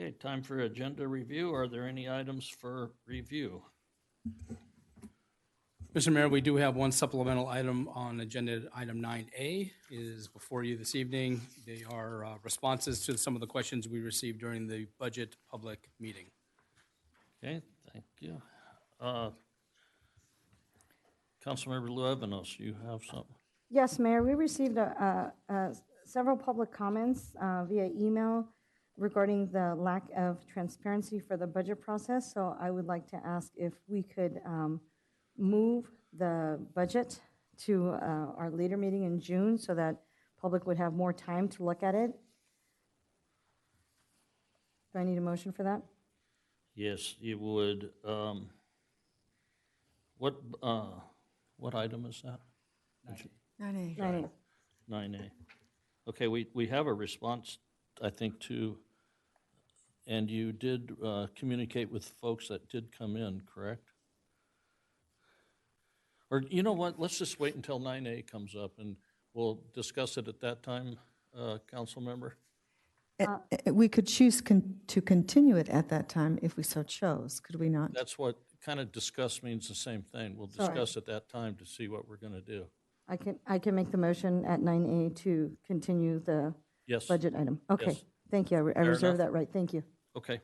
Okay, time for agenda review. Are there any items for review? Mr. Mayor, we do have one supplemental item on agenda item 9A. It is before you this evening. They are responses to some of the questions we received during the budget public meeting. Okay, thank you. Councilmember Luevanos, you have something? Yes, Mayor, we received several public comments via email regarding the lack of transparency for the budget process. So I would like to ask if we could move the budget to our later meeting in June so that public would have more time to look at it. Do I need a motion for that? Yes, you would. What item is that? 9A. 9A. 9A. Okay, we have a response, I think, to, and you did communicate with folks that did come in, correct? Or you know what, let's just wait until 9A comes up and we'll discuss it at that time, council member. We could choose to continue it at that time if we so chose, could we not? That's what kind of discuss means, the same thing. We'll discuss at that time to see what we're going to do. I can make the motion at 9A to continue the Yes. budget item. Okay, Yes. thank you. I reserve that right. Thank you. Okay.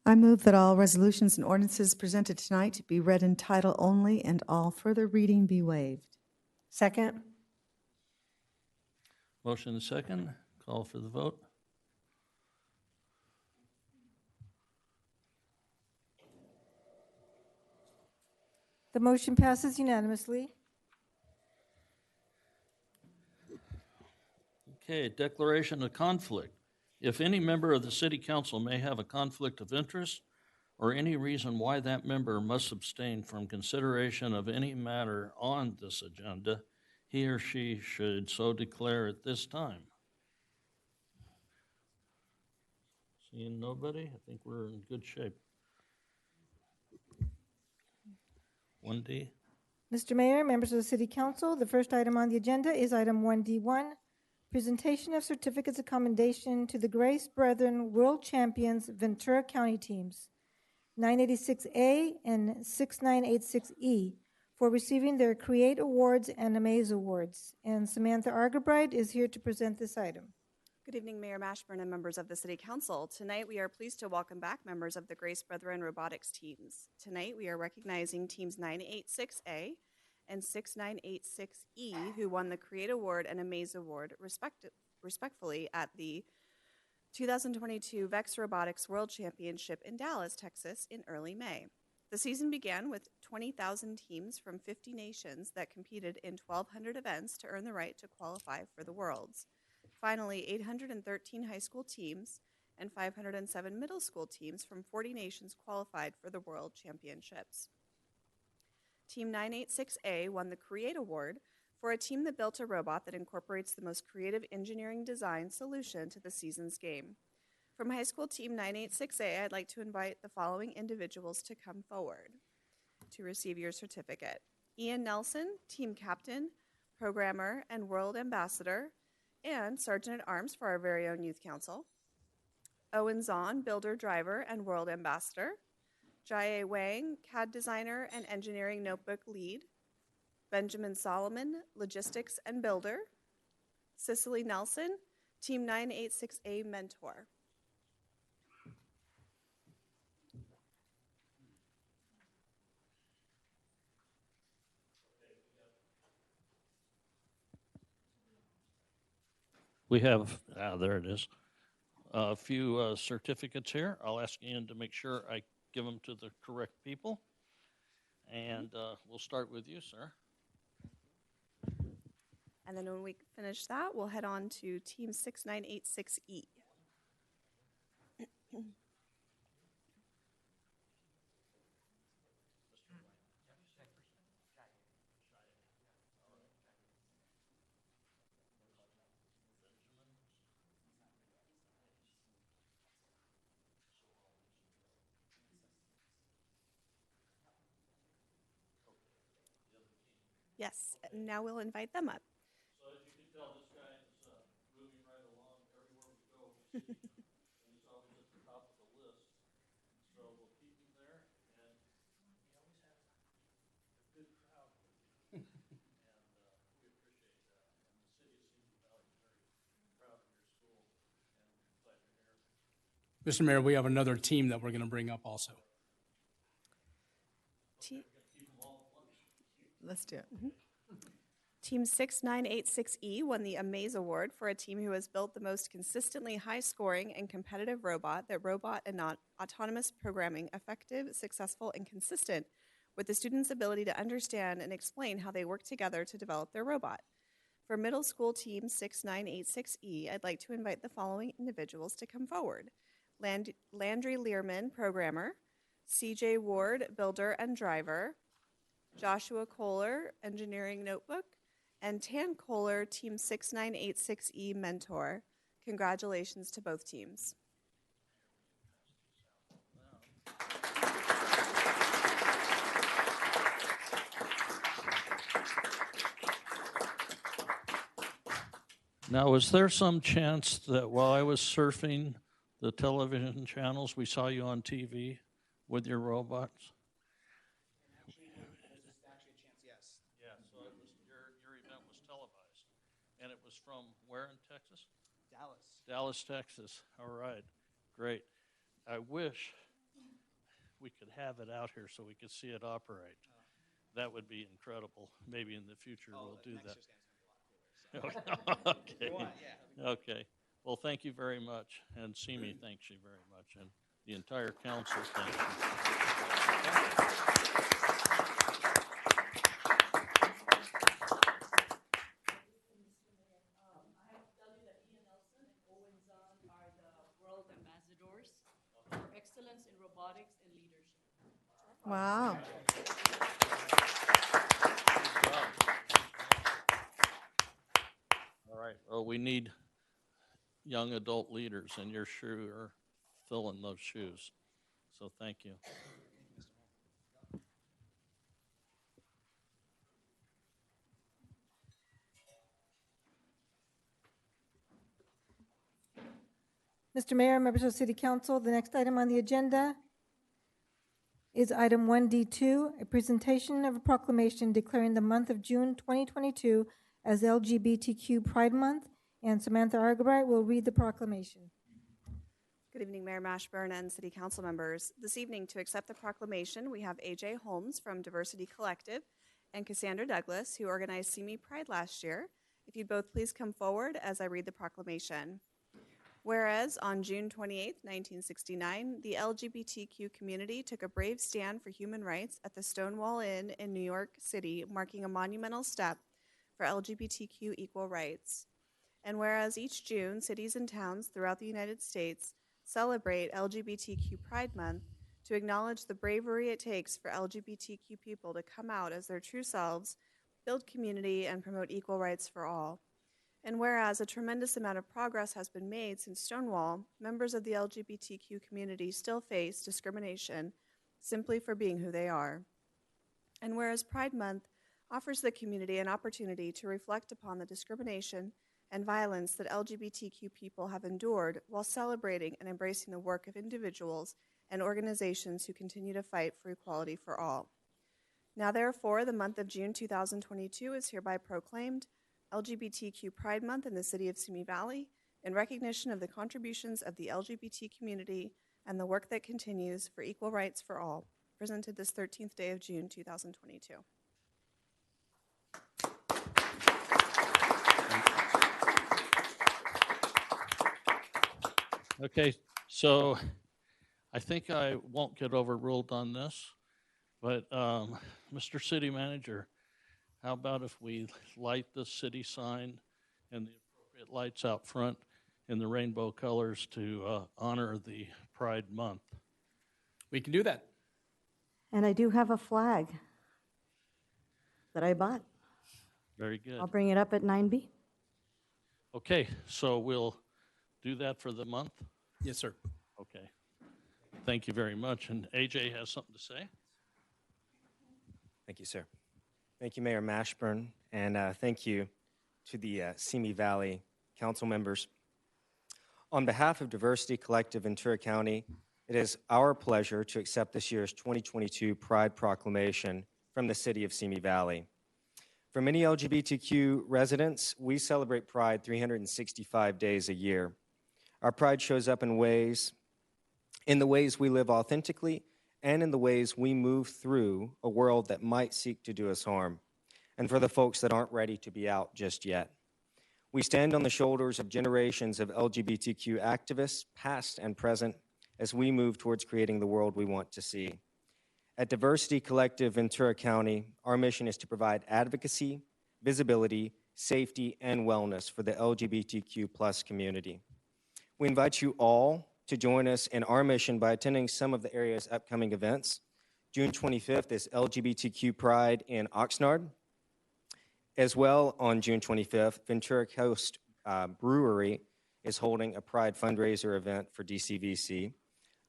I move that all resolutions and ordinances presented tonight be read in title only and all further reading be waived. Second. Motion and second. Call for the vote. The motion passes unanimously. Okay, declaration of conflict. If any member of the city council may have a conflict of interest or any reason why that member must abstain from consideration of any matter on this agenda, he or she should so declare at this time. Seeing nobody, I think we're in good shape. 1D. Mr. Mayor, members of the City Council, the first item on the agenda is item 1D1, presentation of certificates of commendation to the Grace Brethren World Champions Ventura County teams, 986A and 6986E, for receiving their Create Awards and Amaze Awards. And Samantha Argerbright is here to present this item. Good evening, Mayor Mashburn and members of the City Council. Tonight, we are pleased to welcome back members of the Grace Brethren robotics teams. Tonight, we are recognizing teams 986A and 6986E, who won the Create Award and Amaze Award, respectfully, at the 2022 VEX Robotics World Championship in Dallas, Texas, in early May. The season began with 20,000 teams from 50 nations that competed in 1,200 events to earn the right to qualify for the Worlds. Finally, 813 high school teams and 507 middle school teams from 40 nations qualified for the World Championships. Team 986A won the Create Award for a team that built a robot that incorporates the most creative engineering design solution to the season's game. From high school team 986A, I'd like to invite the following individuals to come forward to receive your certificate. Ian Nelson, team captain, programmer, and world ambassador, and Sergeant at Arms for our very own Youth Council. Owen Zahn, builder, driver, and world ambassador. Jai Wang, CAD designer and engineering notebook lead. Benjamin Solomon, logistics and builder. Cicely Nelson, team 986A mentor. We have, there it is, a few certificates here. I'll ask Ian to make sure I give them to the correct people. And we'll start with you, sir. And then when we finish that, we'll head on to team 6986E. Yes, and now we'll invite them up. So as you can tell, this guy is moving right along everywhere we go. We see Mr. Mayor, we have another team that we're going to bring up also. Let's do it. Team 6986E won the Amaze Award for a team who has built the most consistently high-scoring and competitive robot and autonomous programming effective, successful, and consistent with the students' ability to understand and explain how they work together to develop their robot. For middle school team 6986E, I'd like to invite the following individuals to come forward. Landry Learman, programmer, CJ Ward, builder and driver, Joshua Kohler, engineering notebook, and Tan Kohler, team 6986E mentor. Congratulations to both teams. Now, is there some chance that while I was surfing the television channels, we saw you on TV with your robots? Yeah, so it was, your event was televised, and it was from where in Texas? Dallas, Texas. All right, great. I wish we could have it out here so we could see it operate. That would be incredible. Maybe in the future we'll do that. Okay. Okay. Well, thank you very much, and Simi thanks you very much, and the entire council thanks you. World ambassadors for excellence in robotics and leadership. Wow. All right. Well, we need young adult leaders, and you're sure filling those shoes. So thank you. Mr. Mayor, members of the City Council, the next item on the agenda is item 1D2, a presentation of a proclamation declaring the month of June 2022 as LGBTQ Pride Month, and Samantha Argabright will read the proclamation. Good evening, Mayor Mashburn and City Council members. This evening, to accept the proclamation, we have AJ Holmes from Diversity Collective and Cassandra Douglas, who organized Simi Pride last year. If you'd both please come forward as I read the proclamation. Whereas on June 28, 1969, the LGBTQ community took a brave stand for human rights at the Stonewall Inn in New York City, marking a monumental step for LGBTQ equal rights. And whereas each June, cities and towns throughout the United States celebrate LGBTQ Pride Month to acknowledge the bravery it takes for LGBTQ people to come out as their true selves, build community, and promote equal rights for all. And whereas a tremendous amount of progress has been made since Stonewall, members of the LGBTQ community still face discrimination simply for being who they are. And whereas Pride Month offers the community an opportunity to reflect upon the discrimination and violence that LGBTQ people have endured while celebrating and embracing the work of individuals and organizations who continue to fight for equality for all. Now, therefore, the month of June 2022 is hereby proclaimed LGBTQ Pride Month in the city of Simi Valley in recognition of the contributions of the LGBT community and the work that continues for equal rights for all, presented this 13th day of June 2022. Okay, so I think I won't get overruled on this, but Mr. City Manager, how about if we light the city sign and the appropriate lights out front in the rainbow colors to honor the Pride Month? We can do that. And I do have a flag that I bought. Very good. I'll bring it up at 9B. Okay, so we'll do that for the month? Yes, sir. Okay. Thank you very much. And AJ has something to say? Thank you, sir. Thank you, Mayor Mashburn, and thank you to the Simi Valley Council members. On behalf of Diversity Collective Ventura County, it is our pleasure to accept this year's 2022 Pride Proclamation from the city of Simi Valley. For many LGBTQ residents, we celebrate Pride 365 days a year. Our pride shows up in ways in the ways we live authentically, and in the ways we move through a world that might seek to do us harm, and for the folks that aren't ready to be out just yet. We stand on the shoulders of generations of LGBTQ activists, past and present, as we move towards creating the world we want to see. At Diversity Collective Ventura County, our mission is to provide advocacy, visibility, safety, and wellness for the LGBTQ+ community. We invite you all to join us in our mission by attending some of the area's upcoming events. June 25th is LGBTQ Pride in Oxnard. As well, on June 25th, Ventura Coast Brewery is holding a Pride fundraiser event for DCVC.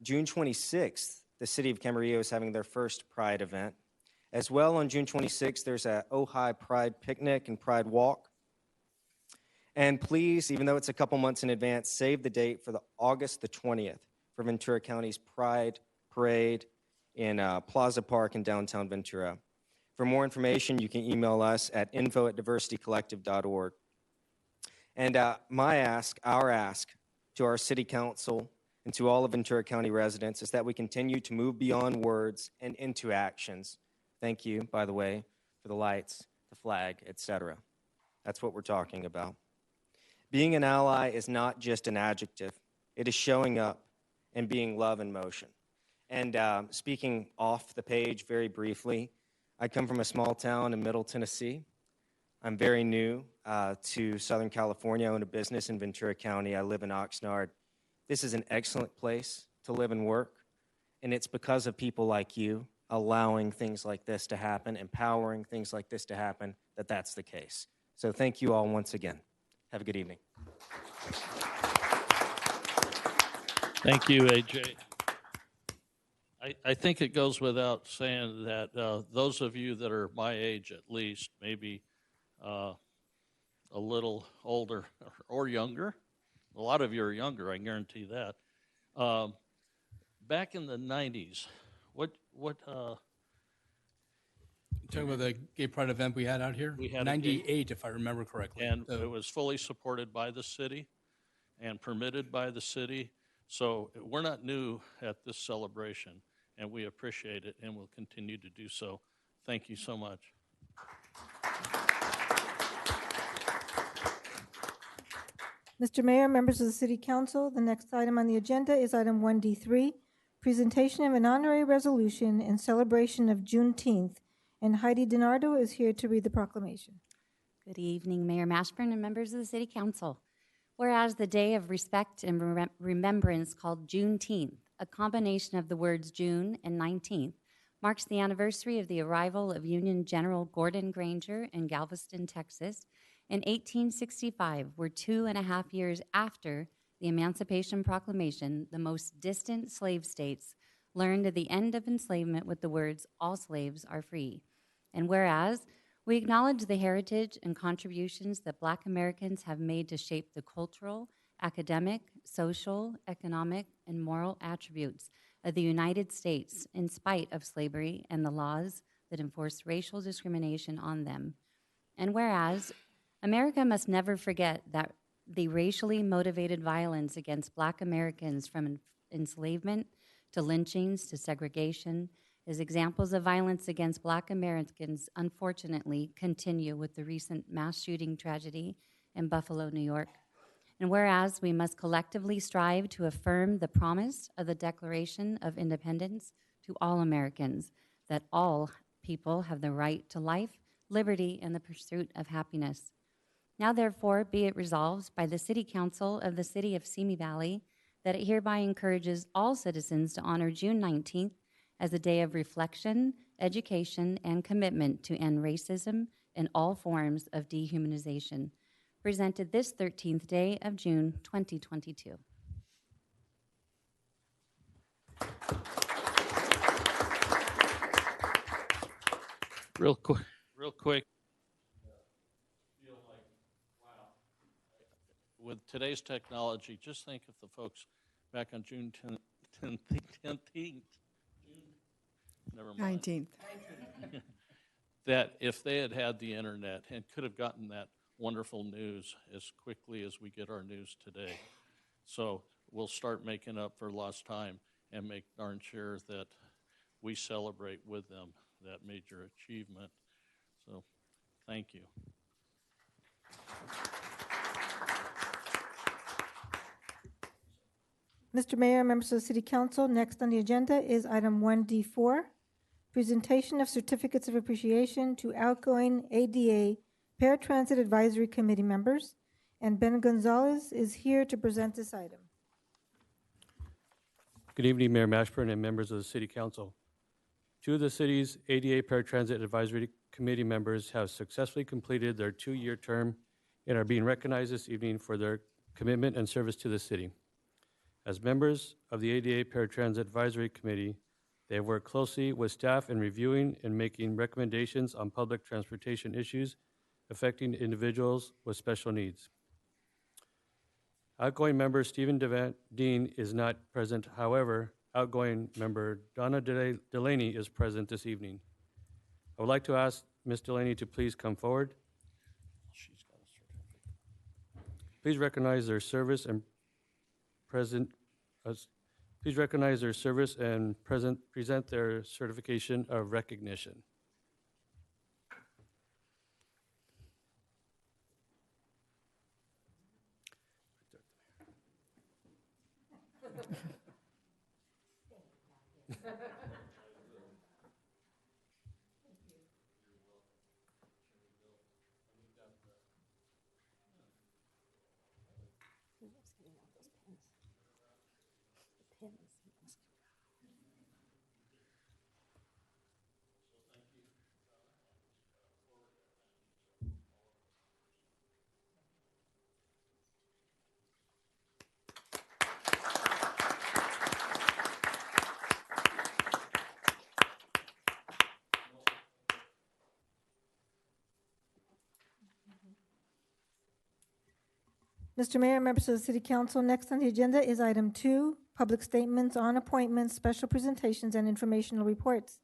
June 26th, the city of Camarillo is having their first Pride event. As well, on June 26th, there's a Ojai Pride picnic and Pride walk. And please, even though it's a couple months in advance, save the date for August the 20th for Ventura County's Pride Parade in Plaza Park in downtown Ventura. For more information, you can email us at info@diversitycollective.org. And our ask to our city council and to all of Ventura County residents is that we continue to move beyond words and into actions. Thank you, by the way, for the lights, the flag, etc. That's what we're talking about. Being an ally is not just an adjective. It is showing up and being love in motion. And speaking off the page very briefly, I come from a small town in Middle Tennessee. I'm very new to Southern California. I own a business in Ventura County. I live in Oxnard. This is an excellent place to live and work, and it's because of people like you allowing things like this to happen, empowering things like this to happen, that's the case. So thank you all once again. Have a good evening. Thank you, AJ. I think it goes without saying that those of you that are my age at least, maybe a little older or younger, a lot of you are younger, I guarantee that. Back in the 90s, what Talking about the gay pride event we had out here? We had a 98, if I remember correctly. and it was fully supported by the city and permitted by the city. So we're not new at this celebration, and we appreciate it, and we'll continue to do so. Thank you so much. Mr. Mayor, members of the City Council, the next item on the agenda is item 1D3, presentation of an honorary resolution in celebration of Juneteenth. And Heidi DiNardo is here to read the proclamation. Good evening, Mayor Mashburn and members of the City Council. Whereas the day of respect and remembrance called Juneteenth, a combination of the words June and 19th, marks the anniversary of the arrival of Union General Gordon Granger in Galveston, Texas, in 1865, were 2.5 years after the Emancipation Proclamation, the most distant slave states learned of the end of enslavement with the words, "All slaves are free." And whereas we acknowledge the heritage and contributions that Black Americans have made to shape the cultural, academic, social, economic, and moral attributes of the United States in spite of slavery and the laws that enforce racial discrimination on them. And whereas America must never forget that the racially motivated violence against Black Americans from enslavement to lynchings to segregation as examples of violence against Black Americans unfortunately continue with the recent mass shooting tragedy in Buffalo, New York. And whereas we must collectively strive to affirm the promise of the Declaration of Independence to all Americans, that all people have the right to life, liberty, and the pursuit of happiness. Now therefore be it resolved by the City Council of the City of Simi Valley that it hereby encourages all citizens to honor June 19th as a day of reflection, education, and commitment to end racism and all forms of dehumanization. Presented this 13th day of June, 2022. Real quick. Feel like, wow. With today's technology, just think if the folks back on June 10th, never mind. 19th. That if they had had the internet and could have gotten that wonderful news as quickly as we get our news today. So we'll start making up for lost time. and make darn sure that we celebrate with them that major achievement. So, thank you. Mr. Mayor, members of the City Council, next on the agenda is item 1D4, presentation of certificates of appreciation to outgoing ADA Paratransit Advisory Committee members, and Ben Gonzalez is here to present this item. Good evening, Mayor Mashburn and members of the City Council. Two of the city's ADA Paratransit Advisory Committee members have successfully completed their 2-year term and are being recognized this evening for their commitment and service to the city. As members of the ADA Paratransit Advisory Committee, they have worked closely with staff in reviewing and making recommendations on public transportation issues affecting individuals with special needs. Outgoing member Stephen Dean is not present. However, outgoing member Donna Delaney is present this evening. I would like to ask Ms. Delaney to please come forward. She's got a certificate. Please recognize their service and present. Please recognize their service and present their certification of recognition. Mr. Mayor, members of the City Council, next on the agenda is item 2, public statements on appointments, special presentations, and informational reports.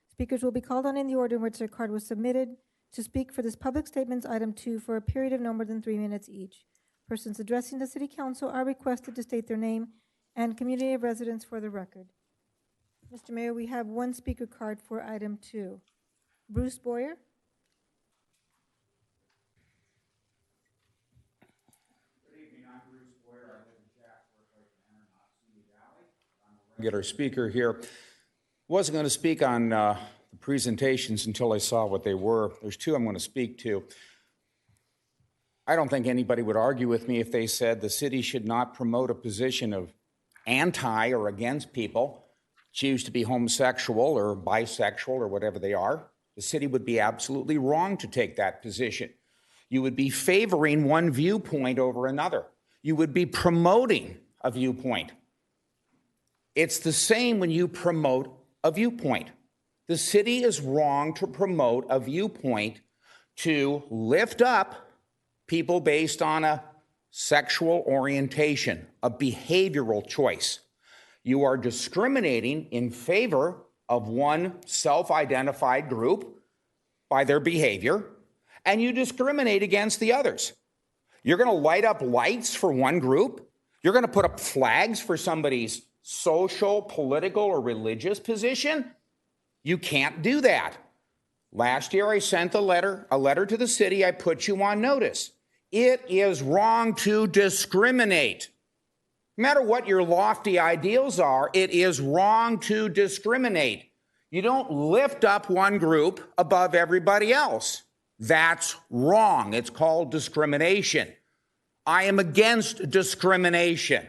Speakers will be called on in the order in which their card was submitted. To speak for this public statements, item 2, for a period of no more than 3 minutes each. Persons addressing the City Council are requested to state their name and community of residence for the record. Mr. Mayor, we have one speaker card for item 2. Bruce Boyer. Regular speaker here. Wasn't going to speak on the presentations until I saw what they were. There's two I'm going to speak to. I don't think anybody would argue with me if they said the city should not promote a position of anti or against people choose to be homosexual or bisexual or whatever they are. The city would be absolutely wrong to take that position. You would be favoring one viewpoint over another. You would be promoting a viewpoint. It's the same when you promote a viewpoint. The city is wrong to promote a viewpoint to lift up people based on a sexual orientation, a behavioral choice. You are discriminating in favor of one self-identified group by their behavior, and you discriminate against the others. You're going to light up lights for one group. You're going to put up flags for somebody's social, political, or religious position. You can't do that. Last year I sent a letter to the city. I put you on notice. It is wrong to discriminate. No matter what your lofty ideals are, it is wrong to discriminate. You don't lift up one group above everybody else. That's wrong. It's called discrimination. I am against discrimination.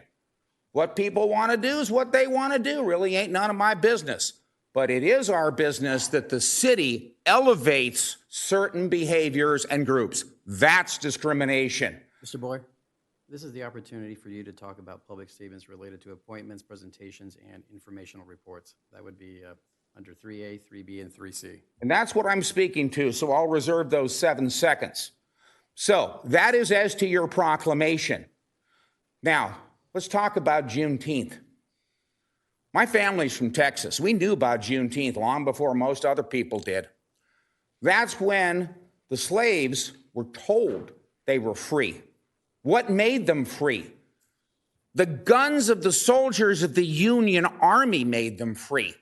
What people want to do is what they want to do. Really ain't none of my business. But it is our business that the city elevates certain behaviors and groups. That's discrimination. Mr. Boyer, this is the opportunity for you to talk about public statements related to appointments, presentations, and informational reports. That would be under 3A, 3B, and 3C. And that's what I'm speaking to, so I'll reserve those 7 seconds. So that is as to your proclamation. Now, let's talk about Juneteenth. My family's from Texas. We knew about Juneteenth long before most other people did. That's when the slaves were told they were free. What made them free? The guns of the soldiers of the Union Army made them free.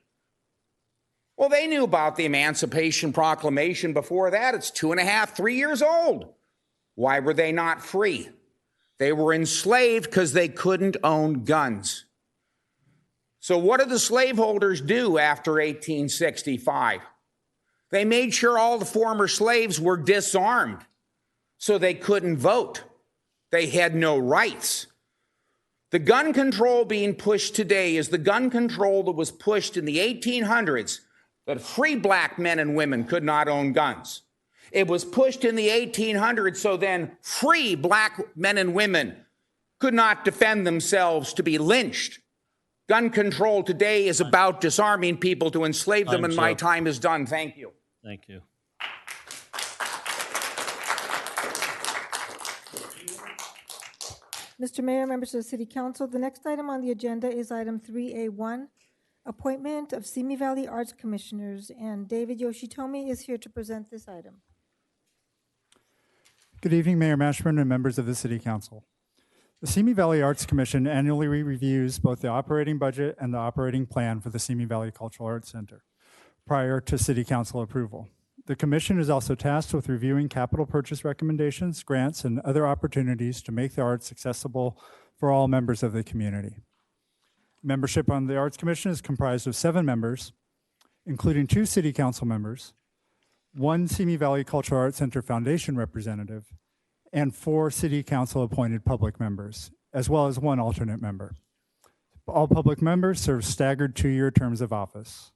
Well, they knew about the Emancipation Proclamation before that. It's 2.5, 3 years old. Why were they not free? They were enslaved because they couldn't own guns. So what did the slaveholders do after 1865? They made sure all the former slaves were disarmed so they couldn't vote. They had no rights. The gun control being pushed today is the gun control that was pushed in the 1800s, that free black men and women could not own guns. It was pushed in the 1800s so then free black men and women could not defend themselves to be lynched. Gun control today is about disarming people to enslave them, and my time is done. Thank you. Thank you. Mr. Mayor, members of the City Council, the next item on the agenda is item 3A1, appointment of Simi Valley Arts Commissioners, and David Yoshitomi is here to present this item. Good evening, Mayor Mashburn and members of the City Council. The Simi Valley Arts Commission annually reviews both the operating budget and the operating plan for the Simi Valley Cultural Arts Center prior to City Council approval. The Commission is also tasked with reviewing capital purchase recommendations, grants, and other opportunities to make the arts accessible for all members of the community. Membership on the Arts Commission is comprised of 7 members, including 2 City Council members, 1 Simi Valley Cultural Arts Center Foundation representative, and 4 City Council appointed public members, as well as 1 alternate member. All public members serve staggered 2-year terms of office.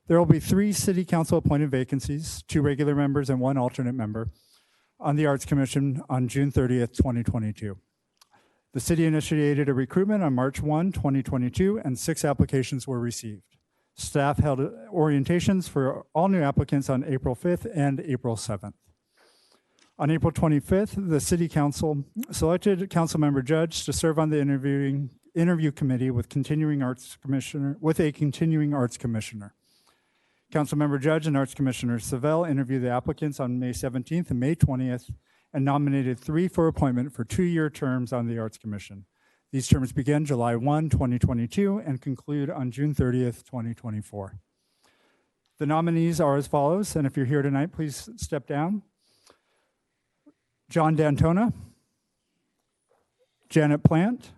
There will be 3 City Council appointed vacancies, 2 regular members and 1 alternate member on the Arts Commission on June 30th, 2022. The city initiated a recruitment on March 1, 2022, and 6 applications were received. Staff held orientations for all new applicants on April 5th and April 7th. On April 25th, the City Council selected a council member judge to serve on the interview committee with a continuing arts commissioner. Councilmember Judge and Arts Commissioner Savell interviewed the applicants on May 17th and May 20th and nominated 3 for appointment for 2-year terms on the Arts Commission. These terms begin July 1, 2022 and conclude on June 30th, 2024. The nominees are as follows, and if you're here tonight, please step down. John D'Antona, Janet Plant,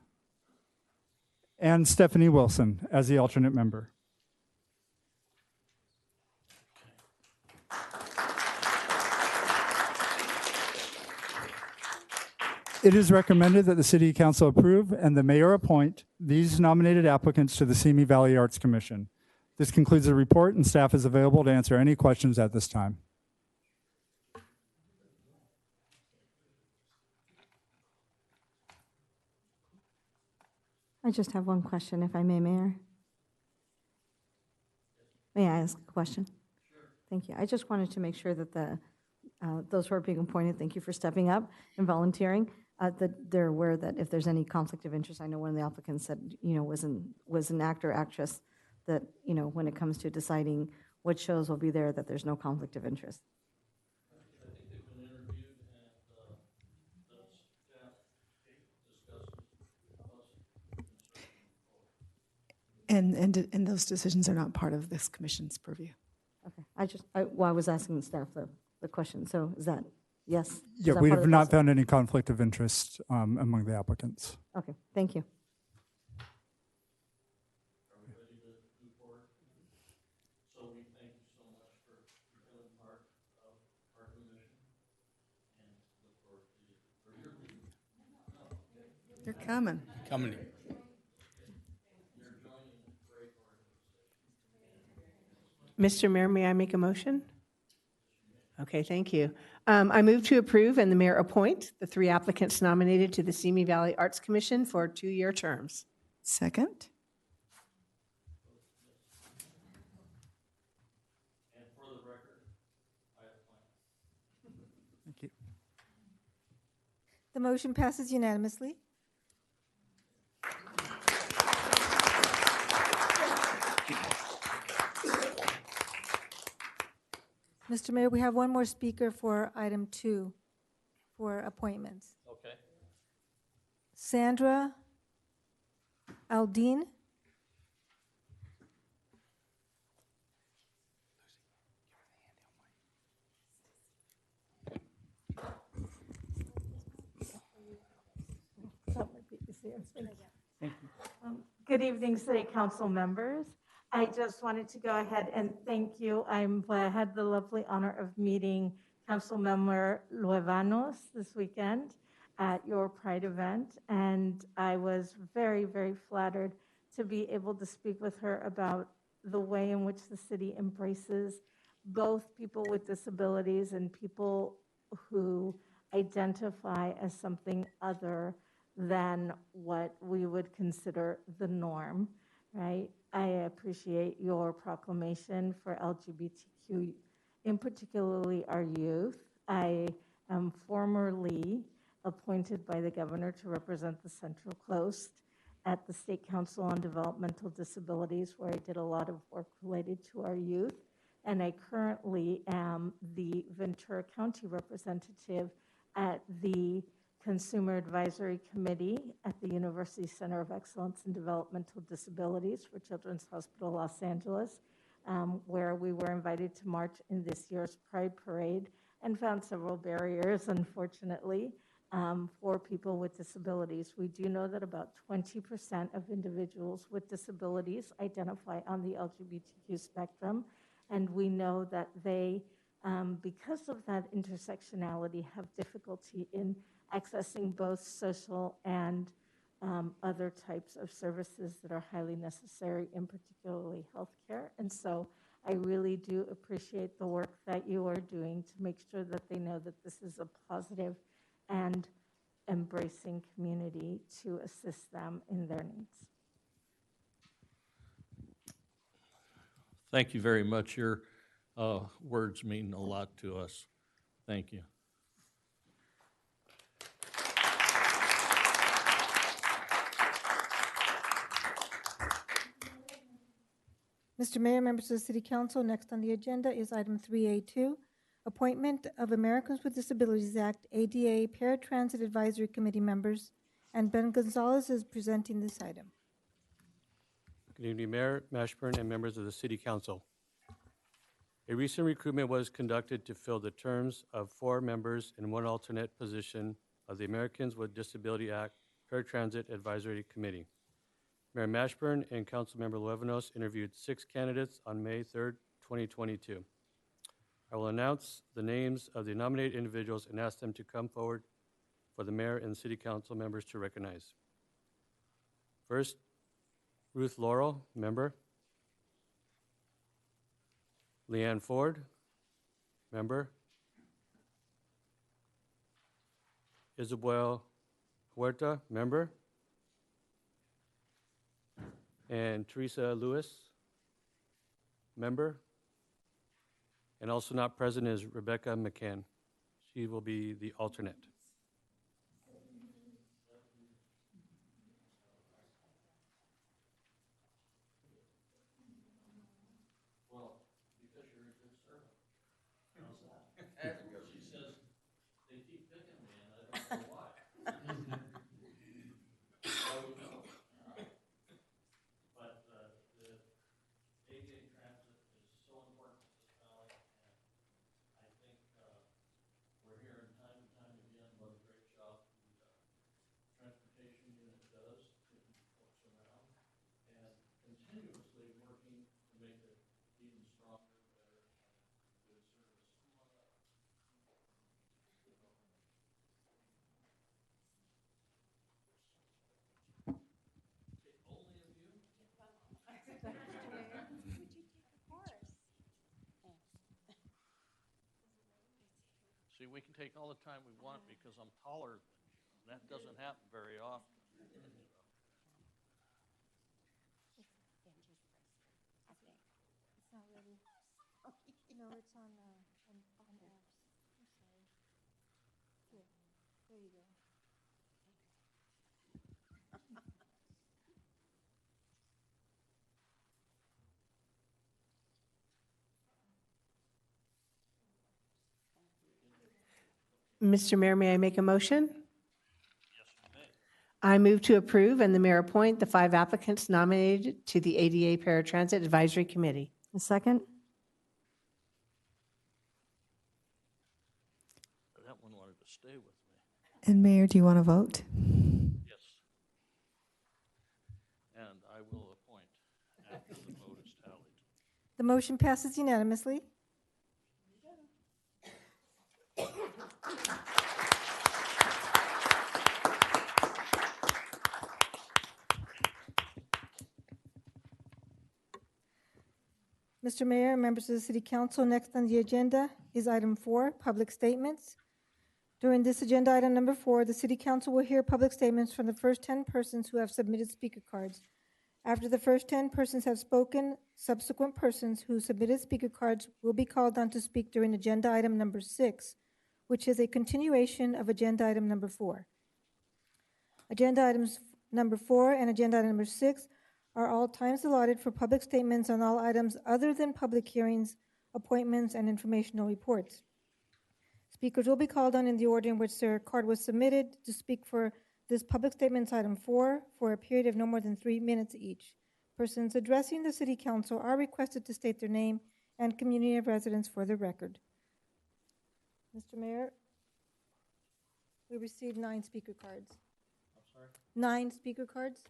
and Stephanie Wilson as the alternate member. It is recommended that the City Council approve and the mayor appoint these nominated applicants to the Simi Valley Arts Commission. This concludes the report, and staff is available to answer any questions at this time. I just have one question, if I may, Mayor. May I ask a question? Sure. Thank you. I just wanted to make sure that those who are being appointed, thank you for stepping up and volunteering, that they're aware that if there's any conflict of interest, I know one of the applicants said, was an actor, actress, that, when it comes to deciding what shows will be there, that there's no conflict of interest. And those decisions are not part of this commission's purview. Okay. I was asking staff the question. So is that yes? Yeah, we have not found any conflict of interest among the applicants. Okay. Thank you. So we thank you so much for becoming part of our commission and look forward to your leading. They're coming. Coming. Mr. Mayor, may I make a motion? Okay, thank you. I move to approve and the mayor appoint the 3 applicants nominated to the Simi Valley Arts Commission for 2-year terms. Second. And for the record, I have planned. Thank you. The motion passes unanimously. Mr. Mayor, we have one more speaker for item 2 for appointments. Okay. Sandra Aldine. Good evening, City Council members. I just wanted to go ahead and thank you. I had the lovely honor of meeting Councilmember Luevanos this weekend at your Pride event, and I was very, very flattered to be able to speak with her about the way in which the city embraces both people with disabilities and people who identify as something other than what we would consider the norm, right? I appreciate your proclamation for LGBTQ, in particularly our youth. I am formerly appointed by the governor to represent the Central Coast at the State Council on Developmental Disabilities, where I did a lot of work related to our youth. And I currently am the Ventura County representative at the Consumer Advisory Committee at the University Center of Excellence in Developmental Disabilities for Children's Hospital Los Angeles, where we were invited to march in this year's Pride Parade and found several barriers, unfortunately, for people with disabilities. We do know that about 20% of individuals with disabilities identify on the LGBTQ spectrum, and we know that they, because of that intersectionality, have difficulty in accessing both social and other types of services that are highly necessary, in particularly healthcare. And so I really do appreciate the work that you are doing to make sure that they know that this is a positive and embracing community to assist them in their needs. Thank you very much. Your words mean a lot to us. Thank you. Mr. Mayor, members of the City Council, next on the agenda is item 3A2, appointment of Americans with Disabilities Act, ADA Paratransit Advisory Committee members, and Ben Gonzalez is presenting this item. Good evening, Mayor Mashburn and members of the City Council. A recent recruitment was conducted to fill the terms of 4 members and 1 alternate position of the Americans with Disability Act Paratransit Advisory Committee. Mayor Mashburn and Councilmember Luevanos interviewed 6 candidates on May 3rd, 2022. I will announce the names of the nominated individuals and ask them to come forward for the mayor and city council members to recognize. First, Ruth Laurel, member. Leanne Ford, member. Isabel Huerta, member. And Teresa Lewis, member. And also not present is Rebecca McCann. She will be the alternate. Well, because you're a good servant. How's that? She says, they keep picking me and I don't know why. Well, we know. But the ADA transit is so important to this valley, and I think we're hearing time and time again what a great job the transportation unit does, getting folks around, and continuously working to make it even stronger, better, and good service. Only of you? See, we can take all the time we want because I'm taller than you. That doesn't happen very often. It's not ready. No, it's on apps. I'm sorry. Here, there you go. Mr. Mayor, may I make a motion? Yes, you may. I move to approve and the mayor appoint the 5 applicants nominated to the ADA Paratransit Advisory Committee. A second? That one wanted to stay with me. And Mayor, do you want to vote? Yes. And I will appoint after the vote is tallied. The motion passes unanimously. Mr. Mayor, members of the City Council, next on the agenda is item 4, public statements. During this agenda item number 4, the City Council will hear public statements from the first 10 persons who have submitted speaker cards. After the first 10 persons have spoken, subsequent persons who submitted speaker cards will be called on to speak during agenda item number 6, which is a continuation of agenda item number 4. Agenda items number 4 and agenda item number 6 are all times allotted for public statements on all items other than public hearings, appointments, and informational reports. Speakers will be called on in the order in which their card was submitted to speak for this public statements item 4 for a period of no more than 3 minutes each. Persons addressing the City Council are requested to state their name and community of residence for the record. Mr. Mayor, we received 9 speaker cards. I'm sorry? 9 speaker cards.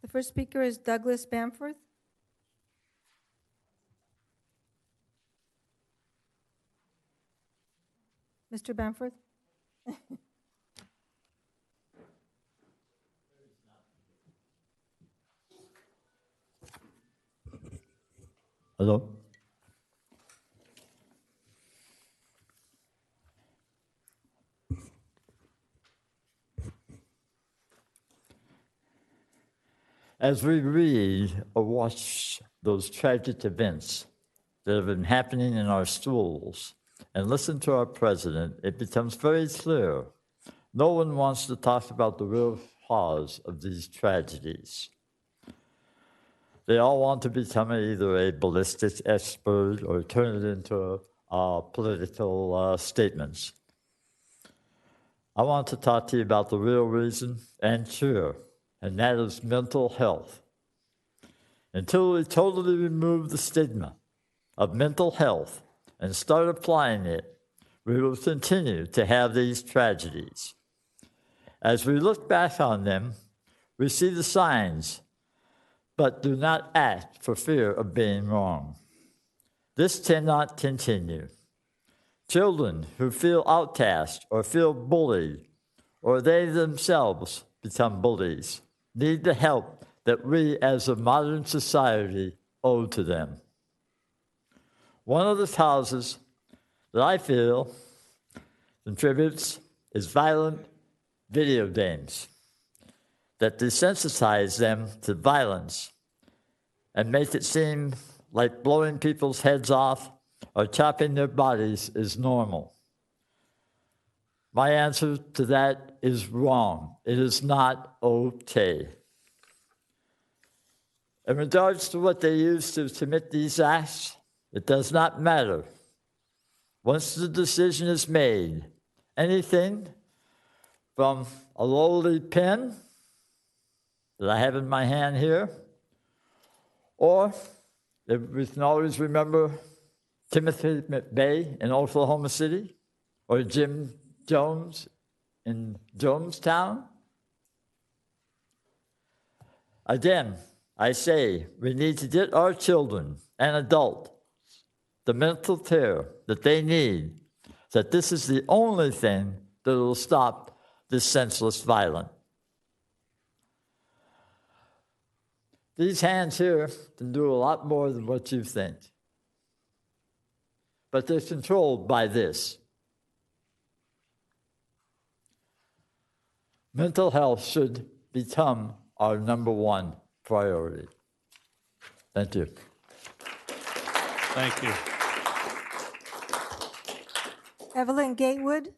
The first speaker is Douglas Bamforth. Mr. Bamforth? Hello? As we read or watch those tragic events that have been happening in our schools and listen to our president, it becomes very clear no one wants to talk about the real cause of these tragedies. They all want to become either a ballistics expert or turn it into political statements. I want to talk to you about the real reason and cure, and that is mental health. Until we totally remove the stigma of mental health and start applying it, we will continue to have these tragedies. As we look back on them, we see the signs, but do not act for fear of being wrong. This cannot continue. Children who feel outcast or feel bullied, or they themselves become bullies, need the help that we as a modern society owe to them. One of the causes that I feel contributes is violent video games that desensitize them to violence and make it seem like blowing people's heads off or chopping their bodies is normal. My answer to that is wrong. It is not okay. In regards to what they use to commit these acts, it does not matter. Once the decision is made, anything from a lowly pen that I have in my hand here, or if we can always remember Timothy McVeigh in Oklahoma City, or Jim Jones in Jonestown. Again, I say we need to get our children and adults the mental care that they need, that this is the only thing that will stop this senseless violence. These hands here can do a lot more than what you think, but they're controlled by this. Mental health should become our number one priority. Thank you. Thank you. Evelyn Gatewood.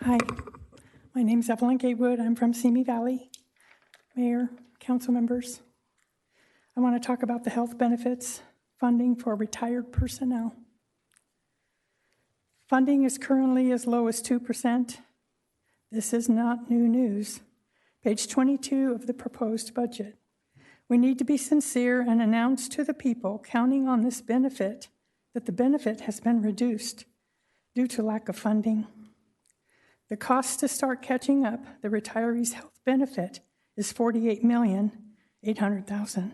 Hi, my name's Evelyn Gaywood. I'm from Simi Valley. Mayor, council members, I want to talk about the health benefits funding for retired personnel. Funding is currently as low as 2%. This is not new news. Page 22 of the proposed budget. We need to be sincere and announce to the people counting on this benefit that the benefit has been reduced due to lack of funding. The cost to start catching up the retirees' health benefit is $48,800,000,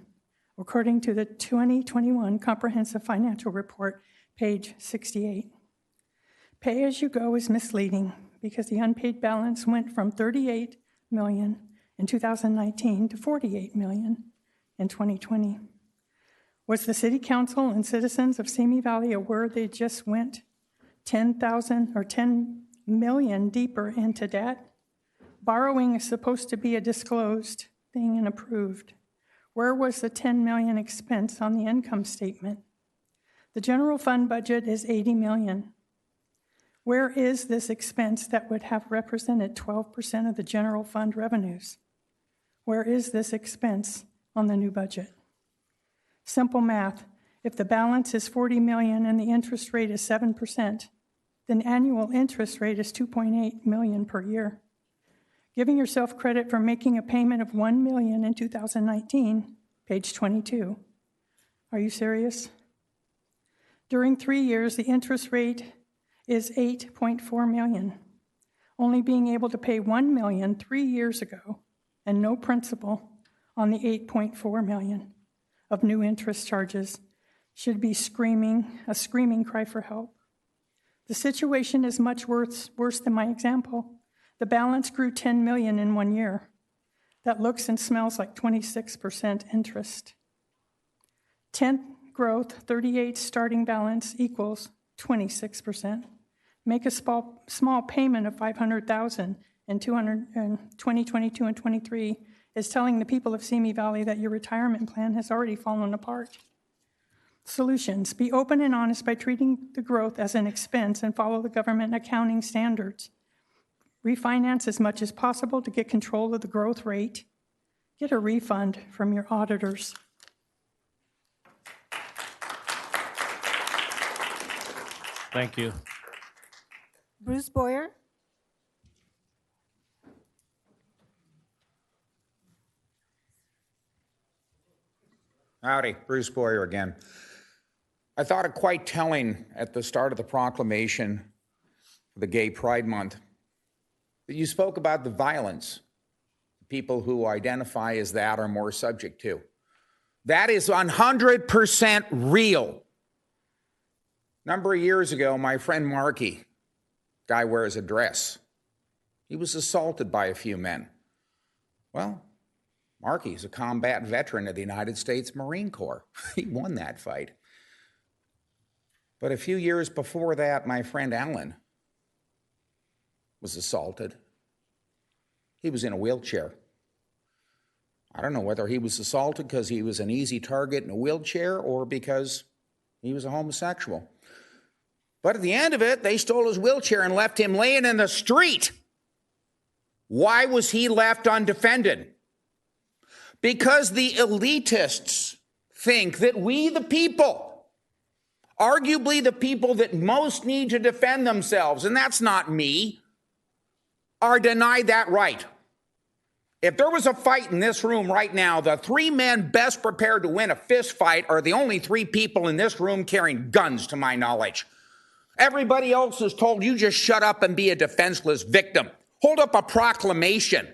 according to the 2021 Comprehensive Financial Report, page 68. Pay as you go is misleading because the unpaid balance went from $38 million in 2019 to $48 million in 2020. Was the City Council and citizens of Simi Valley aware they just went 10,000 or 10 million deeper into debt? Borrowing is supposed to be a disclosed thing and approved. Where was the 10 million expense on the income statement? The general fund budget is 80 million. Where is this expense that would have represented 12% of the general fund revenues? Where is this expense on the new budget? Simple math. If the balance is 40 million and the interest rate is 7%, then annual interest rate is 2.8 million per year. Giving yourself credit for making a payment of 1 million in 2019, page 22. Are you serious? During 3 years, the interest rate is 8.4 million, only being able to pay 1 million 3 years ago and no principal on the 8.4 million of new interest charges should be a screaming cry for help. The situation is much worse than my example. The balance grew 10 million in 1 year. That looks and smells like 26% interest. 10 growth, 38 starting balance equals 26%. Make a small payment of $500,000 in 2022 and 23 is telling the people of Simi Valley that your retirement plan has already fallen apart. Solutions: be open and honest by treating the growth as an expense and follow the government accounting standards. Refinance as much as possible to get control of the growth rate. Get a refund from your auditors. Thank you. Bruce Boyer. Howdy, Bruce Boyer again. I thought it quite telling at the start of the proclamation for the Gay Pride Month that you spoke about the violence people who identify as that are more subject to. That is 100% real. A number of years ago, my friend Marky, guy wears a dress, he was assaulted by a few men. Well, Marky's a combat veteran of the United States Marine Corps. He won that fight. But a few years before that, my friend Alan was assaulted. He was in a wheelchair. I don't know whether he was assaulted because he was an easy target in a wheelchair or because he was a homosexual. But at the end of it, they stole his wheelchair and left him laying in the street. Why was he left undefended? Because the elitists think that we, the people, arguably the people that most need to defend themselves, and that's not me, are denied that right. If there was a fight in this room right now, the three men best prepared to win a fist fight are the only three people in this room carrying guns, to my knowledge. Everybody else is told, you just shut up and be a defenseless victim. Hold up a proclamation.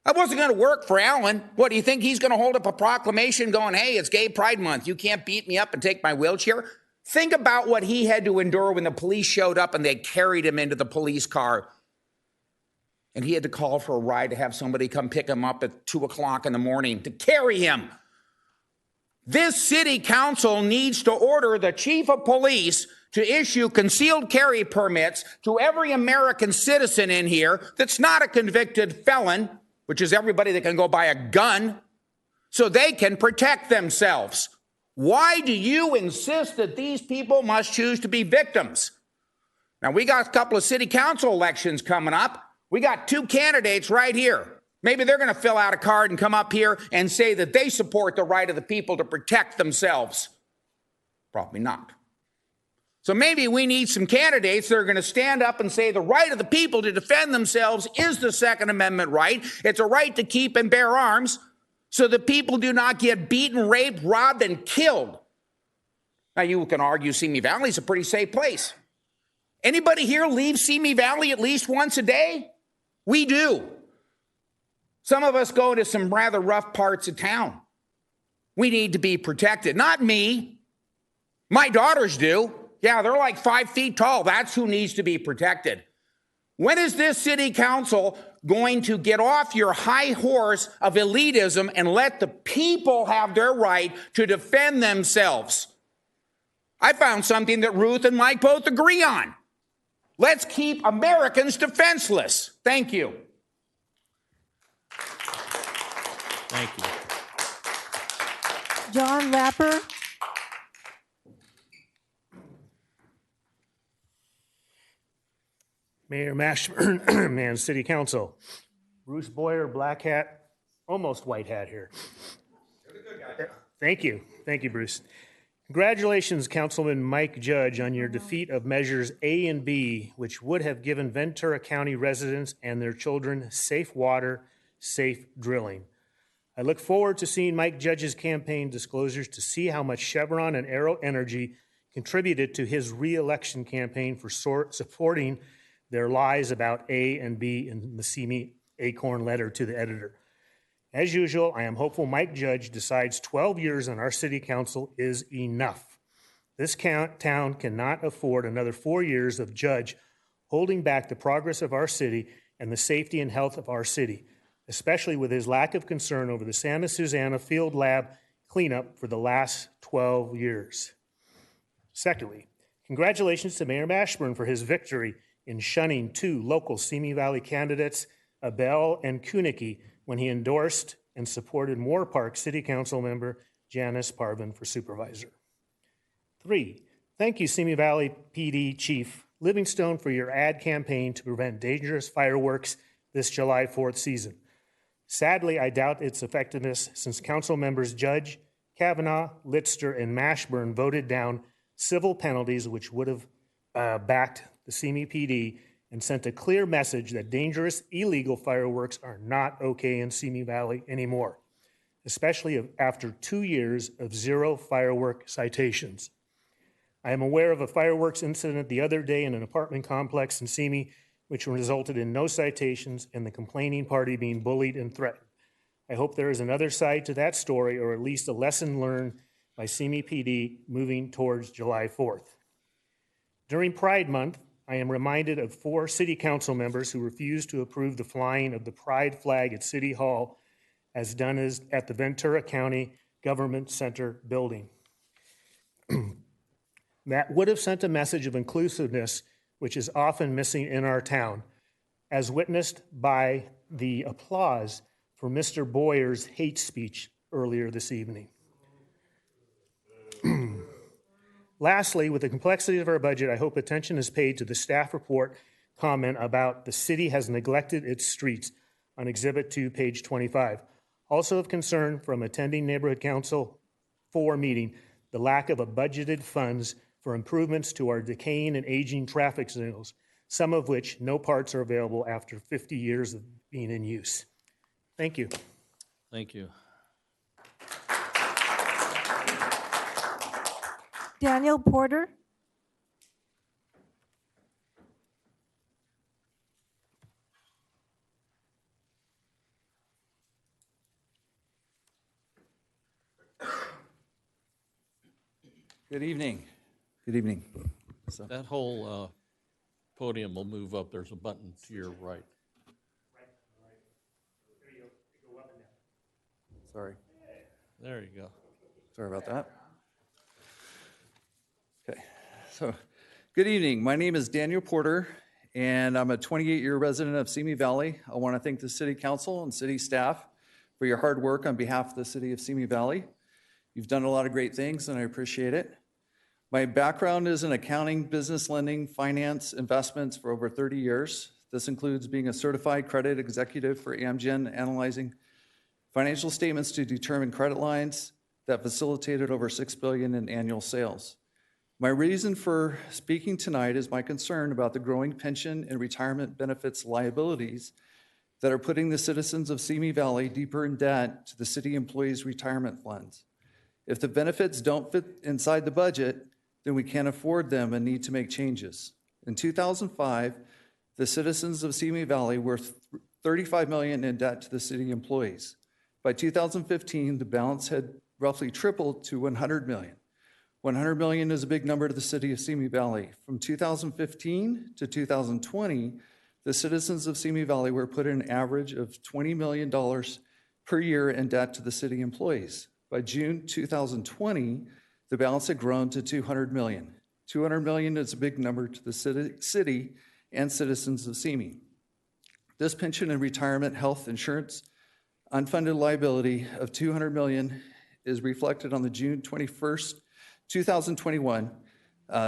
That wasn't going to work for Alan. What, do you think he's going to hold up a proclamation going, hey, it's Gay Pride Month, you can't beat me up and take my wheelchair? Think about what he had to endure when the police showed up and they carried him into the police car. And he had to call for a ride to have somebody come pick him up at 2 o'clock in the morning to carry him. This city council needs to order the chief of police to issue concealed carry permits to every American citizen in here that's not a convicted felon, which is everybody that can go buy a gun, so they can protect themselves. Why do you insist that these people must choose to be victims? Now, we got a couple of city council elections coming up. We got 2 candidates right here. Maybe they're going to fill out a card and come up here and say that they support the right of the people to protect themselves. Probably not. So maybe we need some candidates that are going to stand up and say the right of the people to defend themselves is the Second Amendment right. It's a right to keep and bear arms so that people do not get beaten, raped, robbed, and killed. Now, you can argue Simi Valley is a pretty safe place. Anybody here leave Simi Valley at least once a day? We do. Some of us go to some rather rough parts of town. We need to be protected. Not me. My daughters do. Yeah, they're like 5 feet tall. That's who needs to be protected. When is this city council going to get off your high horse of elitism and let the people have their right to defend themselves? I found something that Ruth and Mike both agree on. Let's keep Americans defenseless. Thank you. Thank you. John Lapper. Mayor Mashburn and City Council. Bruce Boyer, black hat, almost white hat here. Thank you. Thank you, Bruce. Congratulations, Councilman Mike Judge, on your defeat of measures A and B, which would have given Ventura County residents and their children safe water, safe drilling. I look forward to seeing Mike Judge's campaign disclosures to see how much Chevron and Arrow Energy contributed to his re-election campaign for supporting their lies about A and B in the Simi Acorn letter to the editor. As usual, I am hopeful Mike Judge decides 12 years on our city council is enough. This town cannot afford another 4 years of Judge holding back the progress of our city and the safety and health of our city, especially with his lack of concern over the Santa Susana Field Lab cleanup for the last 12 years. Secondly, congratulations to Mayor Mashburn for his victory in shunning 2 local Simi Valley candidates, Abel and Kunicki, when he endorsed and supported Moore Park City Council member Janice Parvin for supervisor. 3, thank you Simi Valley PD Chief Livingstone for your ad campaign to prevent dangerous fireworks this July 4th season. Sadly, I doubt its effectiveness since council members Judge, Kavanaugh, Litster, and Mashburn voted down civil penalties which would have backed the Simi PD and sent a clear message that dangerous, illegal fireworks are not okay in Simi Valley anymore, especially after 2 years of 0 firework citations. I am aware of a fireworks incident the other day in an apartment complex in Simi, which resulted in no citations and the complaining party being bullied and threatened. I hope there is another side to that story, or at least a lesson learned by Simi PD moving towards July 4th. During Pride Month, I am reminded of 4 city council members who refused to approve the flying of the pride flag at City Hall as done at the Ventura County Government Center building. That would have sent a message of inclusiveness, which is often missing in our town, as witnessed by the applause for Mr. Boyer's hate speech earlier this evening. Lastly, with the complexity of our budget, I hope attention is paid to the staff report comment about the city has neglected its streets on Exhibit 2, page 25. Also of concern from attending Neighborhood Council 4 meeting, the lack of a budgeted funds for improvements to our decaying and aging traffic signals, some of which no parts are available after 50 years of being in use. Thank you. Thank you. Daniel Porter. Good evening. Good evening. That whole podium will move up. There's a button to your right. Sorry. There you go. Sorry about that. Okay. So, good evening. My name is Daniel Porter, and I'm a 28-year resident of Simi Valley. I want to thank the City Council and City staff for your hard work on behalf of the City of Simi Valley. You've done a lot of great things, and I appreciate it. My background is in accounting, business lending, finance, investments for over 30 years. This includes being a certified credit executive for Amgen, analyzing financial statements to determine credit lines that facilitated over $6 billion in annual sales. My reason for speaking tonight is my concern about the growing pension and retirement benefits liabilities that are putting the citizens of Simi Valley deeper in debt to the city employees' retirement funds. If the benefits don't fit inside the budget, then we can't afford them and need to make changes. In 2005, the citizens of Simi Valley were $35 million in debt to the city employees. By 2015, the balance had roughly tripled to $100 million. $100 million is a big number to the city of Simi Valley. From 2015 to 2020, the citizens of Simi Valley were put an average of $20 million per year in debt to the city employees. By June 2020, the balance had grown to $200 million. $200 million is a big number to the city and citizens of Simi. This pension and retirement health insurance unfunded liability of $200 million is reflected on the June 21st, 2021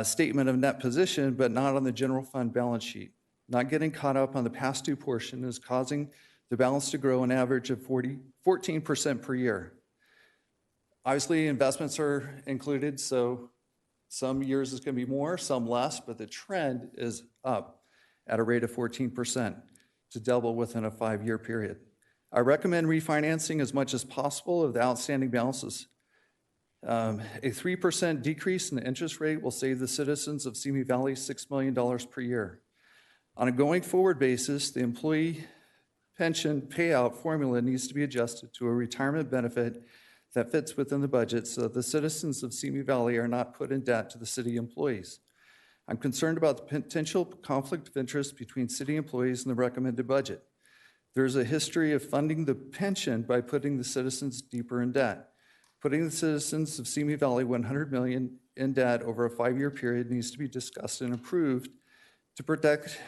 statement of net position, but not on the general fund balance sheet. Not getting caught up on the past due portion is causing the balance to grow an average of 14% per year. Obviously, investments are included, so some years it's going to be more, some less, but the trend is up at a rate of 14% to double within a 5-year period. I recommend refinancing as much as possible of the outstanding balances. A 3% decrease in the interest rate will save the citizens of Simi Valley $6 million per year. On a going forward basis, the employee pension payout formula needs to be adjusted to a retirement benefit that fits within the budget so that the citizens of Simi Valley are not put in debt to the city employees. I'm concerned about the potential conflict of interest between city employees and the recommended budget. There's a history of funding the pension by putting the citizens deeper in debt. Putting the citizens of Simi Valley $100 million in debt over a 5-year period needs to be discussed and approved to protect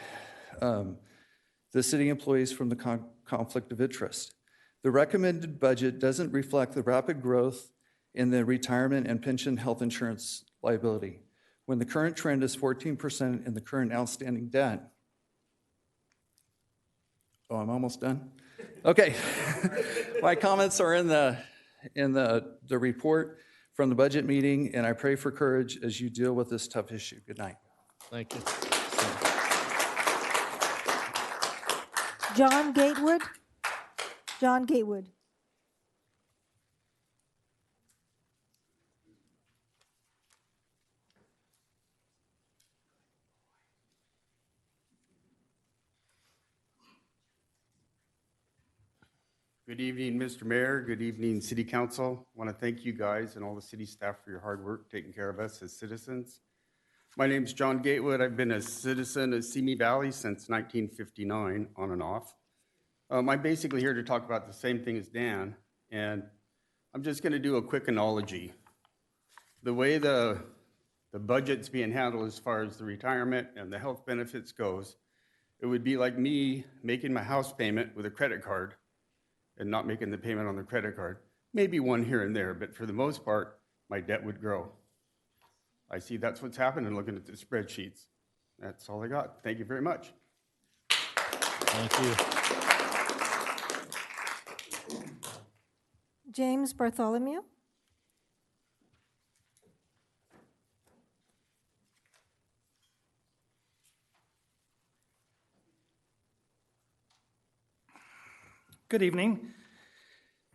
the city employees from the conflict of interest. The recommended budget doesn't reflect the rapid growth in the retirement and pension health insurance liability. When the current trend is 14% in the current outstanding debt. Oh, I'm almost done? Okay. My comments are in the report from the budget meeting, and I pray for courage as you deal with this tough issue. Good night. Thank you. John Gatewood. John Gatewood. Good evening, Mr. Mayor. Good evening, City Council. I want to thank you guys and all the city staff for your hard work taking care of us as citizens. My name is John Gatewood. I've been a citizen of Simi Valley since 1959, on and off. I'm basically here to talk about the same thing as Dan, and I'm just going to do a quick analogy. The way the budget's being handled as far as the retirement and the health benefits goes, it would be like me making my house payment with a credit card and not making the payment on the credit card. Maybe one here and there, but for the most part, my debt would grow. I see that's what's happening looking at the spreadsheets. That's all I got. Thank you very much. Thank you. James Bartholomew. Good evening.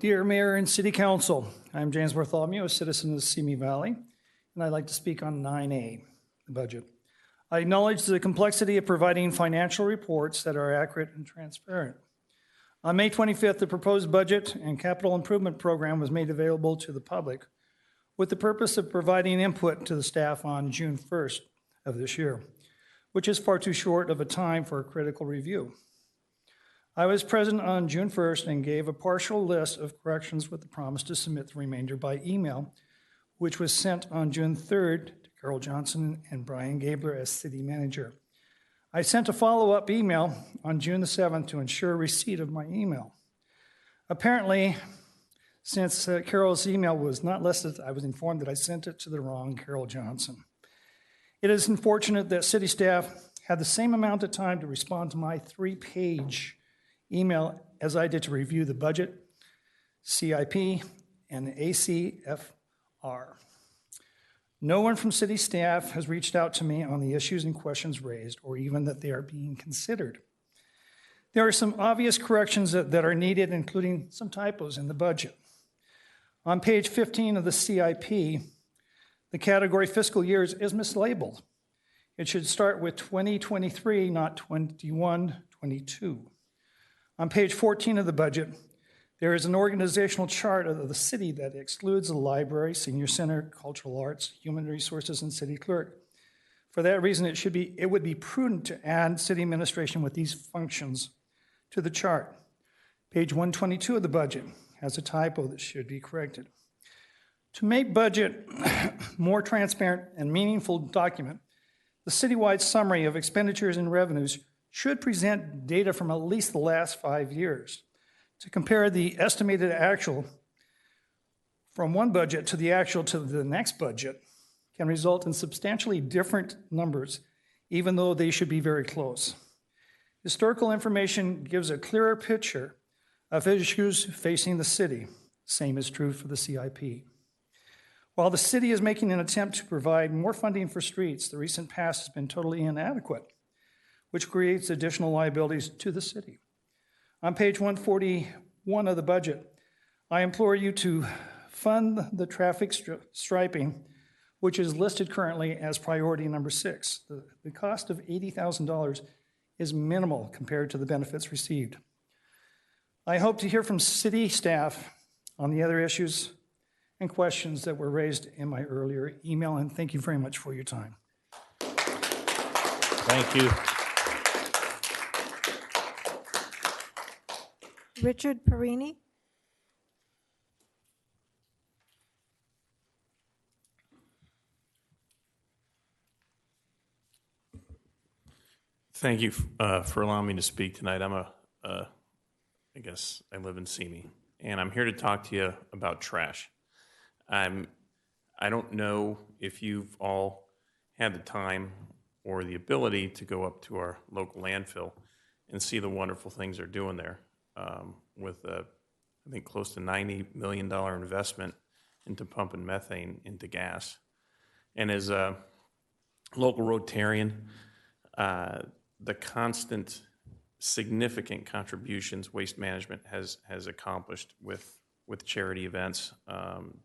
Dear Mayor and City Council, I'm James Bartholomew, a citizen of Simi Valley, and I'd like to speak on 9A, the budget. I acknowledge the complexity of providing financial reports that are accurate and transparent. On May 25th, the proposed budget and capital improvement program was made available to the public with the purpose of providing input to the staff on June 1st of this year, which is far too short of a time for a critical review. I was present on June 1st and gave a partial list of corrections with the promise to submit the remainder by email, which was sent on June 3rd to Carol Johnson and Brian Gabler as city manager. I sent a follow-up email on June the 7th to ensure receipt of my email. Apparently, since Carol's email was not listed, I was informed that I sent it to the wrong Carol Johnson. It is unfortunate that city staff had the same amount of time to respond to my 3-page email as I did to review the budget, CIP, and the ACFR. No one from city staff has reached out to me on the issues and questions raised, or even that they are being considered. There are some obvious corrections that are needed, including some typos in the budget. On page 15 of the CIP, the category fiscal years is mislabeled. It should start with 2023, not 21-22. On page 14 of the budget, there is an organizational chart of the city that excludes the library, senior center, cultural arts, human resources, and city clerk. For that reason, it would be prudent to add city administration with these functions to the chart. Page 122 of the budget has a typo that should be corrected. To make budget more transparent and meaningful document, the citywide summary of expenditures and revenues should present data from at least the last 5 years. To compare the estimated actual from one budget to the actual to the next budget can result in substantially different numbers, even though they should be very close. Historical information gives a clearer picture of issues facing the city. Same is true for the CIP. While the city is making an attempt to provide more funding for streets, the recent past has been totally inadequate, which creates additional liabilities to the city. On page 141 of the budget, I implore you to fund the traffic striping, which is listed currently as priority number 6. The cost of $80,000 is minimal compared to the benefits received. I hope to hear from city staff on the other issues and questions that were raised in my earlier email, and thank you very much for your time. Thank you. Richard Perini. Thank you for allowing me to speak tonight. I guess I live in Simi, and I'm here to talk to you about trash. I don't know if you've all had the time or the ability to go up to our local landfill and see the wonderful things they're doing there with I think close to $90 million investment into pumping methane into gas. And as a local Rotarian, the constant significant contributions Waste Management has accomplished with charity events,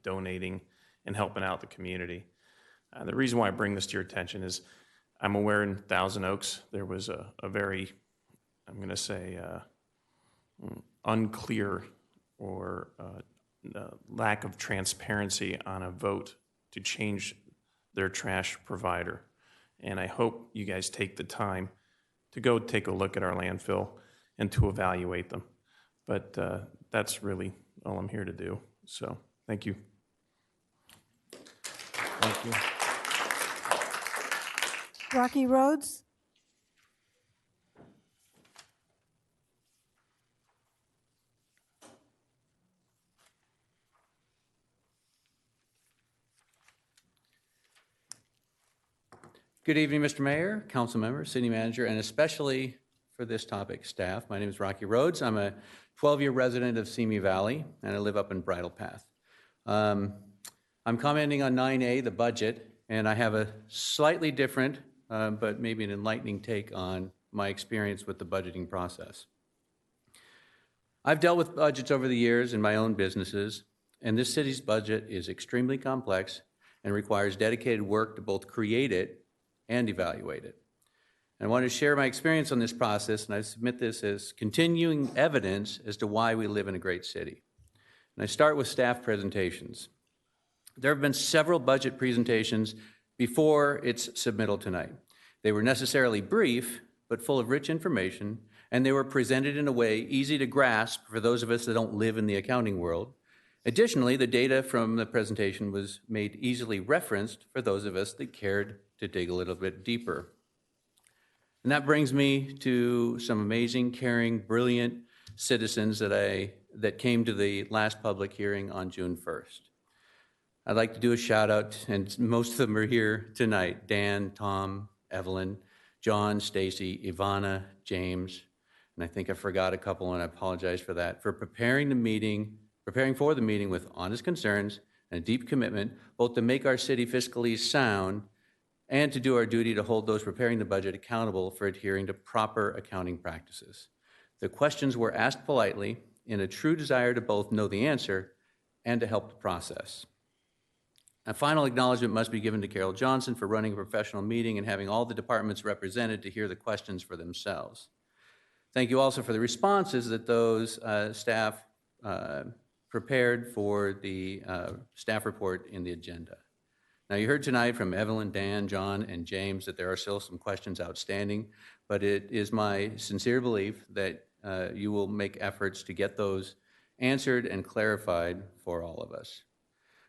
donating, and helping out the community. The reason why I bring this to your attention is I'm aware in Thousand Oaks there was a very, I'm going to say, unclear or lack of transparency on a vote to change their trash provider. And I hope you guys take the time to go take a look at our landfill and to evaluate them. But that's really all I'm here to do. So, thank you. Thank you. Rocky Rhodes. Good evening, Mr. Mayor, council members, city manager, and especially for this topic, staff. My name is Rocky Rhodes. I'm a 12-year resident of Simi Valley, and I live up in Bridle Path. I'm commenting on 9A, the budget, and I have a slightly different, but maybe an enlightening take on my experience with the budgeting process. I've dealt with budgets over the years in my own businesses, and this city's budget is extremely complex and requires dedicated work to both create it and evaluate it. And I want to share my experience on this process, and I submit this as continuing evidence as to why we live in a great city. And I start with staff presentations. There have been several budget presentations before its submittal tonight. They were necessarily brief, but full of rich information, and they were presented in a way easy to grasp for those of us that don't live in the accounting world. Additionally, the data from the presentation was made easily referenced for those of us that cared to dig a little bit deeper. And that brings me to some amazing, caring, brilliant citizens that came to the last public hearing on June 1st. I'd like to do a shout out, and most of them are here tonight: Dan, Tom, Evelyn, John, Stacy, Ivana, James, and I think I forgot a couple, and I apologize for that, for preparing for the meeting with honest concerns and a deep commitment, both to make our city fiscally sound and to do our duty to hold those preparing the budget accountable for adhering to proper accounting practices. The questions were asked politely in a true desire to both know the answer and to help the process. A final acknowledgement must be given to Carol Johnson for running a professional meeting and having all the departments represented to hear the questions for themselves. Thank you also for the responses that those staff prepared for the staff report in the agenda. Now, you heard tonight from Evelyn, Dan, John, and James that there are still some questions outstanding, but it is my sincere belief that you will make efforts to get those answered and clarified for all of us.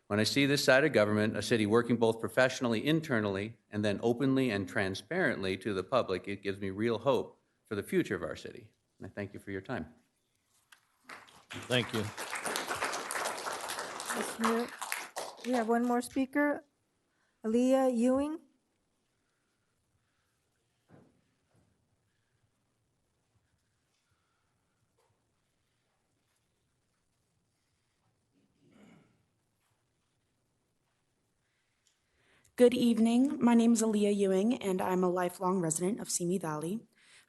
When I see this side of government, a city working both professionally, internally, and then openly and transparently to the public, it gives me real hope for the future of our city. And I thank you for your time. Thank you. Mr. Mayor, we have one more speaker, Aaliyah Ewing. Good evening. My name is Aaliyah Ewing, and I'm a lifelong resident of Simi Valley.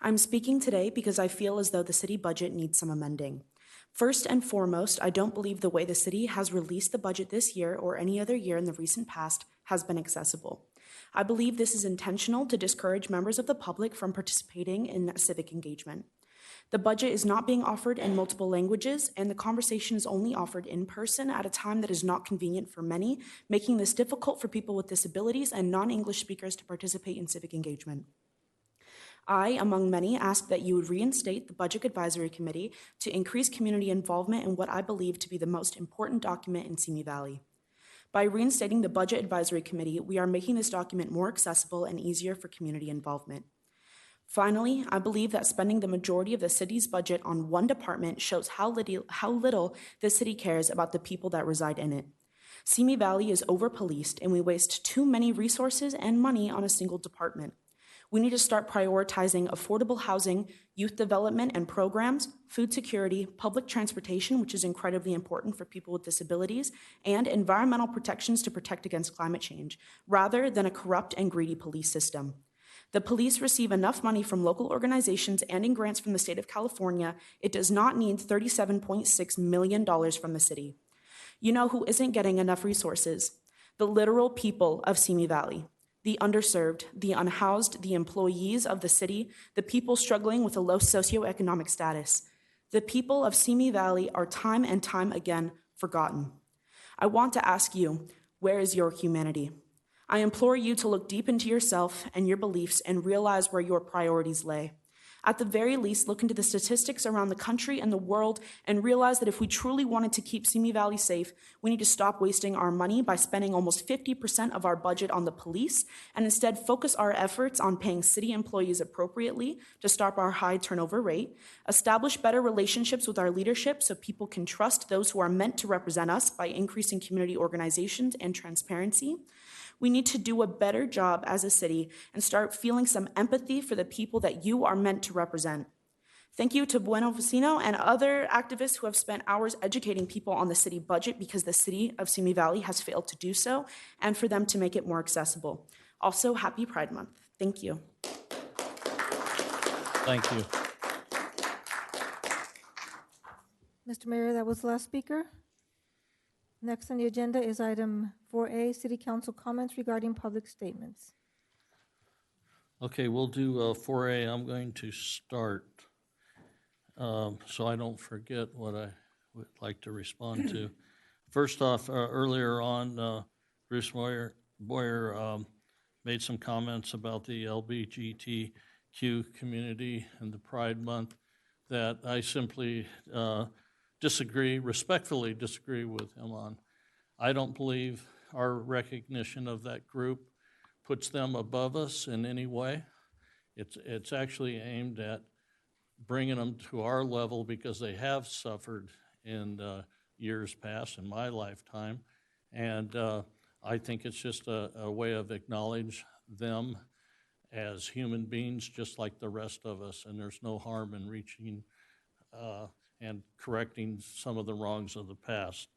I'm speaking today because I feel as though the city budget needs some amending. First and foremost, I don't believe the way the city has released the budget this year or any other year in the recent past has been accessible. I believe this is intentional to discourage members of the public from participating in civic engagement. The budget is not being offered in multiple languages, and the conversation is only offered in person at a time that is not convenient for many, making this difficult for people with disabilities and non-English speakers to participate in civic engagement. I, among many, ask that you would reinstate the Budget Advisory Committee to increase community involvement in what I believe to be the most important document in Simi Valley. By reinstating the Budget Advisory Committee, we are making this document more accessible and easier for community involvement. Finally, I believe that spending the majority of the city's budget on one department shows how little the city cares about the people that reside in it. Simi Valley is over-policed, and we waste too many resources and money on a single department. We need to start prioritizing affordable housing, youth development and programs, food security, public transportation, which is incredibly important for people with disabilities, and environmental protections to protect against climate change, rather than a corrupt and greedy police system. The police receive enough money from local organizations and in grants from the state of California. It does not need $37.6 million from the city. You know who isn't getting enough resources? The literal people of Simi Valley. The underserved, the unhoused, the employees of the city, the people struggling with a low socioeconomic status. The people of Simi Valley are time and time again forgotten. I want to ask you, where is your humanity? I implore you to look deep into yourself and your beliefs and realize where your priorities lay. At the very least, look into the statistics around the country and the world and realize that if we truly wanted to keep Simi Valley safe, we need to stop wasting our money by spending almost 50% of our budget on the police and instead focus our efforts on paying city employees appropriately to stop our high turnover rate, establish better relationships with our leadership so people can trust those who are meant to represent us by increasing community organizations and transparency. We need to do a better job as a city and start feeling some empathy for the people that you are meant to represent. Thank you to Bueno Vecino and other activists who have spent hours educating people on the city budget because the city of Simi Valley has failed to do so, and for them to make it more accessible. Also, happy Pride Month. Thank you. Thank you. Mr. Mayor, that was the last speaker. Next on the agenda is item 4A, City Council comments regarding public statements. Okay, we'll do 4A. I'm going to start so I don't forget what I would like to respond to. First off, earlier on, Bruce Boyer made some comments about the LGBTQ community and the Pride Month that I simply respectfully disagree with him on. I don't believe our recognition of that group puts them above us in any way. It's actually aimed at bringing them to our level because they have suffered in years past, in my lifetime, And I think it's just a way of acknowledge them as human beings, just like the rest of us, and there's no harm in reaching and correcting some of the wrongs of the past.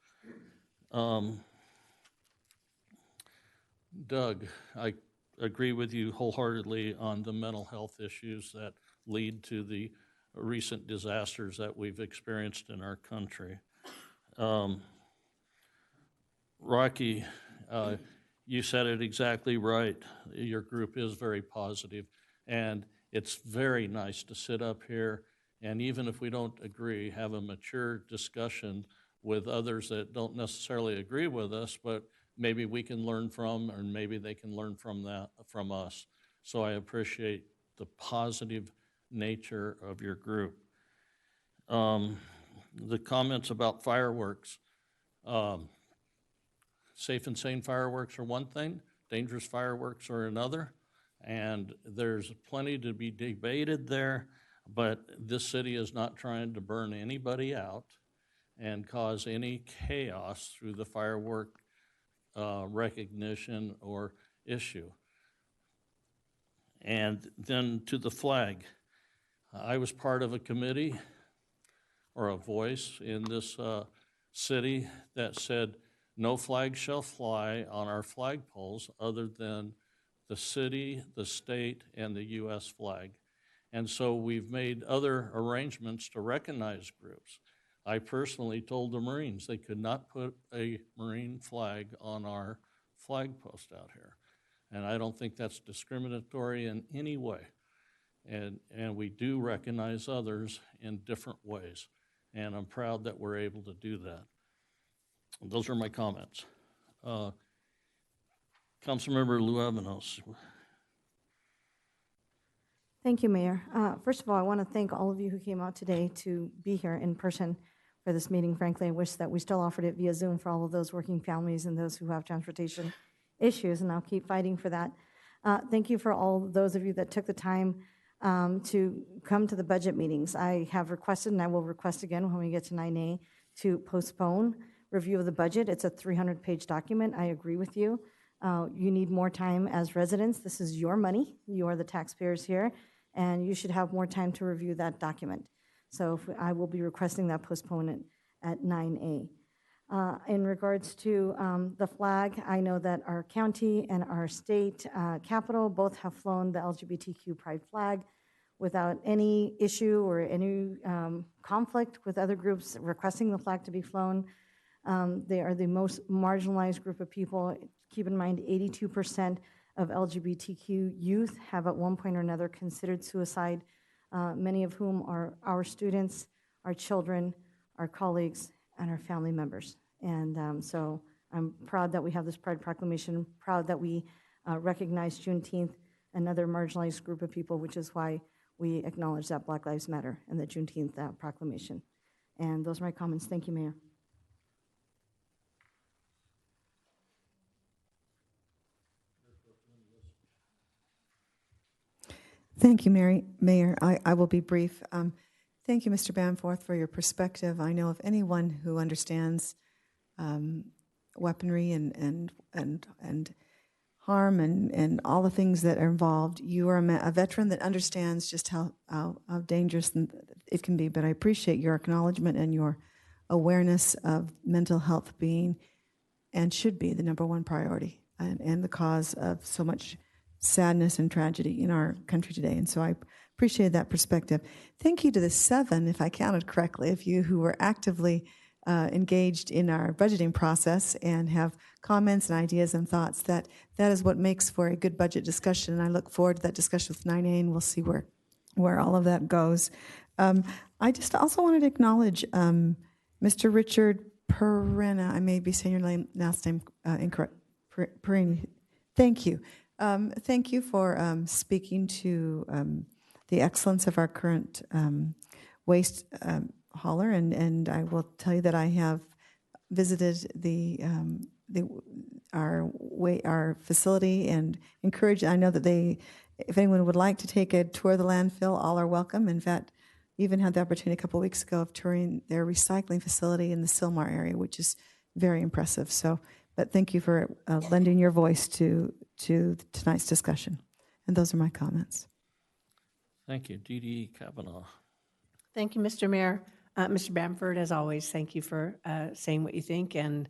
Doug, I agree with you wholeheartedly on the mental health issues that lead to the recent disasters that we've experienced in our country. Rocky, you said it exactly right. Your group is very positive, and it's very nice to sit up here and, even if we don't agree, have a mature discussion with others that don't necessarily agree with us, but maybe we can learn from, or maybe they can learn from us. So I appreciate the positive nature of your group. The comments about fireworks. Safe and sane fireworks are one thing, dangerous fireworks are another, and there's plenty to be debated there, but this city is not trying to burn anybody out and cause any chaos through the firework recognition or issue. And then to the flag. I was part of a committee or a voice in this city that said no flag shall fly on our flagpoles other than the city, the state, and the U.S. flag. And so we've made other arrangements to recognize groups. I personally told the Marines they could not put a Marine flag on our flag post out here. And I don't think that's discriminatory in any way. And we do recognize others in different ways. And I'm proud that we're able to do that. Those are my comments. Councilmember Luevanos. Thank you, Mayor. First of all, I want to thank all of you who came out today to be here in person for this meeting. Frankly, I wish that we still offered it via Zoom for all of those working families and those who have transportation issues, and I'll keep fighting for that. Thank you for all those of you that took the time to come to the budget meetings. I have requested, and I will request again when we get to 9A, to postpone review of the budget. It's a 300-page document. I agree with you. You need more time as residents. This is your money. You are the taxpayers here, and you should have more time to review that document. So I will be requesting that postponement at 9A. In regards to the flag, I know that our county and our state capital both have flown the LGBTQ pride flag without any issue or any conflict with other groups requesting the flag to be flown. They are the most marginalized group of people. Keep in mind, 82% of LGBTQ youth have at one point or another considered suicide, many of whom are our students, our children, our colleagues, and our family members. And so I'm proud that we have this Pride Proclamation, proud that we recognize Juneteenth, another marginalized group of people, which is why we acknowledge that Black Lives Matter and the Juneteenth proclamation. And those are my comments. Thank you, Mayor. Thank you, Mayor. I will be brief. Thank you, Mr. Bamforth, for your perspective. I know of anyone who understands weaponry and harm and all the things that are involved. You are a veteran that understands just how dangerous it can be, but I appreciate your acknowledgement and your awareness of mental health being and should be the number one priority and the cause of so much sadness and tragedy in our country today. And so I appreciate that perspective. Thank you to the 7, if I counted correctly, of you who were actively engaged in our budgeting process and have comments and ideas and thoughts. That is what makes for a good budget discussion. And I look forward to that discussion with 9A, and we'll see where all of that goes. I just also wanted to acknowledge Mr. Richard Perena. I may be saying your last name incorrect. Perini. Thank you. Thank you for speaking to the excellence of our current waste hauler, and I will tell you that I have visited our facility and encourage. I know that if anyone would like to take a tour of the landfill, all are welcome. In fact, even had the opportunity a couple of weeks ago of touring their recycling facility in the Sylmar area, which is very impressive. So, But thank you for lending your voice to tonight's discussion. And those are my comments. Thank you. Dee Kavanaugh. Thank you, Mr. Mayor. Mr. Bamford, as always, thank you for saying what you think and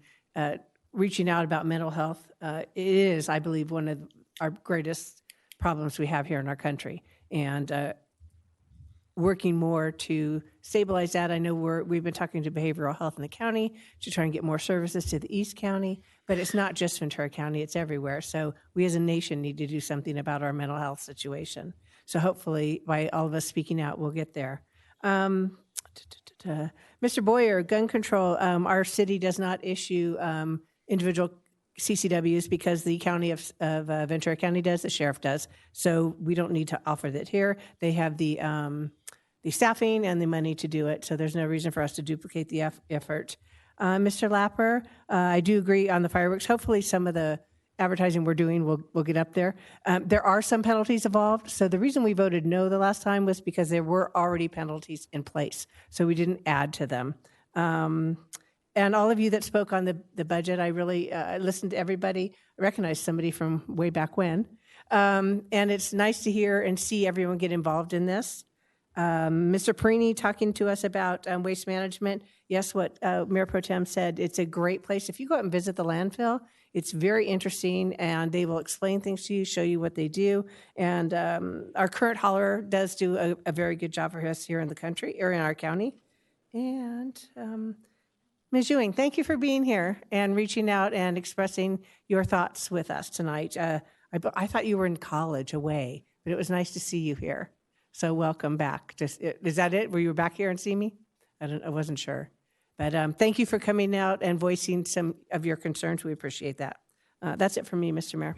reaching out about mental health. It is, I believe, one of our greatest problems we have here in our country. And working more to stabilize that. I know we've been talking to behavioral health in the county to try and get more services to the East County, but it's not just Ventura County, it's everywhere. So we as a nation need to do something about our mental health situation. So hopefully by all of us speaking out, we'll get there. Mr. Boyer, gun control, our city does not issue individual CCWs because the county of Ventura County does, the sheriff does. So we don't need to offer that here. They have the staffing and the money to do it. So there's no reason for us to duplicate the effort. Mr. Lapper, I do agree on the fireworks. Hopefully some of the advertising we're doing will get up there. There are some penalties involved. So the reason we voted no the last time was because there were already penalties in place. So we didn't add to them. And all of you that spoke on the budget, I really listened to everybody. I recognized somebody from way back when. And it's nice to hear and see everyone get involved in this. Mr. Perini talking to us about waste management. Yes, what Mayor Pro Tem said, it's a great place. If you go out and visit the landfill, it's very interesting, and they will explain things to you, show you what they do. And our current hauler does do a very good job for us here in the country, or in our county. And Ms. Ewing, thank you for being here and reaching out and expressing your thoughts with us tonight. I thought you were in college away, but it was nice to see you here. So welcome back. Is that it? Were you back here and see me? I wasn't sure. But thank you for coming out and voicing some of your concerns. We appreciate that. That's it for me, Mr. Mayor.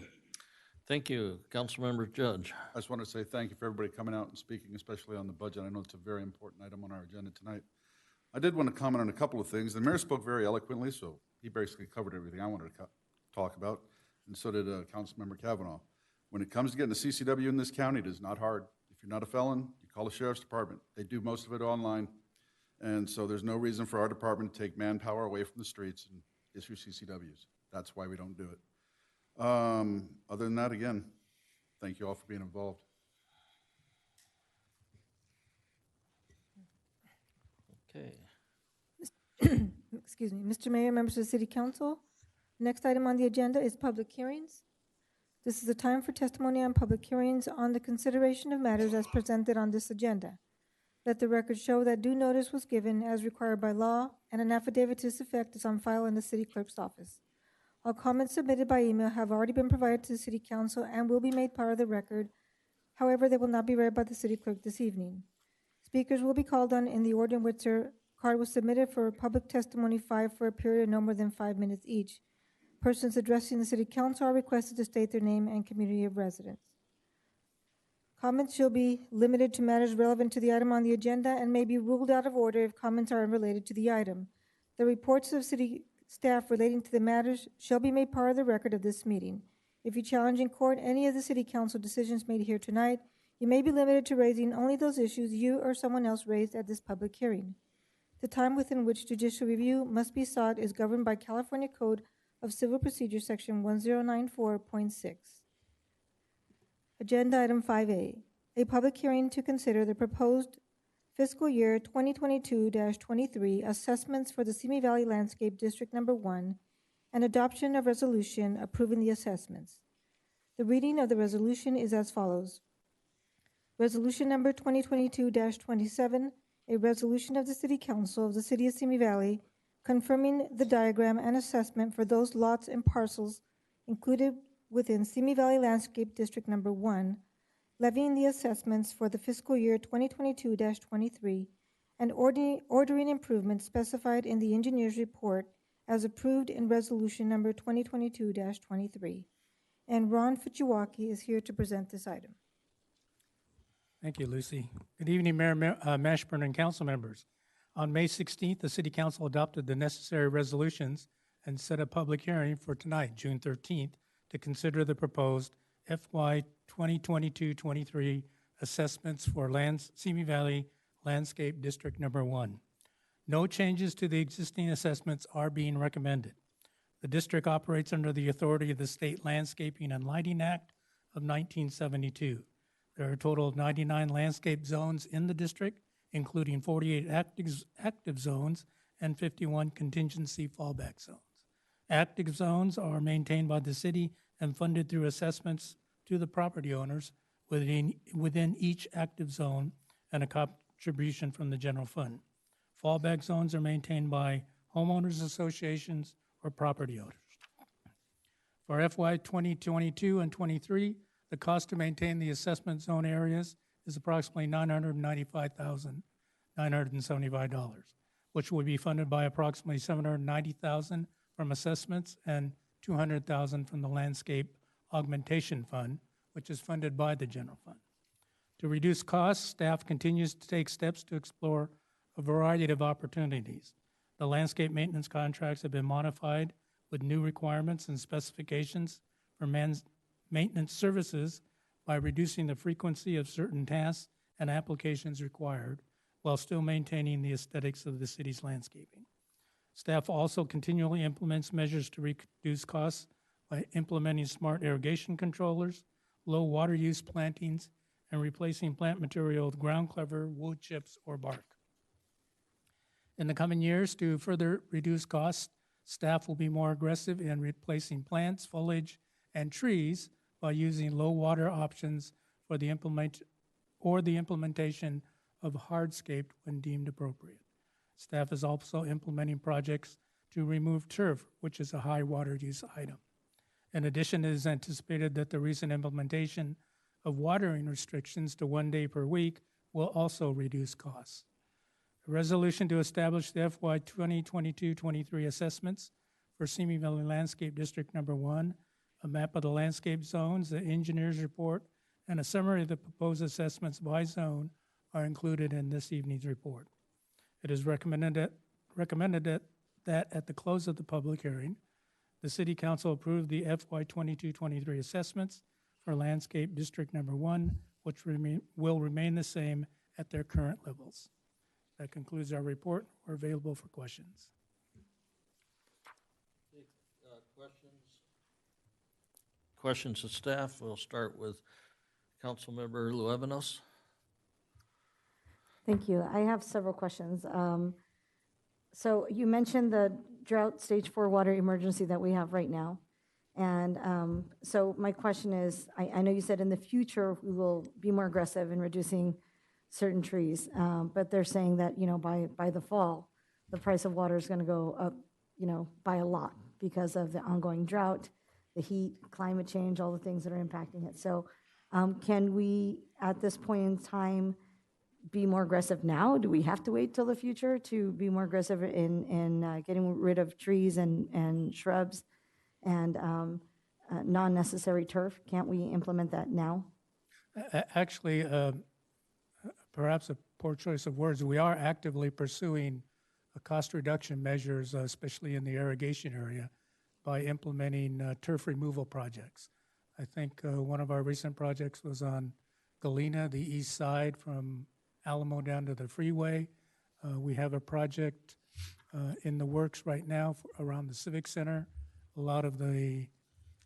Thank you. Councilmember Judge. I just want to say thank you for everybody coming out and speaking, especially on the budget. I know it's a very important item on our agenda tonight. I did want to comment on a couple of things. The mayor spoke very eloquently, so he basically covered everything I wanted to talk about, and so did Councilmember Kavanaugh. When it comes to getting a CCW in this county, it is not hard. If you're not a felon, you call the sheriff's department. They do most of it online, and so there's no reason for our department to take manpower away from the streets and issue CCWs. That's why we don't do it. Other than that, again, thank you all for being involved. Okay. Excuse me. Mr. Mayor, members of the City Council, next item on the agenda is public hearings. This is the time for testimony on public hearings on the consideration of matters as presented on this agenda. Let the record show that due notice was given as required by law, and an affidavit to this effect is on file in the City Clerk's office. All comments submitted by email have already been provided to the City Council and will be made part of the record. However, they will not be read by the City Clerk this evening. Speakers will be called on in the order in which their card was submitted. For public testimony 5 for a period of no more than 5 minutes each. Persons addressing the City Council are requested to state their name and community of residence. Comments shall be limited to matters relevant to the item on the agenda and may be ruled out of order if comments are unrelated to the item. The reports of City staff relating to the matters shall be made part of the record of this meeting. If you challenge in court any of the City Council decisions made here tonight, you may be limited to raising only those issues you or someone else raised at this public hearing. The time within which judicial review must be sought is governed by California Code of Civil Procedure, Section 1094.6. Agenda item 5A, a public hearing to consider the proposed fiscal year 2022-23 assessments for the Simi Valley Landscape District Number 1 and adoption of resolution approving the assessments. The reading of the resolution is as follows. Resolution number 2022-27, a resolution of the City Council of the City of Simi Valley confirming the diagram and assessment for those lots and parcels included within Simi Valley Landscape District Number 1, levying the assessments for the fiscal year 2022-23, and ordering improvements specified in the engineer's report as approved in resolution number 2022-23. And Ron Fuchiwaki is here to present this item. Thank you, Lucy. Good evening, Mayor Mashburn and council members. On May 16th, the City Council adopted the necessary resolutions and set a public hearing for tonight, June 13th, to consider the proposed FY 2022-23 assessments for Simi Valley Landscape District Number 1. No changes to the existing assessments are being recommended. The district operates under the authority of the State Landscaping and Lighting Act of 1972. There are a total of 99 landscape zones in the district, including 48 active zones and 51 contingency fallback zones. Active zones are maintained by the city and funded through assessments to the property owners within each active zone and a contribution from the general fund. Fallback zones are maintained by homeowners associations or property owners. For FY 2022 and 23, the cost to maintain the assessment zone areas is approximately $995,975, which would be funded by approximately $790,000 from assessments and $200,000 from the Landscape Augmentation Fund, which is funded by the general fund. To reduce costs, staff continues to take steps to explore a variety of opportunities. The landscape maintenance contracts have been modified with new requirements and specifications for maintenance services by reducing the frequency of certain tasks and applications required while still maintaining the aesthetics of the city's landscaping. Staff also continually implements measures to reduce costs by implementing smart irrigation controllers, low water use plantings, and replacing plant material with ground cover, wood chips, or bark. In the coming years, to further reduce costs, staff will be more aggressive in replacing plants, foliage, and trees by using low water options for the implementation of hardscape when deemed appropriate. Staff is also implementing projects to remove turf, which is a high water use item. In addition, it is anticipated that the recent implementation of watering restrictions to 1 day per week will also reduce costs. A resolution to establish the FY 2022-23 assessments for Simi Valley Landscape District Number 1, a map of the landscape zones, the engineer's report, and a summary of the proposed assessments by zone are included in this evening's report. It is recommended that at the close of the public hearing, the City Council approve the FY 22-23 assessments for Landscape District Number 1, which will remain the same at their current levels. That concludes our report. We're available for questions. Questions of staff. We'll start with Councilmember Luevanos. Thank you. I have several questions. So you mentioned the drought stage 4 water emergency that we have right now. And so my question is, I know you said in the future we will be more aggressive in reducing certain trees, but they're saying that, by the fall, the price of water is going to go up, by a lot because of the ongoing drought, the heat, climate change, all the things that are impacting it. So can we, at this point in time, be more aggressive now? Do we have to wait till the future to be more aggressive in getting rid of trees and shrubs and non-necessary turf? Can't we implement that now? Actually, perhaps a poor choice of words, we are actively pursuing cost reduction measures, especially in the irrigation area, by implementing turf removal projects. I think one of our recent projects was on Galena, the east side from Alamo down to the freeway. We have a project in the works right now around the Civic Center. A lot of the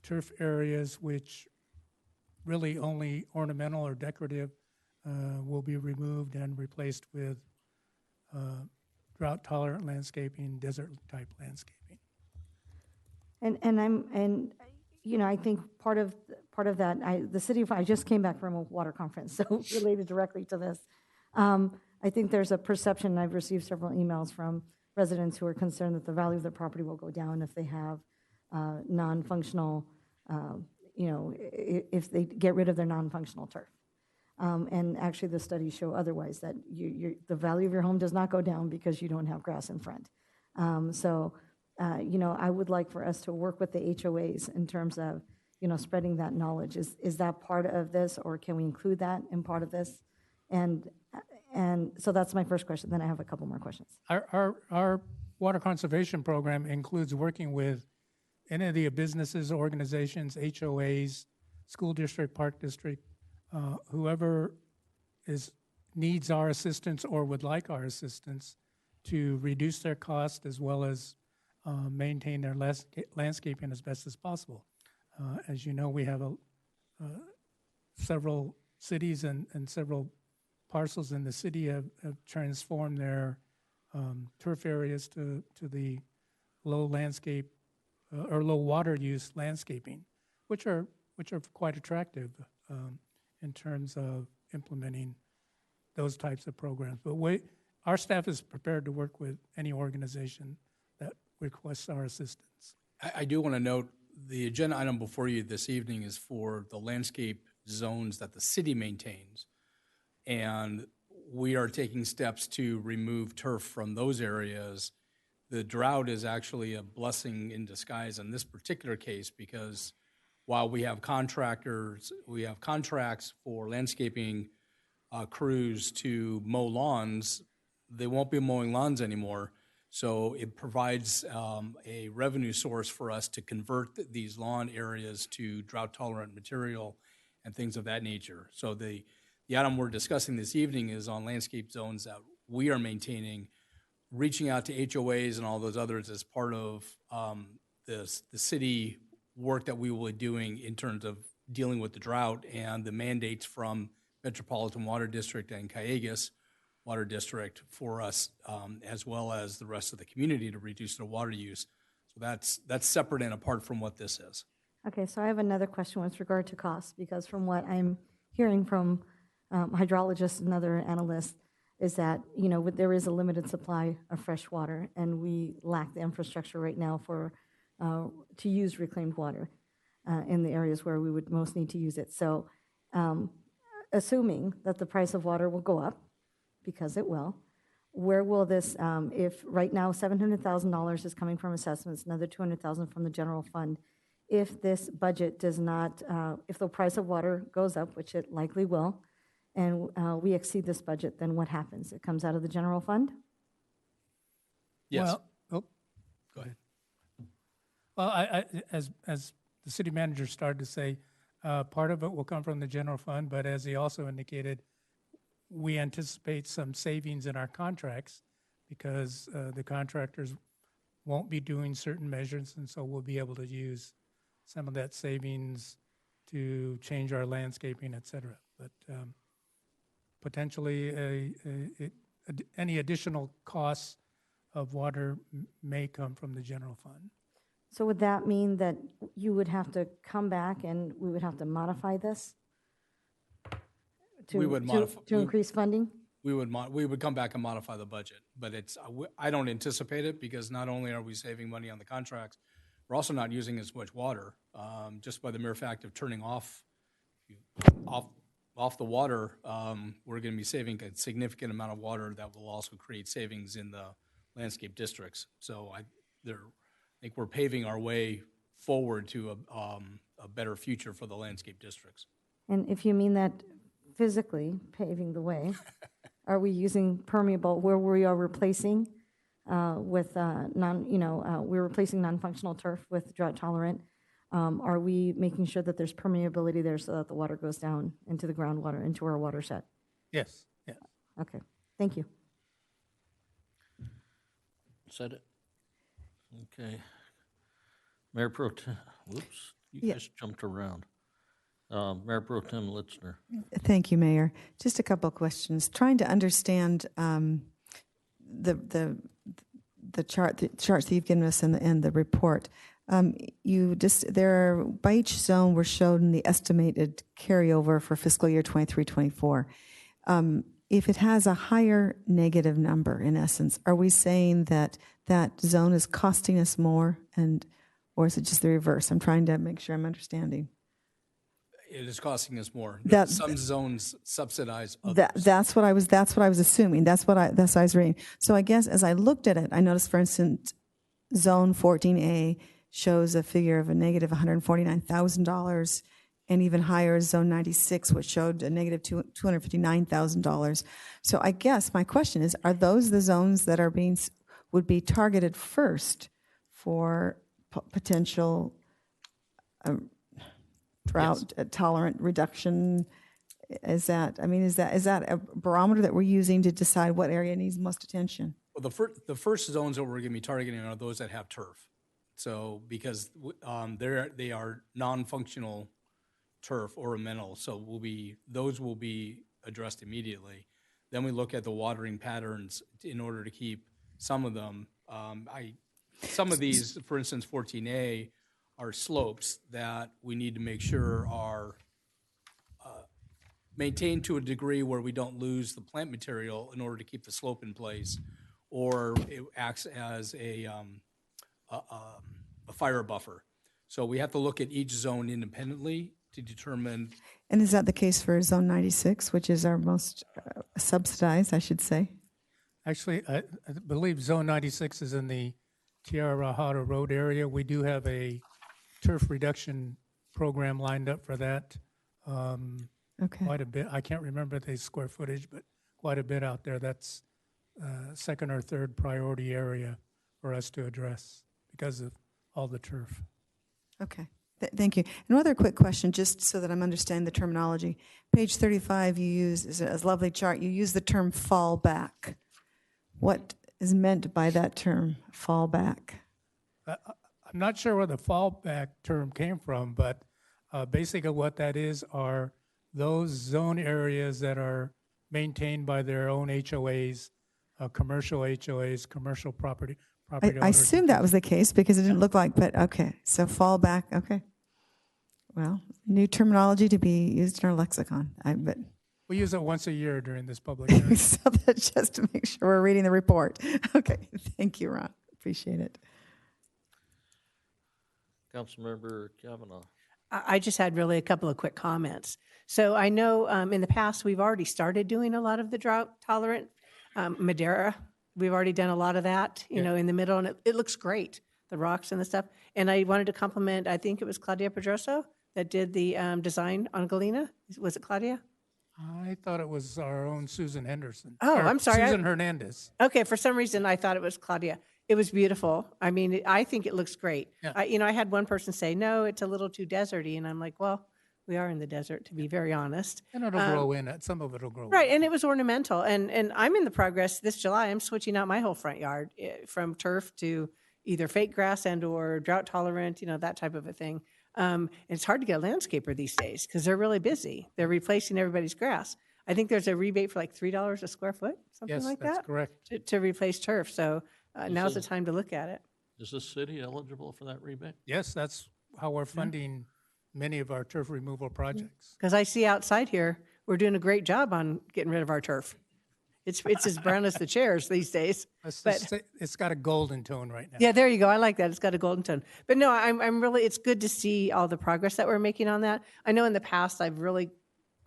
turf areas, which really only ornamental or decorative, will be removed and replaced with drought-tolerant landscaping, desert-type landscaping. I think part of that, the city, I just came back from a water conference, so related directly to this. I think there's a perception, I've received several emails from residents who are concerned that the value of their property will go down if they have non-functional, if they get rid of their non-functional turf. And actually the studies show otherwise, that the value of your home does not go down because you don't have grass in front. I would like for us to work with the HOAs in terms of, spreading that knowledge. Is that part of this, or can we include that in part of this? And so that's my first question. Then I have a couple more questions. Our water conservation program includes working with any of the businesses, organizations, HOAs, school district, park district, whoever needs our assistance or would like our assistance to reduce their cost, as well as maintain their landscaping as best as possible. As you know, we have several cities and several parcels in the city have transformed their turf areas to the low landscape or low water use landscaping, which are quite attractive in terms of implementing those types of programs. But our staff is prepared to work with any organization that requests our assistance. I do want to note the agenda item before you this evening is for the landscape zones that the city maintains. And we are taking steps to remove turf from those areas. The drought is actually a blessing in disguise in this particular case because while we have contracts for landscaping crews to mow lawns, they won't be mowing lawns anymore. So it provides a revenue source for us to convert these lawn areas to drought-tolerant material and things of that nature. So the item we're discussing this evening is on landscape zones that we are maintaining, reaching out to HOAs and all those others as part of the city work that we will be doing in terms of dealing with the drought and the mandates from Metropolitan Water District and Callegas Water District for us, as well as the rest of the community to reduce their water use. So that's separate and apart from what this is. Okay, so I have another question with regard to costs, because from what I'm hearing from hydrologists and other analysts is that, there is a limited supply of fresh water, and we lack the infrastructure right now to use reclaimed water in the areas where we would most need to use it. So assuming that the price of water will go up, because it will, where will this, if right now $700,000 is coming from assessments, another $200,000 from the general fund, if this budget does not, if the price of water goes up, which it likely will, and we exceed this budget, then what happens? It comes out of the general fund? Yes. Well, go ahead. Well, as the city manager started to say, part of it will come from the general fund, but as he also indicated, we anticipate some savings in our contracts because the contractors won't be doing certain measures, and so we'll be able to use some of that savings to change our landscaping, et cetera. But potentially any additional costs of water may come from the general fund. So would that mean that you would have to come back and we would have to modify this? To increase funding? We would come back and modify the budget, but I don't anticipate it because not only are we saving money on the contracts, we're also not using as much water. Just by the mere fact of turning off the water, we're going to be saving a significant amount of water that will also create savings in the landscape districts. So I think we're paving our way forward to a better future for the landscape districts. And if you mean that physically paving the way, are we using permeable where we are replacing with we're replacing non-functional turf with drought tolerant? Are we making sure that there's permeability there so that the water goes down into the groundwater, into our watershed? Yes, yes. Okay, thank you. Said it. Okay. Mayor Pro Tem, whoops, you guys jumped around. Mayor Pro Tem Litzner. Thank you, Mayor. Just a couple of questions. Trying to understand the charts that you've given us in the report. By each zone we're shown the estimated carryover for fiscal year 23-24. If it has a higher negative number, in essence, are we saying that that zone is costing us more, or is it just the reverse? I'm trying to make sure I'm understanding. It is costing us more. That, some zones subsidize others. That's what I was assuming. That's what I was reading. So I guess as I looked at it, I noticed, for instance, Zone 14A shows a figure of a negative $149,000, and even higher Zone 96, which showed a negative $259,000. So I guess my question is: are those the zones that would be targeted first for potential drought tolerant reduction? Is that a barometer that we're using to decide what area needs most attention? Well, the first zones that we're going to be targeting are those that have turf. So because they are non-functional turf ornamental, so those will be addressed immediately. Then we look at the watering patterns in order to keep some of them. Some of these, for instance, 14A, are slopes that we need to make sure are maintained to a degree where we don't lose the plant material in order to keep the slope in place, or it acts as a fire buffer. So we have to look at each zone independently to determine. And is that the case for Zone 96, which is our most subsidized, I should say? Actually, I believe Zone 96 is in the Tierra Hada Road area. We do have a turf reduction program lined up for that. Okay. Quite a bit. I can't remember the square footage, but quite a bit out there. That's second or third priority area for us to address because of all the turf. Okay. Thank you. And one other quick question, just so that I'm understanding the terminology. Page 35, you use, is a lovely chart, you use the term fallback. What is meant by that term, fallback? I'm not sure where the fallback term came from, but basically what that is are those zone areas that are maintained by their own HOAs, commercial HOAs, commercial property I owners. assumed that was the case because it didn't look like, but okay. So fallback, okay. Well, new terminology to be used in our lexicon. But We use it once a year during this public hearing. so that's just to make sure we're reading the report. Okay, thank you, Ron. Appreciate it. Councilmember Kavanaugh. I just had really a couple of quick comments. So I know in the past, we've already started doing a lot of the drought tolerant Madeira. We've already done a lot of that, you know, in the middle, and it looks great, the rocks and the stuff. And I wanted to compliment, I think it was Claudia Pedroso that did the design on Galena. Was it Claudia? I thought it was our own Susan Henderson. Oh, Or I'm sorry. Susan Hernandez. Okay, for some reason, I thought it was Claudia. It was beautiful. I mean, I think it looks great. Yeah. I had one person say, no, it's a little too deserty. And I'm like, well, we are in the desert, to be very honest. And it'll grow in it. Some of it will grow Right, in. and it was ornamental. And I'm in the progress this July. I'm switching out my whole front yard from turf to either fake grass and or drought tolerant, you know, that type of a thing. And it's hard to get a landscaper these days because they're really busy. They're replacing everybody's grass. I think there's a rebate for like $3 a square foot, something like that. Yes, that's correct. To replace turf. So now's the time to look at it. Is the city eligible for that rebate? Yes, that's how we're funding many of our turf removal projects. Because I see outside here, we're doing a great job on getting rid of our turf. It's as brown as the chairs these days. It's got a golden tone right now. Yeah, there you go. I like that. It's got a golden tone. But no, I'm really, it's good to see all the progress that we're making on that. I know in the past, I've really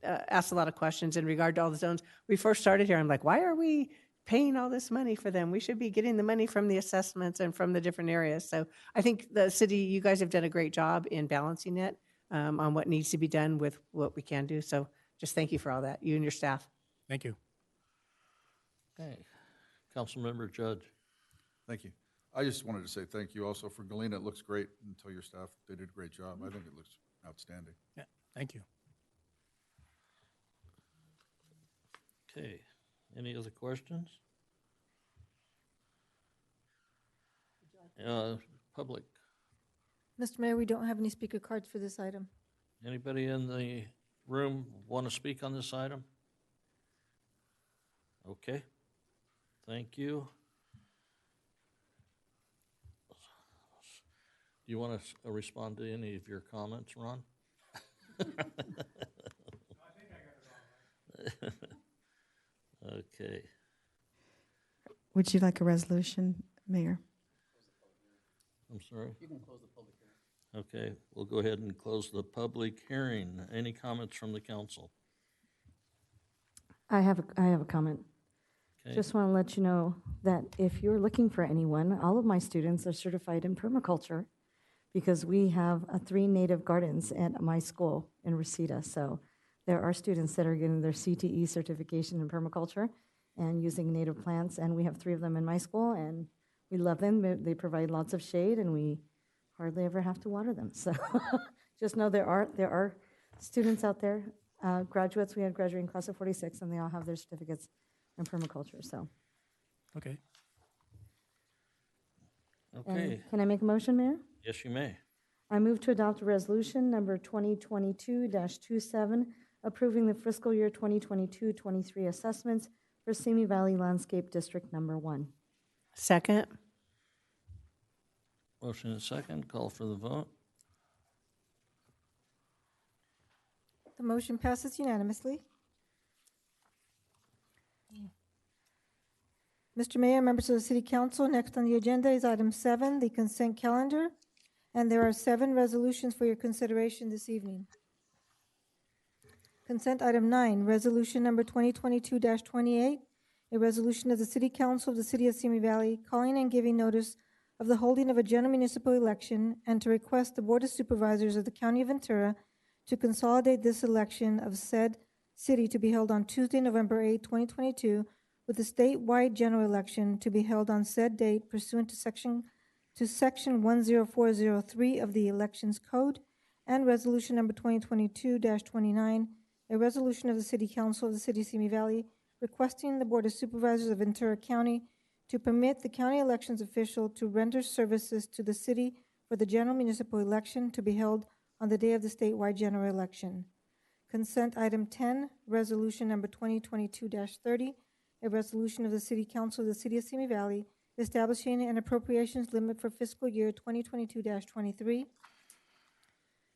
asked a lot of questions in regard to all the zones. We first started here, I'm like, why are we paying all this money for them? We should be getting the money from the assessments and from the different areas. So I think the city, you guys have done a great job in balancing it on what needs to be done with what we can do. So just thank you for all that, you and your staff. Thank you. Okay. Councilmember Judge. Thank you. I just wanted to say thank you also for Galena. It looks great, and tell your staff they did a great job. I think it looks outstanding. Yeah, thank you. Okay. Any other questions? Public. Mr. Mayor, we don't have any speaker cards for this item. Anybody in the room want to speak on this item? Okay. Thank you. Do you want to respond to any of your comments, Ron? Okay. Would you like a resolution, Mayor? I'm sorry? You can close the public hearing. Okay, we'll go ahead and close the public hearing. Any comments from the council? I have a comment. Okay. Just want to let you know that if you're looking for anyone, all of my students are certified in permaculture because we have 3 native gardens at my school in Reseda. So there are students that are getting their CTE certification in permaculture and using native plants, and we have 3 of them in my school, and we love them. They provide lots of shade, and we hardly ever have to water them. So just know there are students out there, graduates. We had graduating class of 46, and they all have their certificates in permaculture. So, okay. Okay, And can I make a motion, Mayor? yes, you may. I move to adopt resolution number 2022-27, approving the fiscal year 2022-23 assessments for Simi Valley Landscape District Number 1. Second. Motion and second, call for the vote. The motion passes unanimously. Mr. Mayor, members of the City Council, next on the agenda is item 7, the consent calendar, and there are 7 resolutions for your consideration this evening. Consent item 9, resolution number 2022-28, a resolution of the City Council of the City of Simi Valley calling and giving notice of the holding of a general municipal election and to request the Board of Supervisors of the County of Ventura to consolidate this election of said city to be held on Tuesday, November 8, 2022, with the statewide general election to be held on said date pursuant to section 10403 of the Elections Code, and resolution number 2022-29, a resolution of the City Council of the City of Simi Valley requesting the Board of Supervisors of Ventura County to permit the county elections official to render services to the city for the general municipal election to be held on the day of the statewide general election. Consent item 10, resolution number 2022-30, a resolution of the City Council of the City of Simi Valley establishing an appropriations limit for fiscal year 2022-23.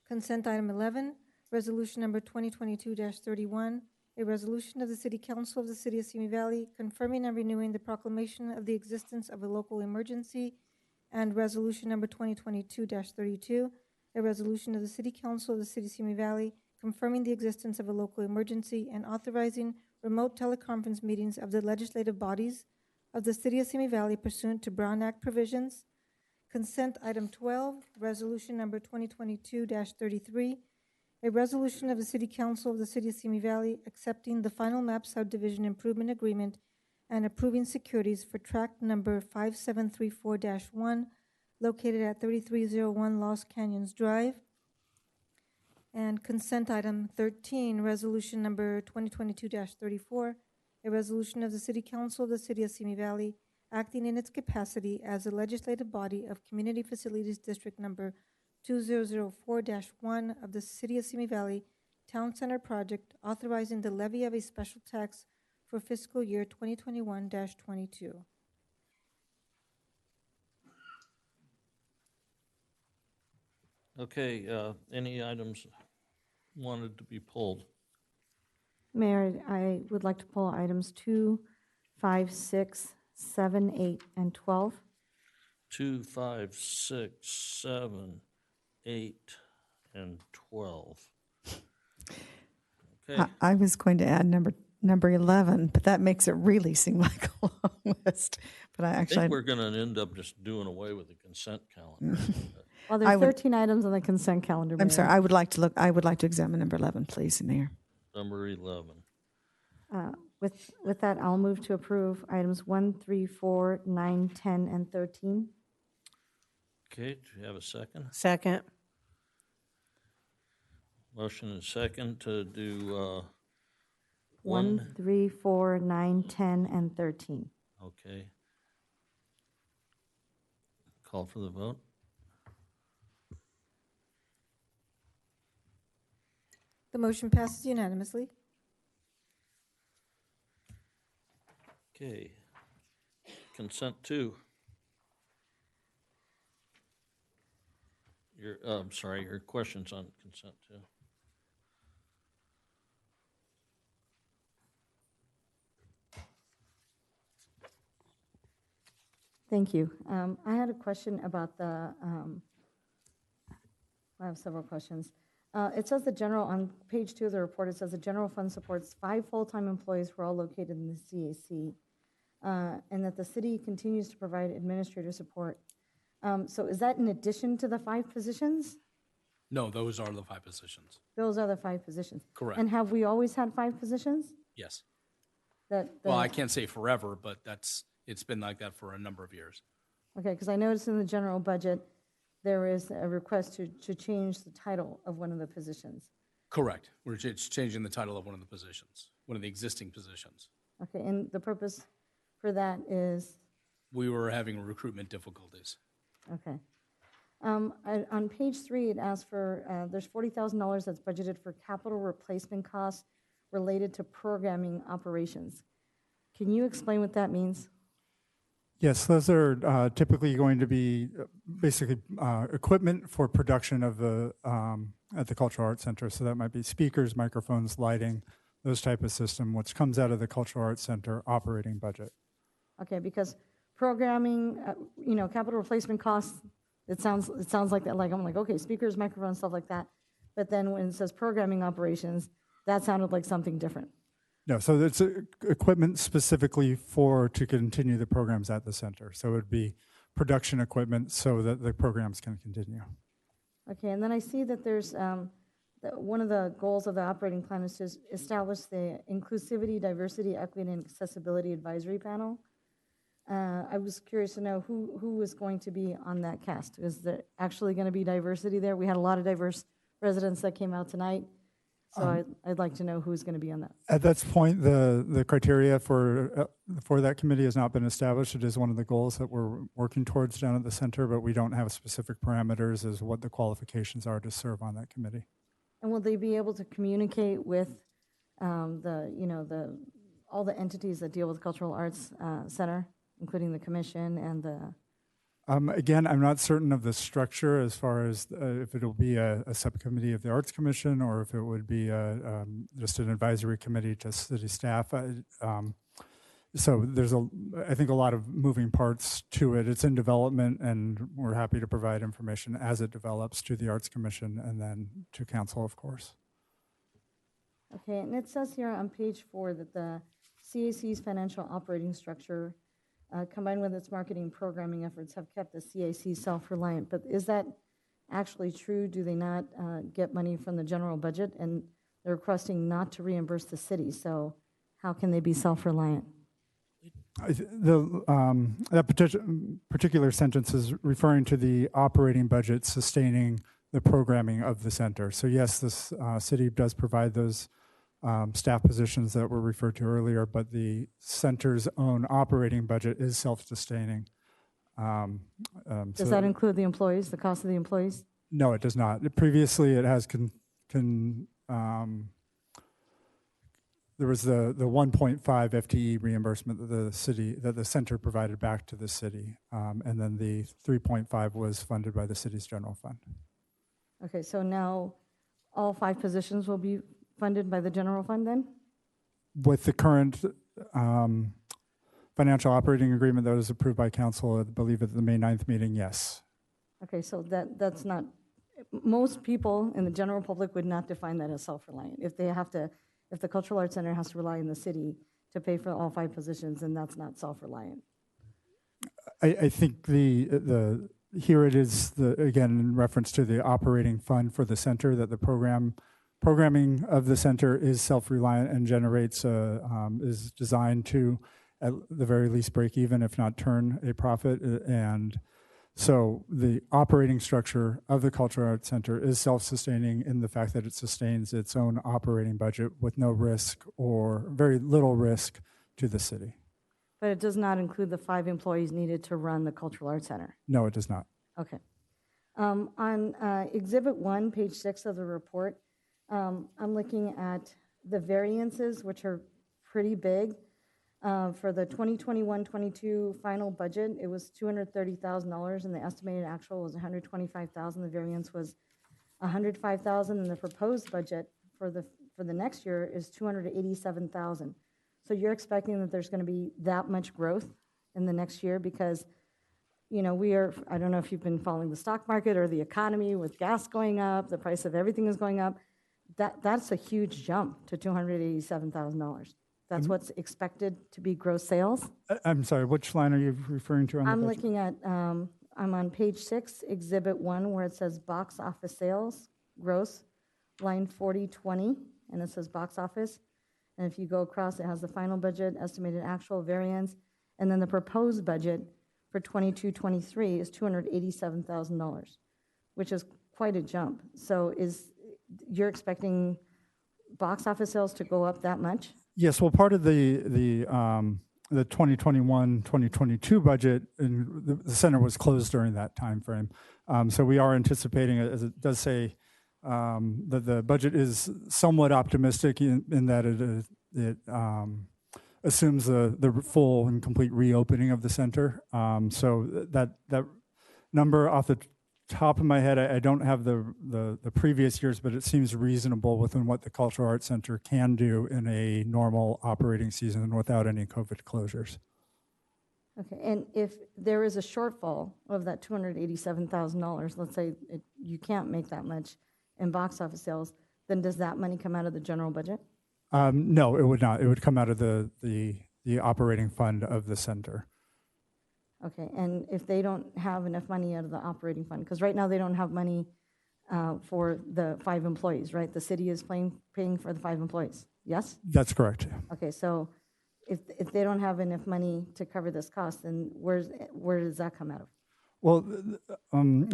Consent item 11, resolution number 2022-31, a resolution of the City Council of the City of Simi Valley confirming and renewing the proclamation of the existence of a local emergency, and resolution number 2022-32, a resolution of the City Council of the City of Simi Valley confirming the existence of a local emergency and authorizing remote teleconference meetings of the legislative bodies of the City of Simi Valley pursuant to Brown Act provisions. Consent item 12, resolution number 2022-33, a resolution of the City Council of the City of Simi Valley accepting the final map subdivision improvement agreement and approving securities for tract number 5734-1 located at 3301 Lost Canyons Drive. And consent item 13, resolution number 2022-34, a resolution of the City Council of the City of Simi Valley acting in its capacity as a legislative body of Community Facilities District number 2004-1 of the City of Simi Valley Town Center Project, authorizing the levy of a special tax for fiscal year 2021-22. Okay, any items wanted to be pulled? Mayor, I would like to pull items 2, 5, 6, 7, 8, and 12. 2, 5, 6, 7, 8, and 12. Okay. I was going to add number 11, but that makes it really seem like a long list. But I think we're going to end up just doing away with the consent calendar. Well, there's 13 items on the consent calendar, Mayor. I'm sorry, I would like to examine number 11, please, Mayor. Number 11. With that, I'll move to approve items 1, 3, 4, 9, 10, and 13. Okay, do you have a second? Second. Motion and second to do 1, 3, 4, 9, 10, and 13. Okay. Call for the vote. The motion passes unanimously. Okay. Consent 2. Your questions on consent 2. Thank you. I had a question about I have several questions. It says on page 2 of the report, it says the general fund supports 5 full-time employees who are all located in the CAC, and that the city continues to provide administrator support. So is that in addition to the 5 positions? No, those are the 5 positions. Those are the 5 positions. Correct. And have we always had 5 positions? Yes. Well, I can't say forever, but it's been like that for a number of years. Okay, because I noticed in the general budget, there is a request to change the title of one of the positions. Correct. We're changing the title of one of the positions, one of the existing positions. Okay, and the purpose for that is? We were having recruitment difficulties. Okay. On page 3, it asks for, there's $40,000 that's budgeted for capital replacement costs related to programming operations. Can you explain what that means? Yes, those are typically going to be basically equipment for production of the at the Cultural Arts Center. So that might be speakers, microphones, lighting, those type of system, which comes out of the Cultural Arts Center operating budget. Okay, because programming, capital replacement costs, it sounds like that. Like I'm like, okay, speakers, microphones, stuff like that. But then when it says programming operations, that sounded like something different. No, so it's equipment specifically to continue the programs at the center. So it would be production equipment so that the programs can continue. Okay, and then I see that there's one of the goals of the operating plan is to establish the Inclusivity, Diversity, Equity, and Accessibility Advisory Panel. I was curious to know who was going to be on that cast. Is there actually going to be diversity there? We had a lot of diverse residents that came out tonight. So I'd like to know who's going to be on that. At this point, the criteria for that committee has not been established. It is one of the goals that we're working towards down at the center, but we don't have specific parameters as what the qualifications are to serve on that committee. And will they be able to communicate with all the entities that deal with the Cultural Arts Center, including the commission and the... Again, I'm not certain of the structure as far as if it'll be a subcommittee of the Arts Commission or if it would be just an advisory committee to city staff. So there's I think a lot of moving parts to it. It's in development, and we're happy to provide information as it develops to the Arts Commission and then to council, of course. Okay, and it says here on page 4 that the CAC's financial operating structure combined with its marketing and programming efforts, have kept the CAC self-reliant. But is that actually true? Do they not get money from the general budget? And they're requesting not to reimburse the city. So how can they be self-reliant? That particular sentence is referring to the operating budget sustaining the programming of the center. So yes, this city does provide those staff positions that were referred to earlier, but the center's own operating budget is self-sustaining. Does that include the employees, the cost of the employees? No, it does not. Previously, it has there was the 1.5 FTE reimbursement that the center provided back to the city, and then the 3.5 was funded by the city's general fund. Okay, so now all 5 positions will be funded by the general fund then? With the current financial operating agreement that was approved by council, I believe at the May 9th meeting, yes. Okay, so that's not, most people in the general public would not define that as self-reliant. If the Cultural Arts Center has to rely on the city to pay for all 5 positions, then that's not self-reliant. I think here it is, again, in reference to the operating fund for the center, that the programming of the center is self-reliant and generates, is designed to, at the very least, break even, if not turn a profit. And so the operating structure of the Cultural Arts Center is self-sustaining in the fact that it sustains its own operating budget with no risk or very little risk to the city. But it does not include the 5 employees needed to run the Cultural Arts Center? No, it does not. Okay. On Exhibit 1, page 6 of the report, I'm looking at the variances, which are pretty big. For the 2021-22 final budget, it was $230,000, and the estimated actual was $125,000. The variance was $105,000, and the proposed budget for the next year is $287,000. So you're expecting that there's going to be that much growth in the next year because, I don't know if you've been following the stock market or the economy with gas going up, the price of everything is going up. That's a huge jump to $287,000. That's what's expected to be gross sales. I'm sorry, which line are you referring to on the budget? Looking at, I'm on page 6, Exhibit 1, where it says box office sales, gross, line 4020, and it says box office. And if you go across, it has the final budget, estimated actual variance, and then the proposed budget for 22-23 is $287,000, which is quite a jump. So you're expecting box office sales to go up that much? Yes, well, part of the the 2021-2022 budget, and the center was closed during that time frame. So we are anticipating, as it does say, that the budget is somewhat optimistic in that it assumes the full and complete reopening of the center. So that number off the top of my head, I don't have the previous years, but it seems reasonable within what the Cultural Arts Center can do in a normal operating season without any COVID closures. Okay, and if there is a shortfall of that $287,000, let's say you can't make that much in box office sales, then does that money come out of the general budget? No, it would not. It would come out of the operating fund of the center. Okay, and if they don't have enough money out of the operating fund, because right now they don't have money for the 5 employees, right? The city is paying for the 5 employees, yes? That's correct. Okay, so if they don't have enough money to cover this cost, then where does that come out of? Well,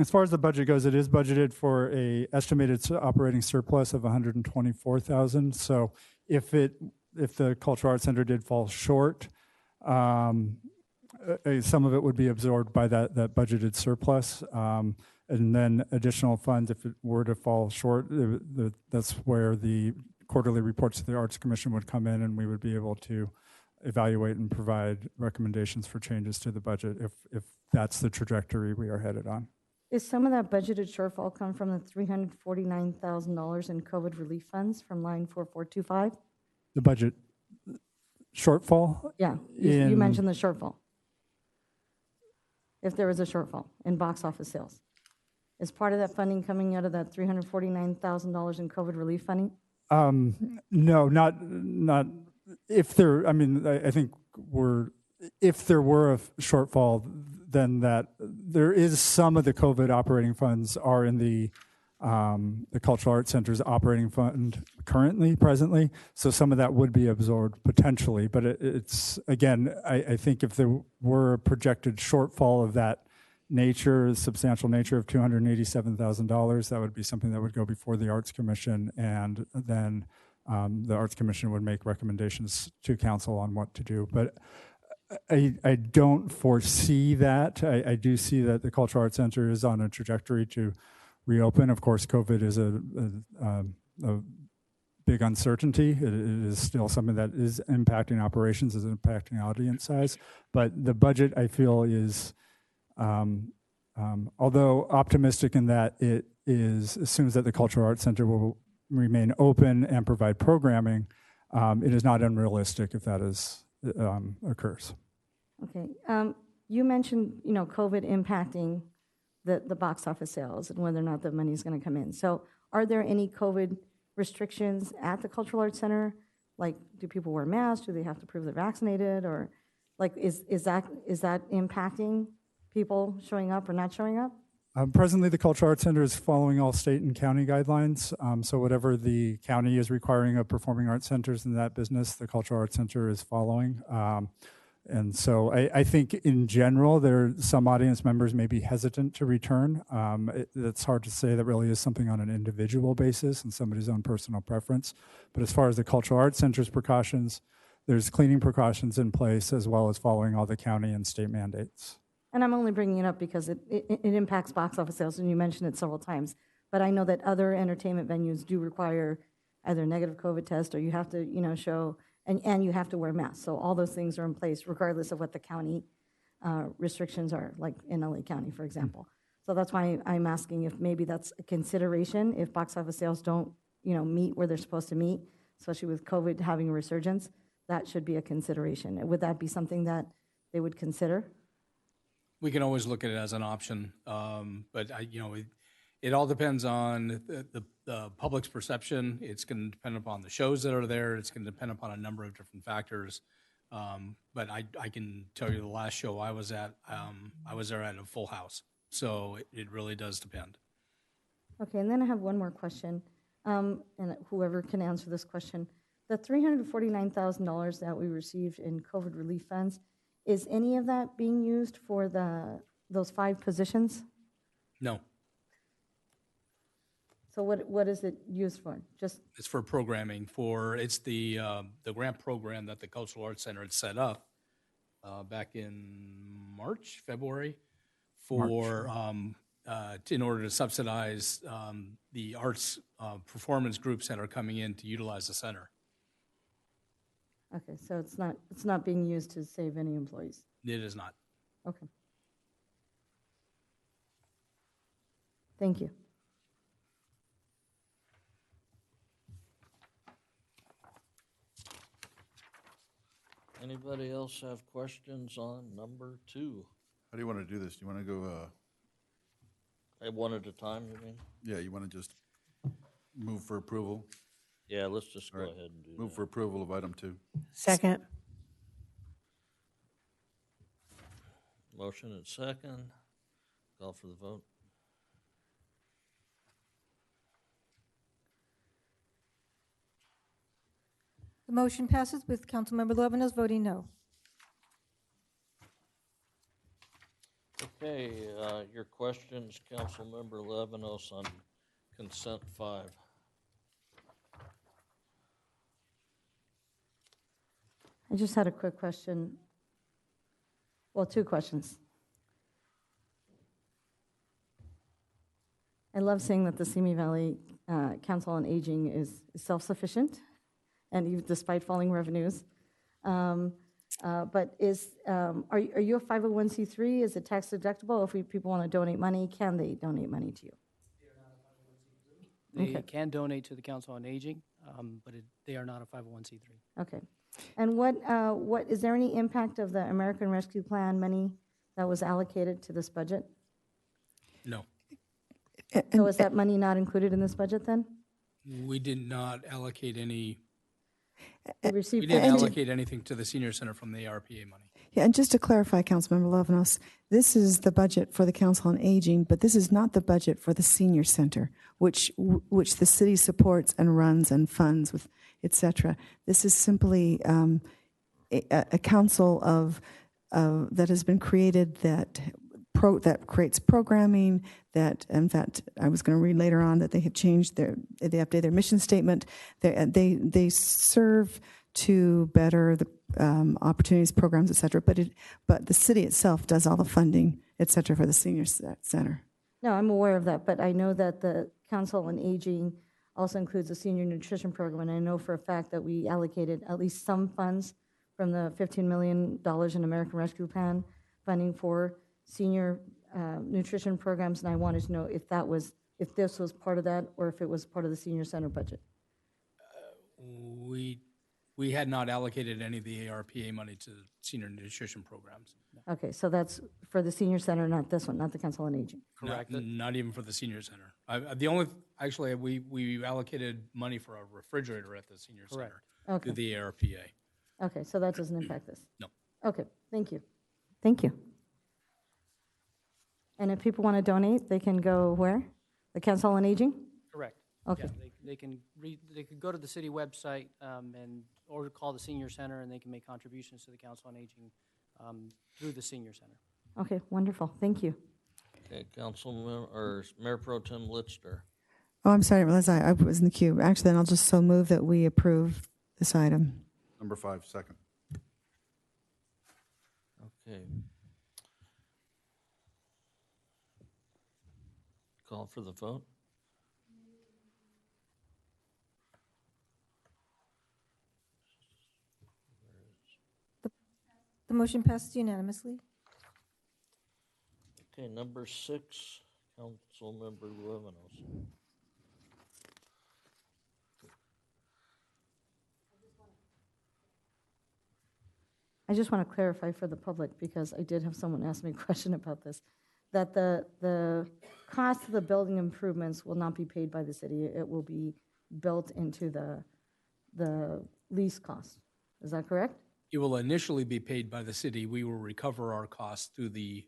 as far as the budget goes, it is budgeted for a estimated operating surplus of $124,000. So if the Cultural Arts Center did fall short, some of it would be absorbed by that budgeted surplus, and then additional funds, if it were to fall short, that's where the quarterly reports to the Arts Commission would come in, and we would be able to evaluate and provide recommendations for changes to the budget if that's the trajectory we are headed on. Is some of that budgeted shortfall come from the $349,000 in COVID relief funds from line 4425? The budget shortfall? Yeah, you mentioned the shortfall. If there was a shortfall in box office sales, is part of that funding coming out of that $349,000 in COVID relief funding? No, not if there. I mean, I think if there were a shortfall, then that there is some of the COVID operating funds are in the Cultural Arts Center's operating fund presently. So some of that would be absorbed potentially, but it's again, I think if there were a projected shortfall of that nature, substantial nature of $287,000, that would be something that would go before the Arts Commission, and then the Arts Commission would make recommendations to council on what to do. But I don't foresee that. I do see that the Cultural Arts Center is on a trajectory to reopen. Of course, COVID is a big uncertainty. It is still something that is impacting operations, is impacting audience size. But the budget, I feel, is, although optimistic in that it assumes that the Cultural Arts Center will remain open and provide programming, it is not unrealistic if that occurs. Okay, you mentioned COVID impacting the box office sales and whether or not the money is going to come in. So are there any COVID restrictions at the Cultural Arts Center? Like, do people wear masks? Do they have to prove they're vaccinated? Or like, is that impacting people showing up or not showing up? Presently, the Cultural Arts Center is following all state and county guidelines. So whatever the county is requiring of performing arts centers in that business, the Cultural Arts Center is following. And so I think in general, some audience members may be hesitant to return. It's hard to say. That really is something on an individual basis and somebody's own personal preference. But as far as the Cultural Arts Center's precautions, there's cleaning precautions in place as well as following all the county and state mandates. And I'm only bringing it up because it impacts box office sales, and you mentioned it several times. But I know that other entertainment venues do require either a negative COVID test, or you have to, show, and you have to wear masks. So all those things are in place regardless of what the county restrictions are, like in LA County, for example. So that's why I'm asking if maybe that's a consideration if box office sales don't, meet where they're supposed to meet, especially with COVID having a resurgence. That should be a consideration. Would that be something that they would consider? We can always look at it as an option, but it all depends on the public's perception. It's going to depend upon the shows that are there. It's going to depend upon a number of different factors. But I can tell you the last show I was at, I was there at a full house. So it really does depend. Okay, and then I have one more question, and whoever can answer this question. The $349,000 that we received in COVID relief funds, is any of that being used for those 5 positions? No. So what is it used for? It's for programming. It's the grant program that the Cultural Arts Center had set up back in March, February, for in order to subsidize the arts performance groups that are coming in to utilize the center. Okay, so it's not being used to save any employees. It is not. Okay. Thank you. Anybody else have questions on number 2? How do you want to do this? Do you want to go, One at a time, you mean? yeah, you want to just move for approval? Yeah, let's just go All right. ahead and do Move that. for approval of item 2. Second. Motion and second. Call for the vote. The motion passes with Councilmember Luébanos voting no. Okay, your questions, Councilmember Lebanos, on consent 5. I just had a quick question. Well, 2 questions. I love seeing that the Simi Valley Council on Aging is self-sufficient, and even despite falling revenues. But are you a 501c3? Is it tax deductible? If people want to donate money, can they donate money to you? They Okay. can donate to the Council on Aging, but they are not a 501c3. Okay. And what is there any impact of the American Rescue Plan money that was allocated to this budget? No. So is that money not included in this budget then? We did not allocate any. We We received. didn't allocate anything to the senior center from the ARPA money. Yeah, and just to clarify, Councilmember Lovenos, this is the budget for the Council on Aging, but this is not the budget for the senior center, which the city supports and runs and funds with, et cetera. This is simply a council that has been created that creates programming. That, in fact, I was going to read later on that they have changed they update their mission statement. They serve to better the opportunities, programs, et cetera. But the city itself does all the funding, et cetera, for the senior center. No, I'm aware of that, but I know that the Council on Aging also includes a senior nutrition program, and I know for a fact that we allocated at least some funds from the $15 million in American Rescue Plan funding for senior nutrition programs, and I wanted to know if this was part of that, or if it was part of the senior center budget. We had not allocated any of the ARPA money to senior nutrition programs. Okay, so that's for the senior center, not this one, not the Council on Aging. Correct. Not even for the senior center. We allocated money for a refrigerator at the senior center Okay. through the ARPA. Okay, so that doesn't impact this? No. Okay, thank you. Thank you. And if people want to donate, they can go where? The Council on Aging? Correct. Okay. Yeah, they can go to the city website or call the senior center, and they can make contributions to the Council on Aging through the senior center. Okay, wonderful. Thank you. Okay, Mayor Pro Tem Litster. Oh, I'm sorry, Liz, I was in the queue. Actually, then I'll just so move that we approve this item. Number 5, second. Okay. Call for the vote. The motion passes unanimously. Okay, number 6, Councilmember Luébanos. I just want to clarify for the public, because I did have someone ask me a question about this, that the cost of the building improvements will not be paid by the city. It will be built into the lease cost. Is that correct? It will initially be paid by the city. We will recover our costs through the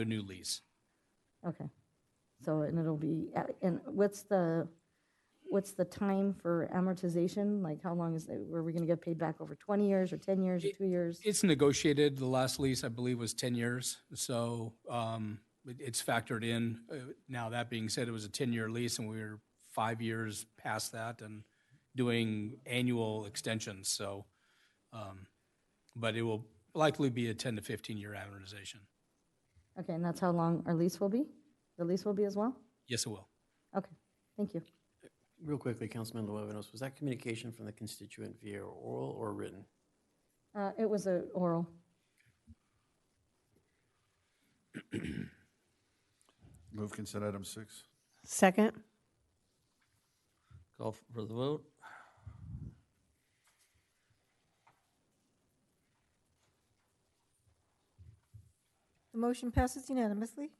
new lease. Okay. So, and it'll be, and what's the time for amortization? Like, how long were we going to get paid back over 20 years or 10 years or 2 years? It's negotiated. The last lease, I believe, was 10 years. So it's factored in. Now, that being said, it was a 10-year lease, and we were 5 years past that and doing annual extensions. So, but it will likely be a 10 to 15-year amortization. Okay, and that's how long our lease will be? The lease will be as well? Yes, it will. Okay, thank you. Real quickly, Councilman Luevanos, was that communication from the constituent via oral or written? It was a oral. Move consent item 6. Second. Call for the vote. The motion passes unanimously.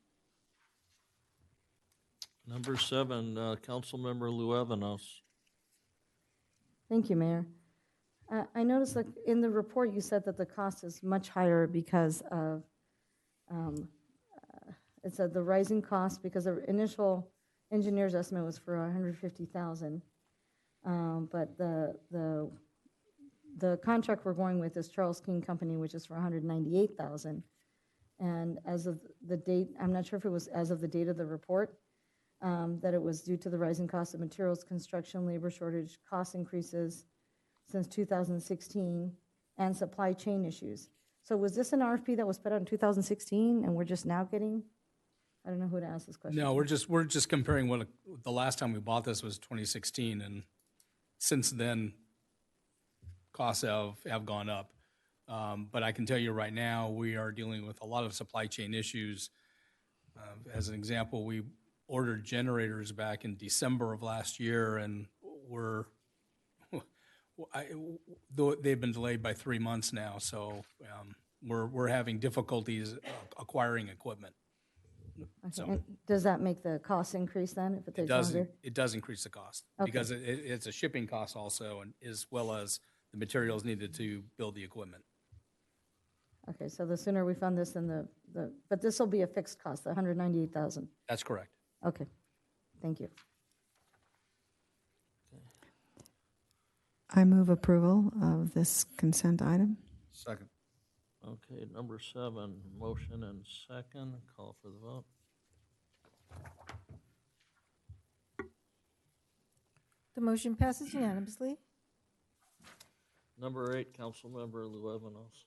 Number 7, Councilmember Luevanos. Thank you, Mayor. I noticed that in the report you said that the cost is much higher because of, it said the rising cost because the initial engineer's estimate was for $150,000. But the contract we're going with is Charles King Company, which is for $198,000. And as of the date, I'm not sure if it was as of the date of the report, that it was due to the rising cost of materials, construction, labor shortage, cost increases since 2016, and supply chain issues. So was this an RFP that was put out in 2016, and we're just now getting? I don't know who to ask this question. No, we're just comparing what the last time we bought this was 2016, and since then, costs have gone up. But I can tell you right now, we are dealing with a lot of supply chain issues. As an example, we ordered generators back in December of last year, and they've been delayed by 3 months now. So we're having difficulties acquiring equipment. Okay. So And does that make the cost increase then if it takes longer? it does increase the cost Okay. because it's a shipping cost also, and as well as the materials needed to build the equipment. Okay, so the sooner we fund this, then but this will be a fixed cost, the $198,000. That's correct. Okay, thank you. I move approval of this consent item. Second. Okay, number 7, motion and second. Call for the vote. The motion passes unanimously. Number 8, Councilmember Luevanos.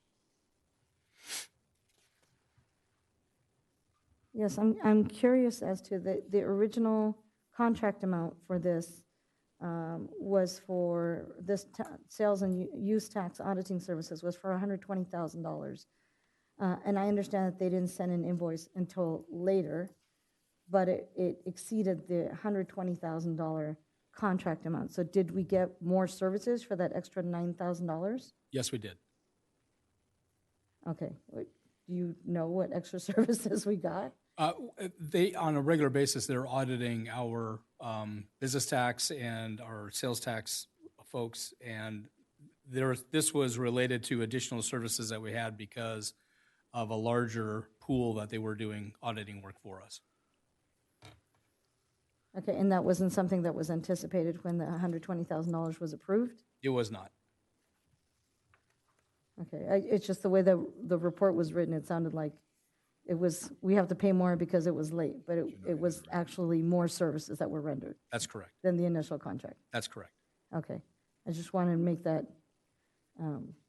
Yes, I'm curious as to the original contract amount for this was for this sales and use tax auditing services was for $120,000. And I understand that they didn't send an invoice until later, but it exceeded the $120,000 contract amount. So did we get more services for that extra $9,000? Yes, we did. Okay. Do you know what extra services we got? They, on a regular basis, they're auditing our business tax and our sales tax folks, and this was related to additional services that we had because of a larger pool that they were doing auditing work for us. Okay, and that wasn't something that was anticipated when the $120,000 was approved? It was not. Okay, it's just the way the report was written, it sounded like it was, we have to pay more because it was late, but it was actually more services that were rendered That's correct. than the initial contract. That's correct. Okay, I just wanted to make that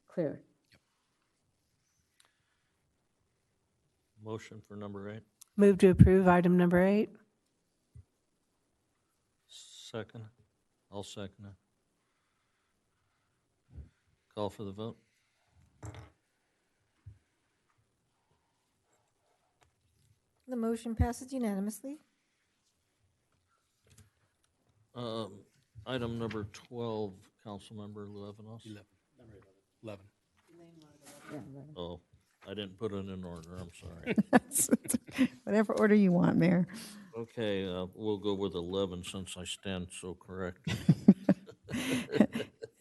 clear. Motion for number 8. Move to approve item number 8. Second. I'll second it. Call for the vote. The motion passes unanimously. Item number 12, Councilmember Luevanos. 11. Yeah, Oh, I didn't put it in order, I'm sorry. Whatever order you want, Mayor. Okay, we'll go with 11 since I stand so correct.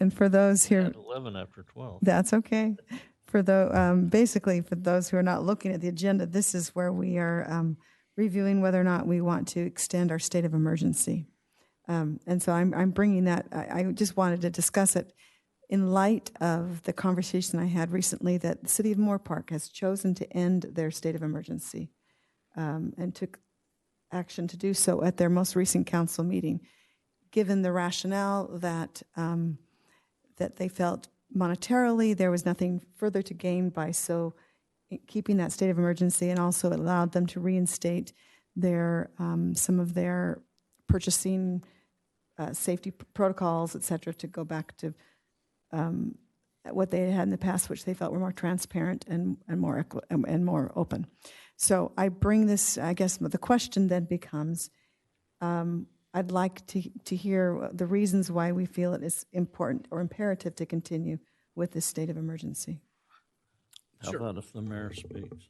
And for those here, At 11 after 12. that's okay. Basically, for those who are not looking at the agenda, this is where we are reviewing whether or not we want to extend our state of emergency. And so I'm bringing that. I just wanted to discuss it in light of the conversation I had recently that the city of Moore Park has chosen to end their state of emergency and took action to do so at their most recent council meeting, given the rationale that that they felt monetarily, there was nothing further to gain by keeping that state of emergency, and also it allowed them to reinstate their some of their purchasing safety protocols, et cetera, to go back to what they had in the past, which they felt were more transparent and more open. So I bring this, I guess the question then becomes, I'd like to hear the reasons why we feel it is important or imperative to continue with this state of emergency. How about if the mayor speaks?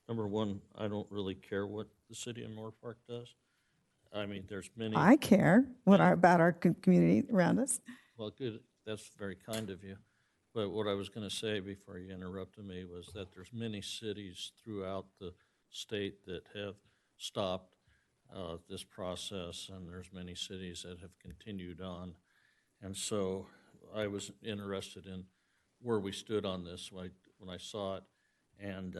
Number one, I don't really care what the city of Moore Park does. I mean, there's many. I care about our community around us. Well, good. That's very kind of you. But what I was going to say before you interrupted me was that there's many cities throughout the state that have stopped this process, and there's many cities that have continued on. And so I was interested in where we stood on this when I saw it. And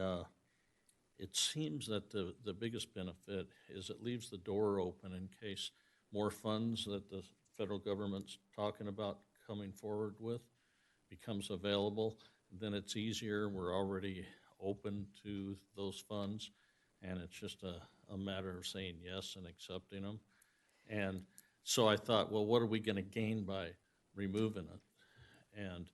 it seems that the biggest benefit is it leaves the door open in case more funds that the federal government's talking about coming forward with becomes available. Then it's easier. We're already open to those funds, and it's just a matter of saying yes and accepting them. And so I thought, well, what are we going to gain by removing it? And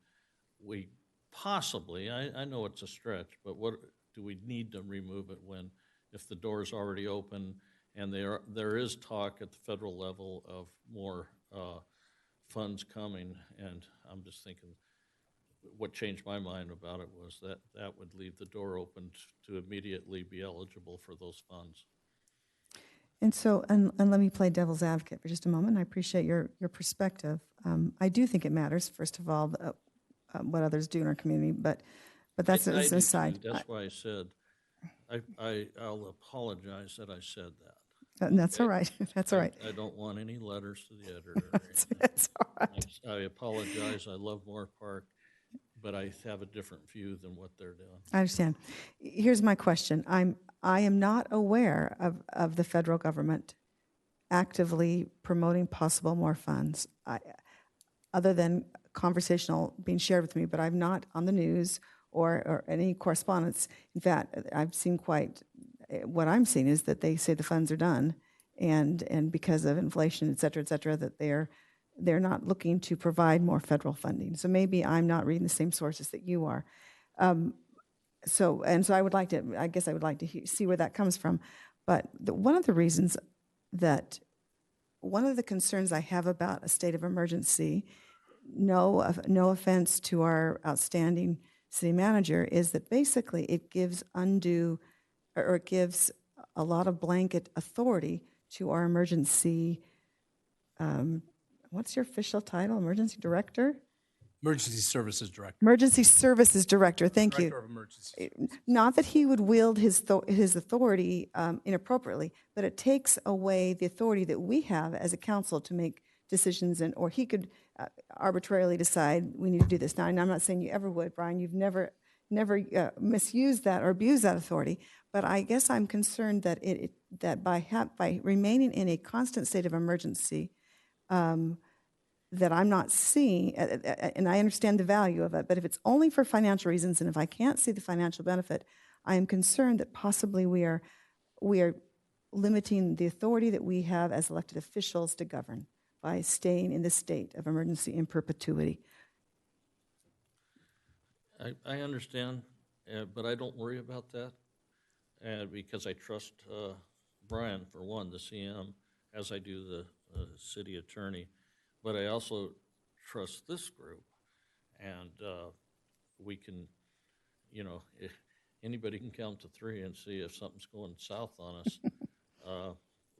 we possibly, I know it's a stretch, but what do we need to remove it when, if the door is already open and there is talk at the federal level of more funds coming? And I'm just thinking, what changed my mind about it was that would leave the door open to immediately be eligible for those funds. And so, and let me play devil's advocate for just a moment. I appreciate your perspective. I do think it matters, first of all, what others do in our community, but that's an aside. That's why I said, I'll apologize that I said that. And that's all right. That's all right. I don't want any letters to the editor. That's all right. I apologize. I love Moore Park, but I have a different view than what they're doing. I understand. Here's my question. I am not aware of the federal government actively promoting possible more funds, other than conversational being shared with me, but I'm not on the news or any correspondence. In fact, I've seen what I'm seeing is that they say the funds are done, and because of inflation, et cetera, that they're not looking to provide more federal funding. So maybe I'm not reading the same sources that you are. So I would like to see where that comes from. But one of the concerns I have about a state of emergency, no offense to our outstanding city manager, is that basically it gives it gives a lot of blanket authority to our emergency, what's your official title? Emergency director? Emergency Services Director. Emergency Services Director, thank you. Director of Emergency. Not that he would wield his authority inappropriately, but it takes away the authority that we have as a council to make decisions, or he could arbitrarily decide we need to do this. Now, and I'm not saying you ever would, Brian. You've never misused that or abused that authority. But I guess I'm concerned that that by remaining in a constant state of emergency, that I'm not seeing, and I understand the value of it, but if it's only for financial reasons, and if I can't see the financial benefit, I am concerned that possibly we are limiting the authority that we have as elected officials to govern by staying in this state of emergency in perpetuity. I understand, but I don't worry about that, because I trust Brian, for one, the CM, as I do the city attorney. But I also trust this group, and we can, if anybody can count to three and see if something's going south on us,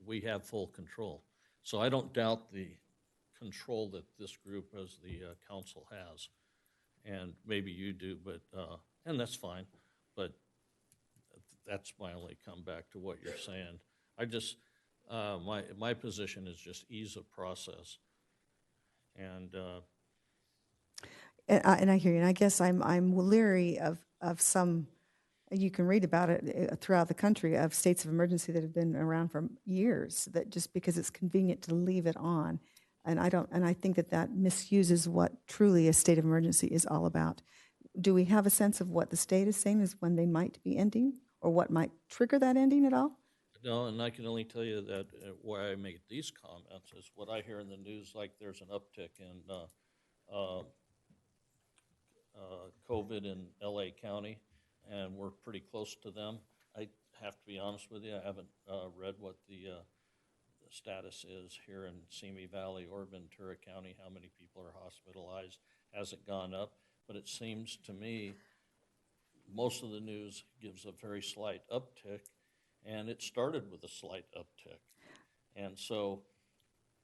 we have full control. So I don't doubt the control that this group as the council has, and maybe you do, but and that's fine. But that's my only comeback to what you're saying. I just my position is just ease of process. And I hear you, and I guess I'm leery of some. You can read about it throughout the country of states of emergency that have been around for years. That just because it's convenient to leave it on, And I think that misuses what truly a state of emergency is all about. Do we have a sense of what the state is saying is when they might be ending, or what might trigger that ending at all? No, and I can only tell you that why I make these comments is what I hear in the news, like there's an uptick in COVID in LA County, and we're pretty close to them. I have to be honest with you, I haven't read what the status is here in Simi Valley or Ventura County, how many people are hospitalized. Hasn't gone up, but it seems to me most of the news gives a very slight uptick, and it started with a slight uptick. And so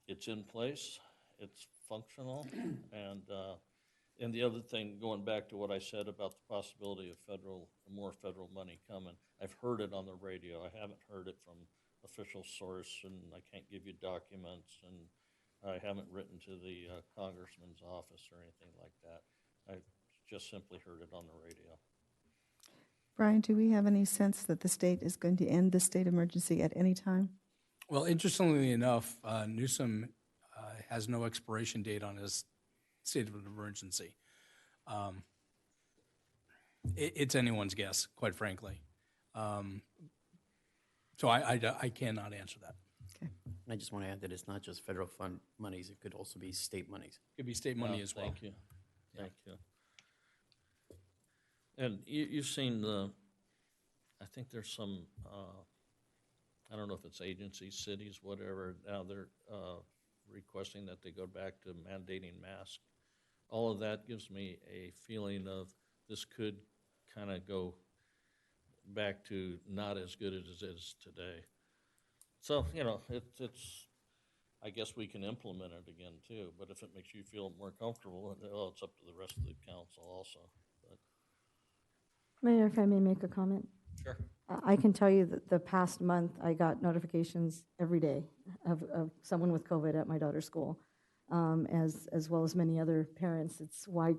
it's in place, it's functional, and the other thing, going back to what I said about the possibility of more federal money coming, I've heard it on the radio. I haven't heard it from official source, and I can't give you documents, and I haven't written to the congressman's office or anything like that. I just simply heard it on the radio. Brian, do we have any sense that the state is going to end the state of emergency at any time? Well, interestingly enough, Newsom has no expiration date on his state of emergency. It's anyone's guess, quite frankly. So I cannot answer that. Okay. I just want to add that it's not just federal fund monies, it could also be state monies. It could be state money as well. Thank you. Thank you. And you've seen I think there's some, I don't know if it's agencies, cities, whatever, now they're requesting that they go back to mandating masks. All of that gives me a feeling of this could kind of go back to not as good as it is today. So, it's I guess we can implement it again too, but if it makes you feel more comfortable, well, it's up to the rest of the council also. But. Mayor, if I may make a comment? Sure. I can tell you that the past month, I got notifications every day of someone with COVID at my daughter's school, as well as many other parents. It's why,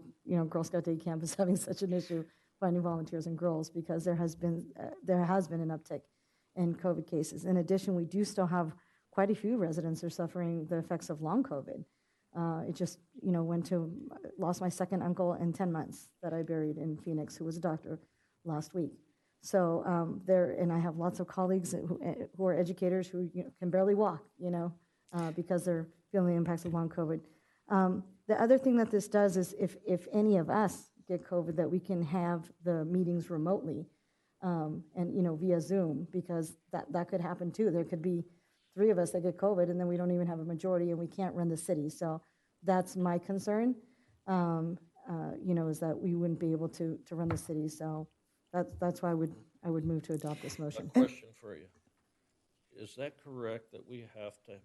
Girl Scout Day Camp is having such an issue finding volunteers and girls, because there has been an uptick in COVID cases. In addition, we do still have quite a few residents are suffering the effects of long COVID. It just, lost my second uncle in 10 months that I buried in Phoenix, who was a doctor last week. So and I have lots of colleagues who are educators who can barely walk, because they're feeling the impacts of long COVID. The other thing that this does is if any of us get COVID, that we can have the meetings remotely and, via Zoom, because that could happen too. There could be 3 of us that get COVID, and then we don't even have a majority, and we can't run the city. So that's my concern, is that we wouldn't be able to run the city. So that's why I would move to adopt this motion. A question for you. Is that correct that we have to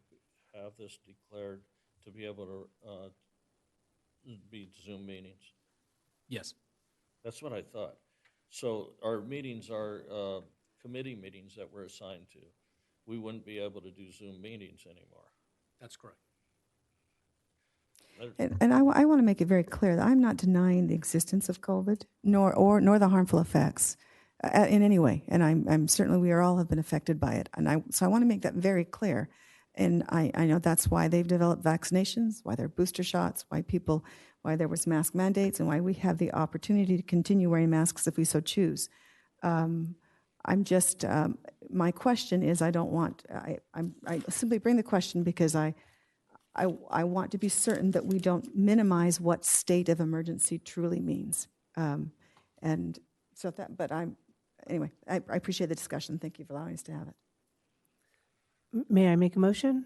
have this declared to be able to be Zoom meetings? Yes. That's what I thought. So our meetings are committee meetings that we're assigned to. We wouldn't be able to do Zoom meetings anymore. That's correct. And I want to make it very clear that I'm not denying the existence of COVID, nor the harmful effects in any way. And I'm certainly, we all have been affected by it. And so I want to make that very clear. And I know that's why they've developed vaccinations, why there are booster shots, why there was mask mandates, and why we have the opportunity to continue wearing masks if we so choose. I'm just, my question is, I simply bring the question because I want to be certain that we don't minimize what state of emergency truly means. And so anyway, I appreciate the discussion. Thank you for allowing us to have it. May I make a motion?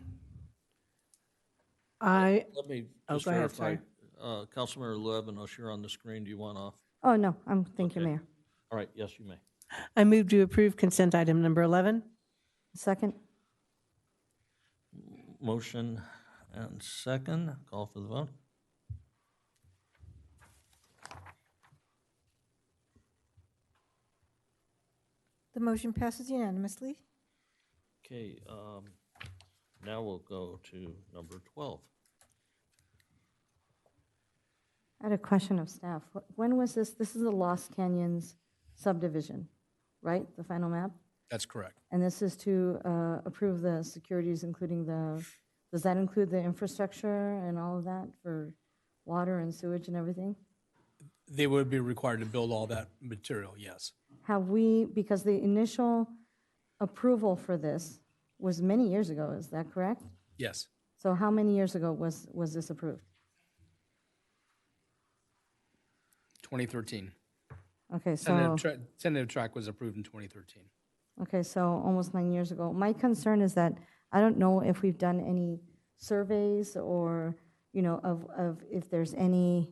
Let me just go ahead, verify. sorry. Councilmember Lebanos, you're on the screen. Do you want off? Oh, no, thank you, Mayor. All right, yes, you may. I move to approve consent item number 11. Second. Motion and second. Call for the vote. The motion passes unanimously. Okay, now we'll go to number 12. I had a question of staff. When was this? This is the Lost Canyons subdivision, right? The final map? That's correct. And this is to approve the securities, including the Does that include the infrastructure and all of that for water and sewage and everything? They would be required to build all that material, yes. Have we, because the initial approval for this was many years ago, is that correct? Yes. So how many years ago was this approved? 2013. Okay, so, Tentative track was approved in 2013. okay, so almost 9 years ago. My concern is that I don't know if we've done any surveys or, of if there's any,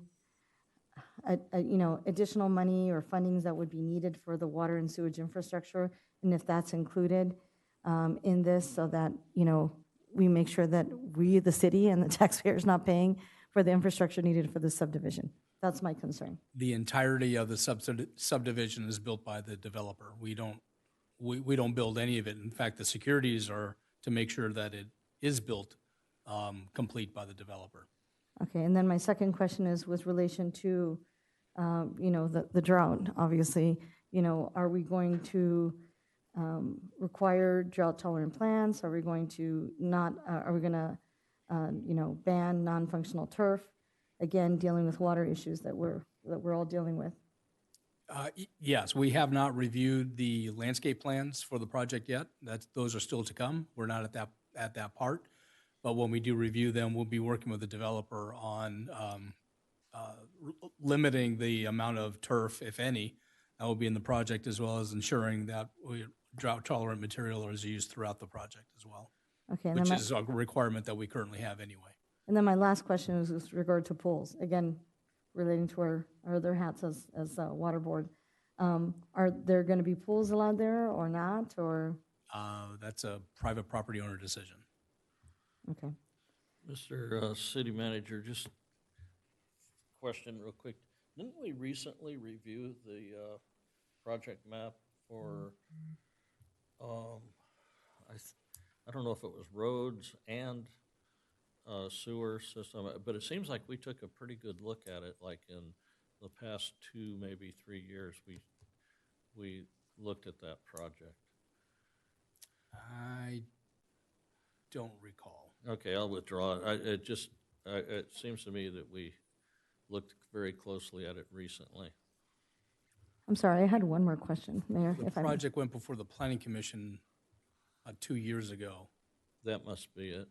additional money or fundings that would be needed for the water and sewage infrastructure, and if that's included in this, so that, we make sure that we, the city, and the taxpayers not paying for the infrastructure needed for the subdivision. That's my concern. The entirety of the subdivision is built by the developer. We don't build any of it. In fact, the securities are to make sure that it is built complete by the developer. Okay, and then my second question is with relation to, the drought, obviously. Are we going to require drought-tolerant plants? Are we going to ban non-functional turf? Again, dealing with water issues that we're all dealing with. Yes, we have not reviewed the landscape plans for the project yet. Those are still to come. We're not at that part. But when we do review them, we'll be working with the developer on limiting the amount of turf, if any, that will be in the project, as well as ensuring that drought-tolerant material is used throughout the project as well, Okay, and which then is a requirement that we currently have anyway. and then my last question is with regard to pools. Again, relating to our other hats as water board. Are there going to be pools allowed there or not, or? That's a private property owner decision. Okay. Mr. City Manager, just question real quick. Didn't we recently review the project map for, I don't know if it was roads and sewer system, but it seems like we took a pretty good look at it, like in the past 2, maybe 3 years, we looked at that project. I don't recall. Okay, I'll withdraw it. It seems to me that we looked very closely at it recently. I'm sorry, I had one more question, Mayor. The project went before the Planning Commission 2 years ago. That must be it.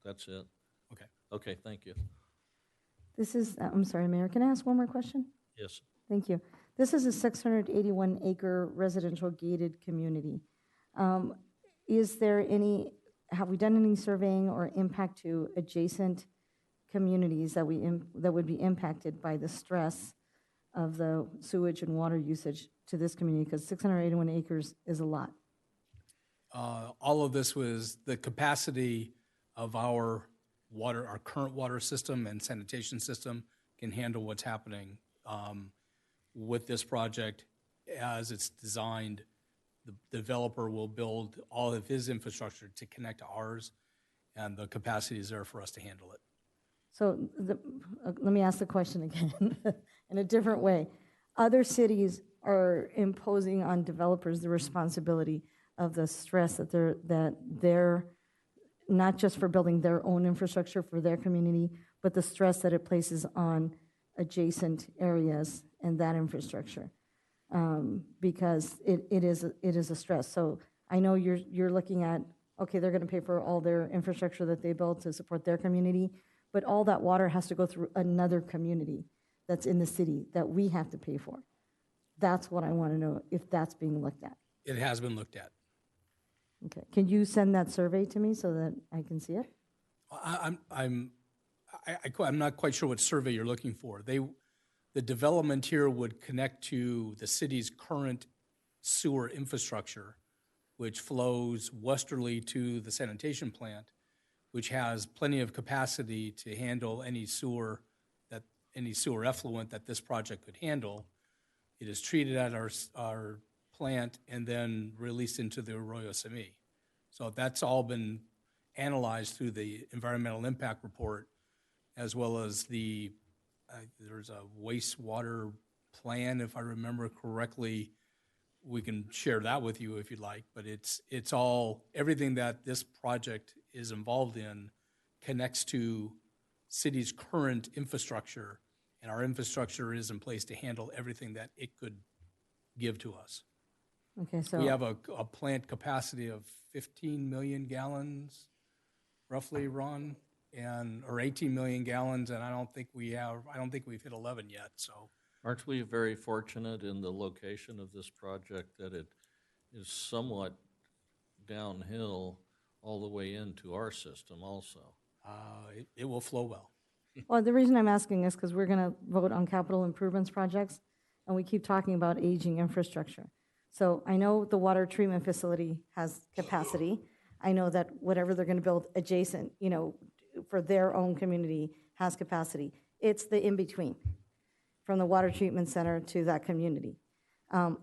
That's it. Okay. Okay, thank you. This is, I'm sorry, Mayor, can I ask one more question? Yes. Thank you. This is a 681-acre residential gated community. Have we done any surveying or impact to adjacent communities that would be impacted by the stress of the sewage and water usage to this community? Because 681 acres is a lot. All of this was the capacity of our current water system and sanitation system can handle what's happening with this project as it's designed. The developer will build all of his infrastructure to connect to ours, and the capacity is there for us to handle it. So let me ask the question again in a different way. Other cities are imposing on developers the responsibility of the stress that they're not just for building their own infrastructure for their community, but the stress that it places on adjacent areas and that infrastructure. Because it is a stress. So I know you're looking at, okay, they're going to pay for all their infrastructure that they build to support their community, but all that water has to go through another community that's in the city that we have to pay for. That's what I want to know, if that's being looked at. It has been looked at. Okay, can you send that survey to me so that I can see it? I'm not quite sure what survey you're looking for. The development here would connect to the city's current sewer infrastructure, which flows westerly to the sanitation plant, which has plenty of capacity to handle any sewer effluent that this project could handle. It is treated at our plant and then released into the Arroyo Simi. So that's all been analyzed through the environmental impact report, as well as there's a wastewater plan, if I remember correctly. We can share that with you if you'd like, but it's all, everything that this project is involved in connects to city's current infrastructure, and our infrastructure is in place to handle everything that it could give to us. Okay, so. We have a plant capacity of 15 million gallons, roughly, Ron, or 18 million gallons, and I don't think we've hit 11 yet, so. Aren't we very fortunate in the location of this project that it is somewhat downhill all the way into our system also? It will flow well. Well, the reason I'm asking is because we're going to vote on capital improvements projects, and we keep talking about aging infrastructure. So I know the water treatment facility has capacity. I know that whatever they're going to build adjacent, for their own community has capacity. It's the in-between, from the water treatment center to that community.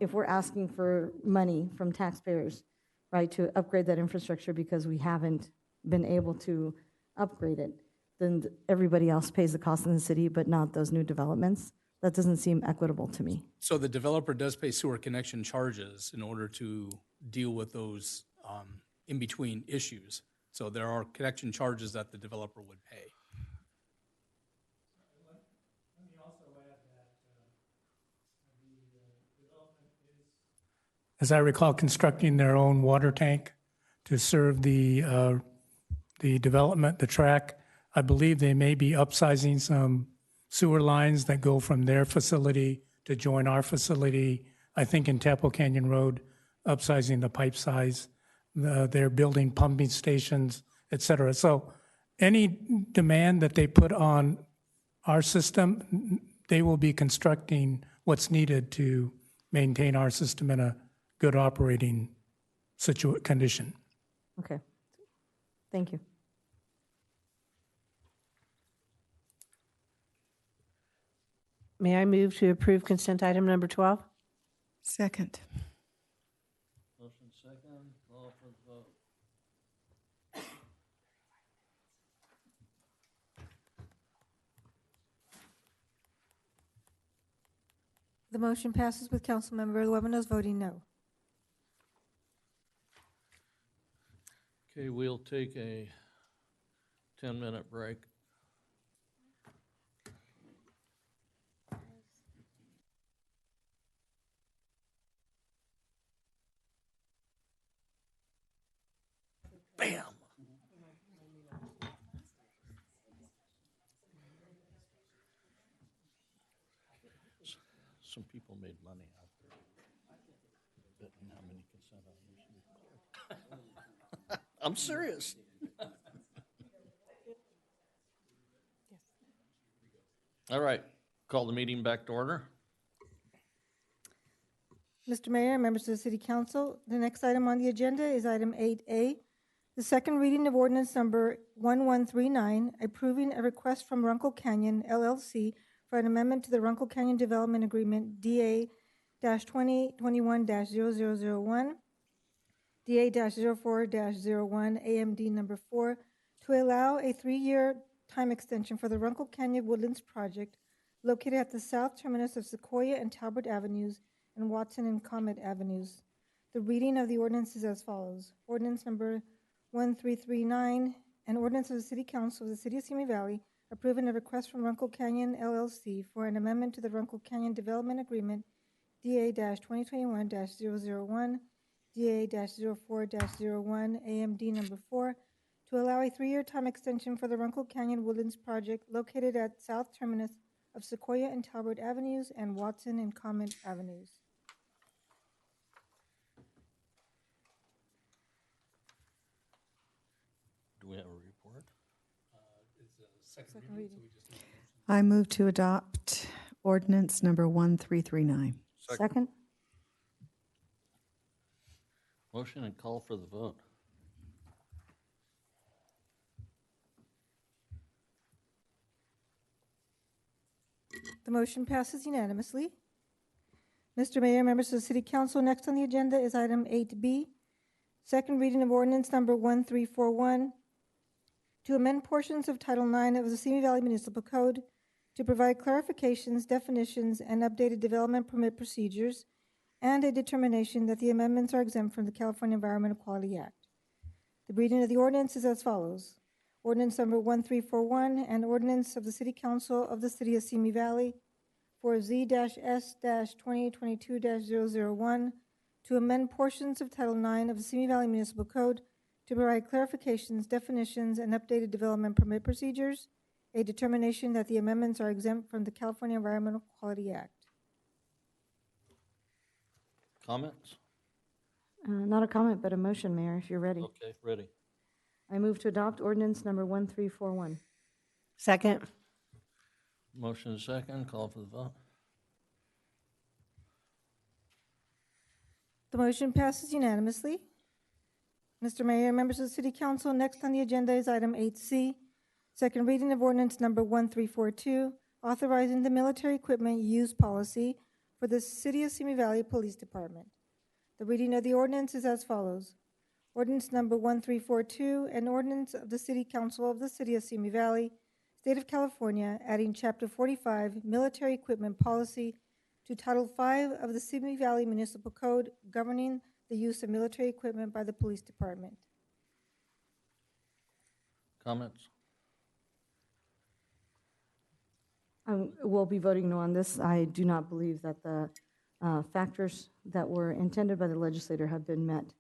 If we're asking for money from taxpayers, right, to upgrade that infrastructure because we haven't been able to upgrade it, then everybody else pays the cost in the city, but not those new developments. That doesn't seem equitable to me. So the developer does pay sewer connection charges in order to deal with those in-between issues. So there are connection charges that the developer would pay. Let me also add that the development is, as I recall, constructing their own water tank to serve the development, the track. I believe they may be upsizing some sewer lines that go from their facility to join our facility. I think in Tapple Canyon Road, upsizing the pipe size. They're building pumping stations, et cetera. So any demand that they put on our system, they will be constructing what's needed to maintain our system in a good operating condition. Okay. Thank you. May I move to approve consent item number 12? Second. Motion second, call for the vote. The motion passes with Councilmember Luevanos voting no. Okay, we'll take a 10-minute break. Bam! Some people made money out there. Betting how many consent items. I'm serious. All right, call the meeting back to order. Mr. Mayor, members of the City Council, the next item on the agenda is item 8A, the second reading of ordinance number 1139, approving a request from Runkle Canyon LLC for an amendment to the Runkle Canyon Development Agreement DA-2021-0001, DA-04-01, AMD number 4, to allow a 3-year time extension for the Runkle Canyon Woodlands project located at the south terminus of Sequoia and Talbot Avenues and Watson and Comet Avenues. The reading of the ordinance is as follows. Ordinance number 1339, an ordinance of the City Council of the City of Simi Valley approving a request from Runkle Canyon LLC for an amendment to the Runkle Canyon Development Agreement DA-2021-001, DA-04-01, AMD number 4, to allow a 3-year time extension for the Runkle Canyon Woodlands project located at south terminus of Sequoia and Talbot Avenues and Watson and Comet Avenues. Do we have a report? Second reading. I move to adopt ordinance number 1339. Second? Motion and call for the vote. The motion passes unanimously. Mr. Mayor, members of the City Council, next on the agenda is item 8B, second reading of ordinance number 1341, to amend portions of Title IX of the Simi Valley Municipal Code to provide clarifications, definitions, and updated development permit procedures, and a determination that the amendments are exempt from the California Environmental Quality Act. The reading of the ordinance is as follows. Ordinance number 1341, an ordinance of the City Council of the City of Simi Valley for Z-S-2022-001 to amend portions of Title IX of the Simi Valley Municipal Code to provide clarifications, definitions, and updated development permit procedures, a determination that the amendments are exempt from the California Environmental Quality Act. Comments? Not a comment, but a motion, Mayor, if you're ready. Okay, ready. I move to adopt ordinance number 1341. Second. Motion is second, call for the vote. The motion passes unanimously. Mr. Mayor, members of the City Council, next on the agenda is item 8C, second reading of ordinance number 1342, authorizing the military equipment use policy for the City of Simi Valley Police Department. The reading of the ordinance is as follows. Ordinance number 1342, an ordinance of the City Council of the City of Simi Valley, State of California, adding Chapter 45, Military Equipment Policy, to Title 5 of the Simi Valley Municipal Code governing the use of military equipment by the Police Department. Comments? We'll be voting no on this. I do not believe that the factors that were intended by the legislator have been met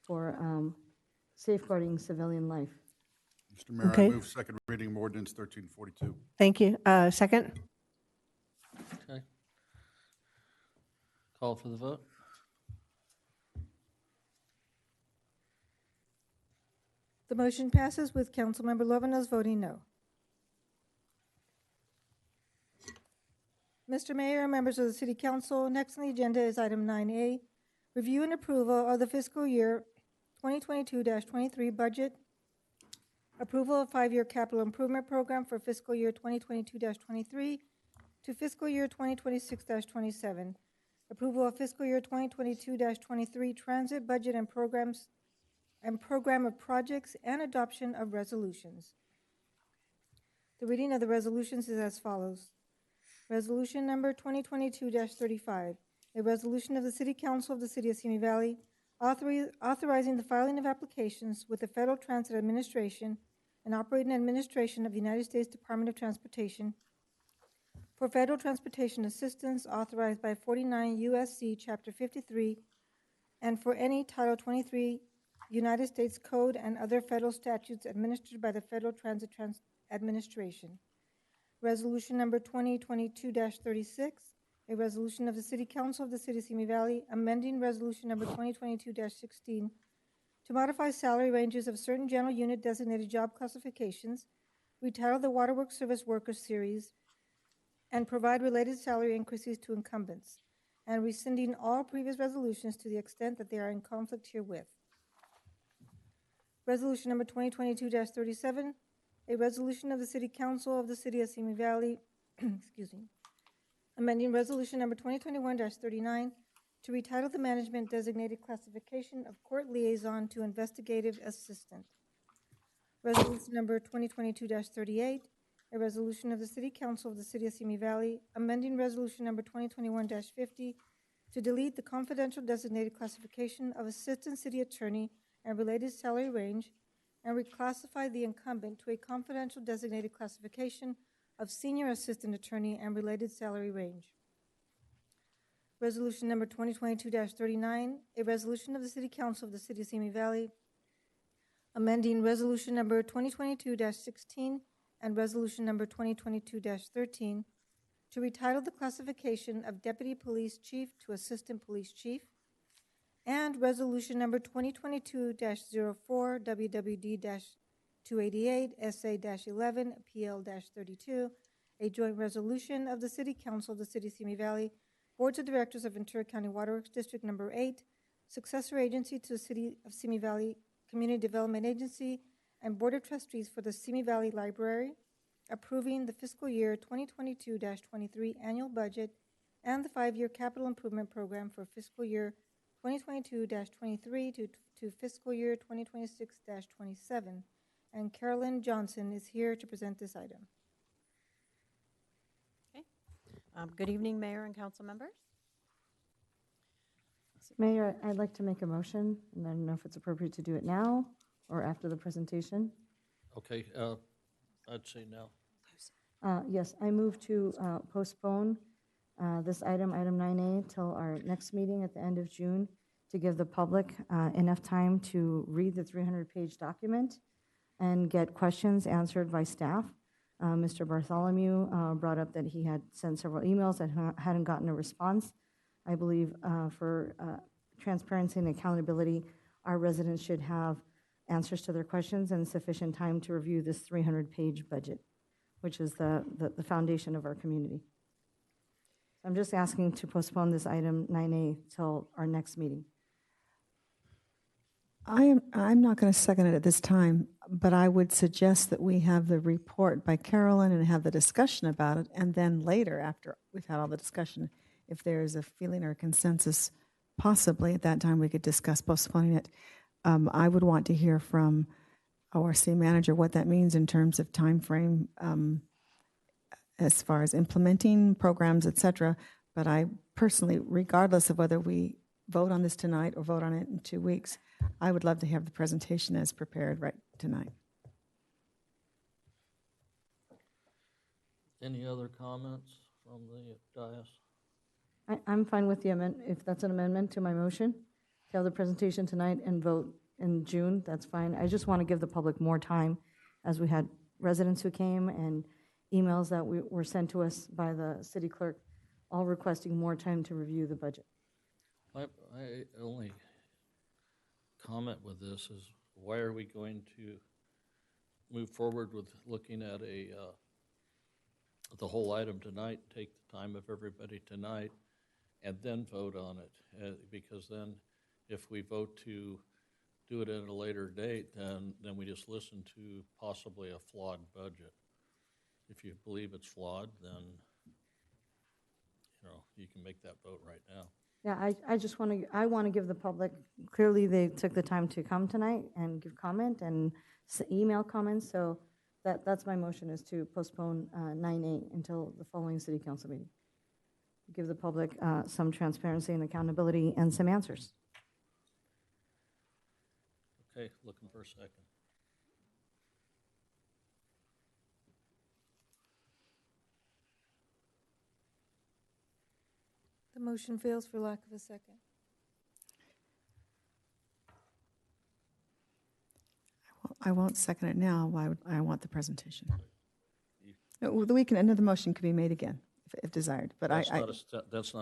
for safeguarding civilian life. Mr. Mayor, Okay. I move second reading of ordinance 1342. Thank you. Second. Okay. Call for the vote. The motion passes with Councilmember Lovenos voting no. Mr. Mayor, members of the City Council, next on the agenda is item 9A, review and approval of the fiscal year 2022-23 budget, approval of five-year capital improvement program for fiscal year 2022-23 to fiscal year 2026-27, approval of fiscal year 2022-23 transit budget and programs and program of projects, and adoption of resolutions. The reading of the resolutions is as follows. Resolution number 2022-35, a resolution of the City Council of the City of Simi Valley authorizing the filing of applications with the Federal Transit Administration and Operating Administration of the United States Department of Transportation for federal transportation assistance authorized by 49 U.S.C. Chapter 53 and for any Title 23 United States Code and other federal statutes administered by the Federal Transit Administration. Resolution number 2022-36, a resolution of the City Council of the City of Simi Valley amending resolution number 2022-16 to modify salary ranges of certain general unit designated job classifications, retitle the Waterworks Service Workers Series, and provide related salary increases to incumbents, and rescinding all previous resolutions to the extent that they are in conflict herewith. Resolution number 2022-37, a resolution of the City Council of the City of Simi Valley, excuse me, amending resolution number 2021-39 to retitle the management designated classification of court liaison to investigative assistant. Resolution number 2022-38, a resolution of the City Council of the City of Simi Valley amending resolution number 2021-50 to delete the confidential designated classification of assistant city attorney and related salary range and reclassify the incumbent to a confidential designated classification of senior assistant attorney and related salary range. Resolution number 2022-39, a resolution of the City Council of the City of Simi Valley amending resolution number 2022-16 and resolution number 2022-13 to retitle the classification of deputy police chief to assistant police chief, and resolution number 2022-04 WWD-288 SA-11 PL-32, a joint resolution of the City Council of the City of Simi Valley, Boards of Directors of Ventura County Waterworks District Number 8, successor agency to the City of Simi Valley Community Development Agency, and Board of Trustees for the Simi Valley Library, approving the fiscal year 2022-23 annual budget and the five-year capital improvement program for fiscal year 2022-23 to fiscal year 2026-27. And Carolyn Johnson is here to present this item. Okay. Good evening, Mayor and council members. Mayor, I'd like to make a motion, and I don't know if it's appropriate to do it now or after the presentation. Okay, I'd say no. Yes, I move to postpone this item, item 9A, till our next meeting at the end of June to give the public enough time to read the 300-page document and get questions answered by staff. Mr. Bartholomew brought up that he had sent several emails that hadn't gotten a response. I believe for transparency and accountability, our residents should have answers to their questions and sufficient time to review this 300-page budget, which is the foundation of our community. I'm just asking to postpone this item 9A till our next meeting. I'm not going to second it at this time, but I would suggest that we have the report by Carolyn and have the discussion about it, and then later, after we've had all the discussion, if there is a feeling or a consensus, possibly at that time we could discuss postponing it. I would want to hear from our city manager what that means in terms of time frame, as far as implementing programs, et cetera. But I personally, regardless of whether we vote on this tonight or vote on it in 2 weeks, I would love to have the presentation as prepared right tonight. Any other comments from the dais? I'm fine with the amendment, if that's an amendment to my motion, to have the presentation tonight and vote in June, that's fine. I just want to give the public more time, as we had residents who came and emails that were sent to us by the city clerk, all requesting more time to review the budget. I only comment with this is, why are we going to move forward with looking at the whole item tonight, take the time of everybody tonight, and then vote on it? Because then if we vote to do it at a later date, then we just listen to possibly a flawed budget. If you believe it's flawed, then you can make that vote right now. Yeah, I just want to give the public, clearly they took the time to come tonight and give comment and email comments, so that's my motion, is to postpone 9A until the following city council meeting. Give the public some transparency and accountability and some answers. Okay, looking for a second. The motion fails for lack of a second. I won't second it now. Why would I want the presentation? We can, another motion could be made again if desired. But that's not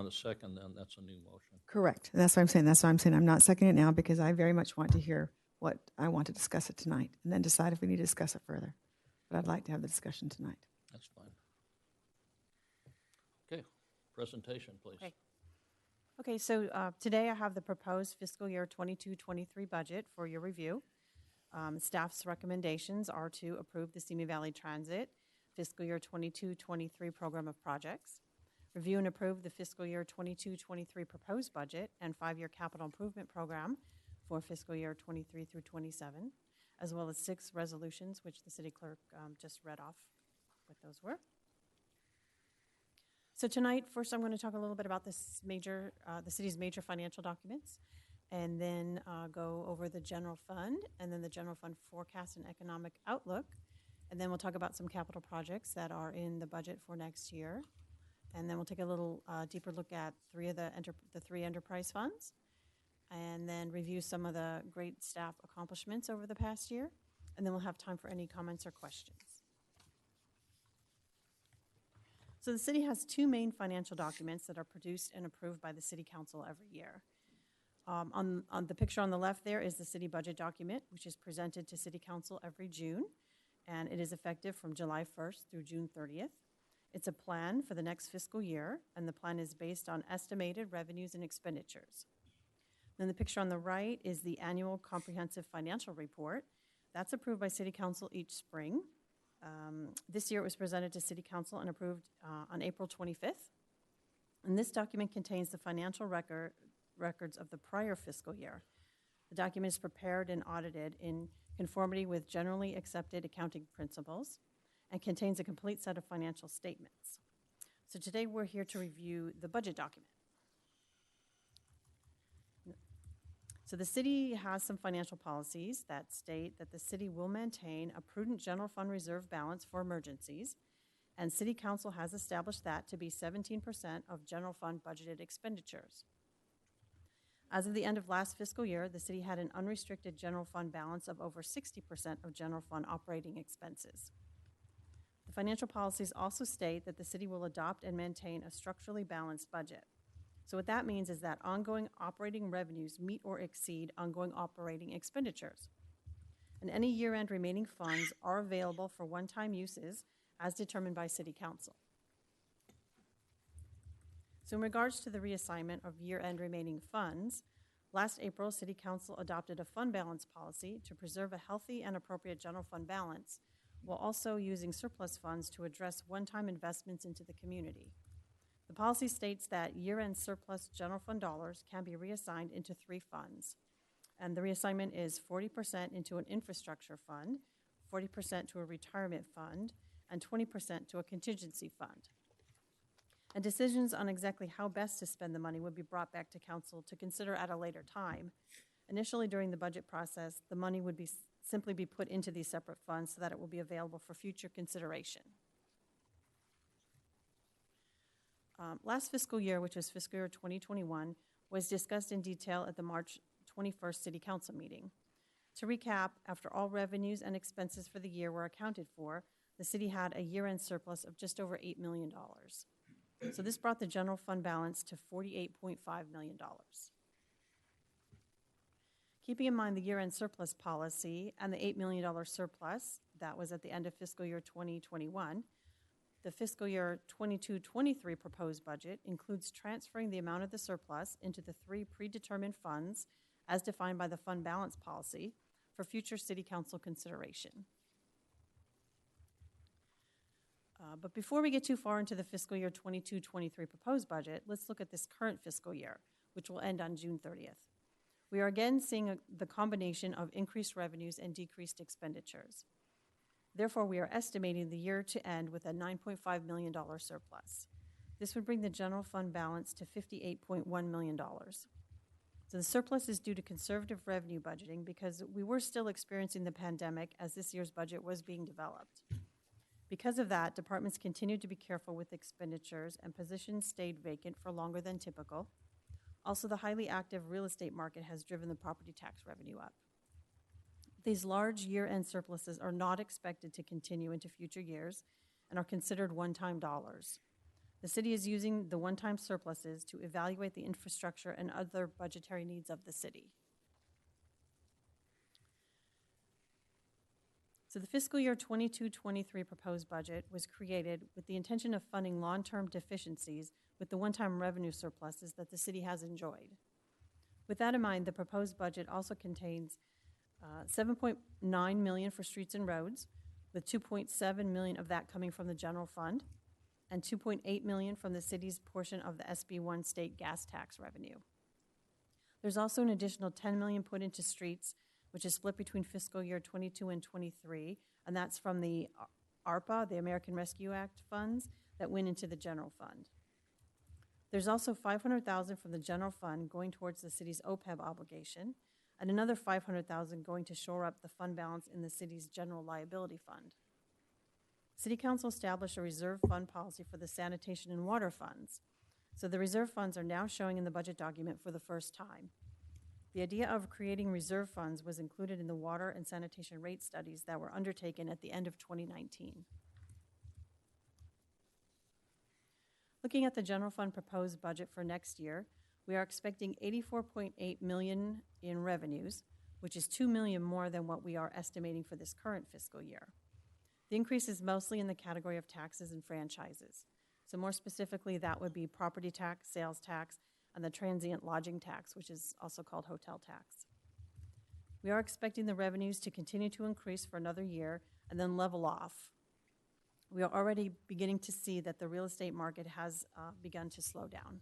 a second, then that's a new motion. Correct. That's what I'm saying. That's why I'm saying I'm not seconding it now, because I very much want to hear what I want to discuss it tonight, and then decide if we need to discuss it further. But I'd like to have the discussion tonight. That's fine. Okay, presentation, please. Okay, so today I have the proposed fiscal year 22-23 budget for your review. Staff's recommendations are to approve the Simi Valley Transit fiscal year 22-23 program of projects, review and approve the fiscal year 22-23 proposed budget and 5-year capital improvement program for fiscal year 23 through 27, as well as 6 resolutions, which the city clerk just read off what those were. So tonight, first I'm going to talk a little bit about the city's major financial documents, and then go over the general fund, and then the general fund forecast and economic outlook, and then we'll talk about some capital projects that are in the budget for next year, and then we'll take a little deeper look at the three enterprise funds, and then review some of the great staff accomplishments over the past year, and then we'll have time for any comments or questions. So the city has 2 main financial documents that are produced and approved by the City Council every year. On the picture on the left there is the city budget document, which is presented to City Council every June, and it is effective from July 1st through June 30th. It's a plan for the next fiscal year, and the plan is based on estimated revenues and expenditures. Then the picture on the right is the annual comprehensive financial report. That's approved by City Council each spring. This year it was presented to City Council and approved on April 25th. And this document contains the financial records of the prior fiscal year. The document is prepared and audited in conformity with generally accepted accounting principles and contains a complete set of financial statements. So today we're here to review the budget document. So the city has some financial policies that state that the city will maintain a prudent general fund reserve balance for emergencies, and City Council has established that to be 17% of general fund budgeted expenditures. As of the end of last fiscal year, the city had an unrestricted general fund balance of over 60% of general fund operating expenses. The financial policies also state that the city will adopt and maintain a structurally balanced budget. So what that means is that ongoing operating revenues meet or exceed ongoing operating expenditures. And any year-end remaining funds are available for one-time uses as determined by City Council. So in regards to the reassignment of year-end remaining funds, last April, City Council adopted a fund balance policy to preserve a healthy and appropriate general fund balance while also using surplus funds to address one-time investments into the community. The policy states that year-end surplus general fund dollars can be reassigned into 3 funds. And the reassignment is 40% into an infrastructure fund, 40% to a retirement fund, and 20% to a contingency fund. And decisions on exactly how best to spend the money would be brought back to council to consider at a later time. Initially, during the budget process, the money would simply be put into these separate funds so that it will be available for future consideration. Last fiscal year, which was fiscal year 2021, was discussed in detail at the March 21st City Council meeting. To recap, after all revenues and expenses for the year were accounted for, the city had a year-end surplus of just over $8 million. So this brought the general fund balance to $48.5 million. Keeping in mind the year-end surplus policy and the $8 million surplus that was at the end of fiscal year 2021, the fiscal year 22-23 proposed budget includes transferring the amount of the surplus into the 3 predetermined funds as defined by the fund balance policy for future City Council consideration. But before we get too far into the fiscal year 22-23 proposed budget, let's look at this current fiscal year, which will end on June 30th. We are again seeing the combination of increased revenues and decreased expenditures. Therefore, we are estimating the year to end with a $9.5 million surplus. This would bring the general fund balance to $58.1 million. So the surplus is due to conservative revenue budgeting because we were still experiencing the pandemic as this year's budget was being developed. Because of that, departments continued to be careful with expenditures and positions stayed vacant for longer than typical. Also, the highly active real estate market has driven the property tax revenue up. These large year-end surpluses are not expected to continue into future years and are considered one-time dollars. The city is using the one-time surpluses to evaluate the infrastructure and other budgetary needs of the city. So the fiscal year 22-23 proposed budget was created with the intention of funding long-term deficiencies with the one-time revenue surpluses that the city has enjoyed. With that in mind, the proposed budget also contains $7.9 million for streets and roads, with $2.7 million of that coming from the general fund, and $2.8 million from the city's portion of the SB1 state gas tax revenue. There's also an additional $10 million put into streets, which is split between fiscal year 22 and 23, and that's from the ARPA, the American Rescue Act funds, that went into the general fund. There's also $500,000 from the general fund going towards the city's OPEB obligation, and another $500,000 going to shore up the fund balance in the city's general liability fund. City Council established a reserve fund policy for the sanitation and water funds. So the reserve funds are now showing in the budget document for the first time. The idea of creating reserve funds was included in the water and sanitation rate studies that were undertaken at the end of 2019. Looking at the general fund proposed budget for next year, we are expecting $84.8 million in revenues, which is $2 million more than what we are estimating for this current fiscal year. The increase is mostly in the category of taxes and franchises. So more specifically, that would be property tax, sales tax, and the transient lodging tax, which is also called hotel tax. We are expecting the revenues to continue to increase for another year and then level off. We are already beginning to see that the real estate market has begun to slow down.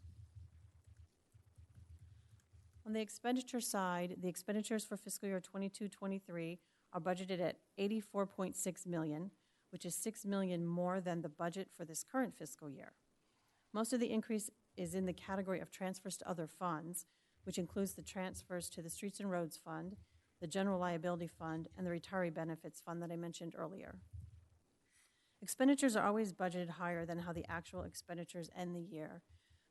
On the expenditure side, the expenditures for fiscal year 22-23 are budgeted at $84.6 million, which is $6 million more than the budget for this current fiscal year. Most of the increase is in the category of transfers to other funds, which includes the transfers to the Streets and Roads Fund, the General Liability Fund, and the Retiree Benefits Fund that I mentioned earlier. Expenditures are always budgeted higher than how the actual expenditures end the year.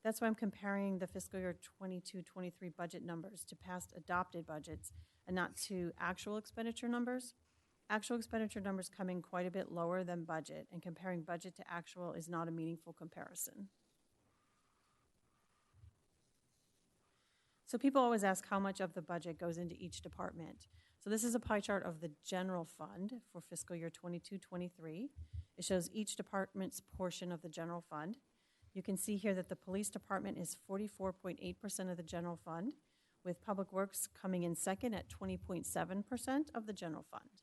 That's why I'm comparing the fiscal year 22-23 budget numbers to past adopted budgets and not to actual expenditure numbers. Actual expenditure numbers come in quite a bit lower than budget, and comparing budget to actual is not a meaningful comparison. So people always ask how much of the budget goes into each department. So this is a pie chart of the general fund for fiscal year 22-23. It shows each department's portion of the general fund. You can see here that the police department is 44.8% of the general fund, with Public Works coming in second at 20.7% of the general fund.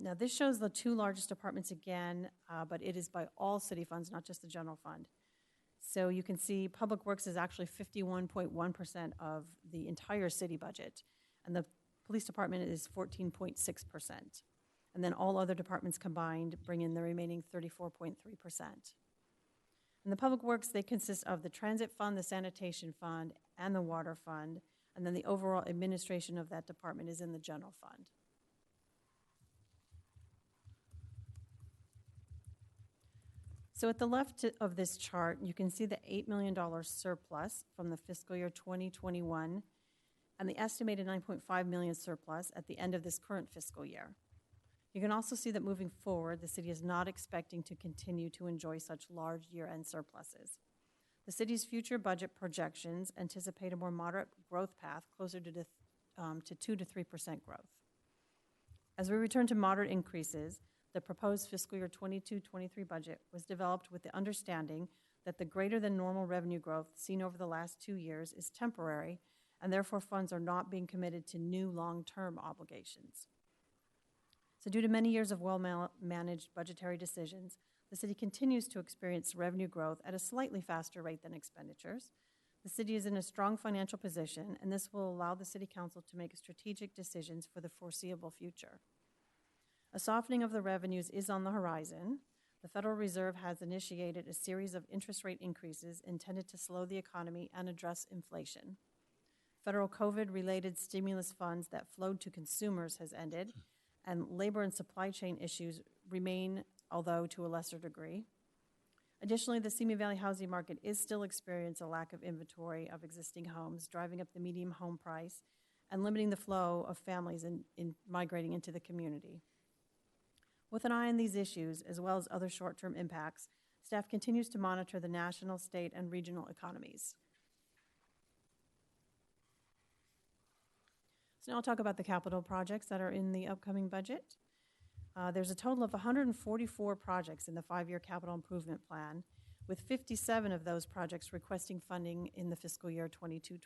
Now this shows the two largest departments again, but it is by all city funds, not just the general fund. So you can see Public Works is actually 51.1% of the entire city budget, and the police department is 14.6%. And then all other departments combined bring in the remaining 34.3%. And the Public Works, they consist of the Transit Fund, the Sanitation Fund, and the Water Fund, and then the overall administration of that department is in the General Fund. So at the left of this chart, you can see the $8 million surplus from the fiscal year 2021 and the estimated $9.5 million surplus at the end of this current fiscal year. You can also see that moving forward, the city is not expecting to continue to enjoy such large year-end surpluses. The city's future budget projections anticipate a more moderate growth path closer to 2 to 3% growth. As we return to moderate increases, the proposed fiscal year 22-23 budget was developed with the understanding that the greater than normal revenue growth seen over the last 2 years is temporary, and therefore funds are not being committed to new long-term obligations. So due to many years of well-managed budgetary decisions, the city continues to experience revenue growth at a slightly faster rate than expenditures. The city is in a strong financial position, and this will allow the City Council to make strategic decisions for the foreseeable future. A softening of the revenues is on the horizon. The Federal Reserve has initiated a series of interest rate increases intended to slow the economy and address inflation. Federal COVID-related stimulus funds that flowed to consumers has ended, and labor and supply chain issues remain, although to a lesser degree. Additionally, the Simi Valley housing market is still experiencing a lack of inventory of existing homes, driving up the median home price and limiting the flow of families in migrating into the community. With an eye on these issues, as well as other short-term impacts, staff continues to monitor the national, state, and regional economies. So now I'll talk about the capital projects that are in the upcoming budget. There's a total of 144 projects in the 5-year capital improvement plan, with 57 of those projects requesting funding in the fiscal year 22-23.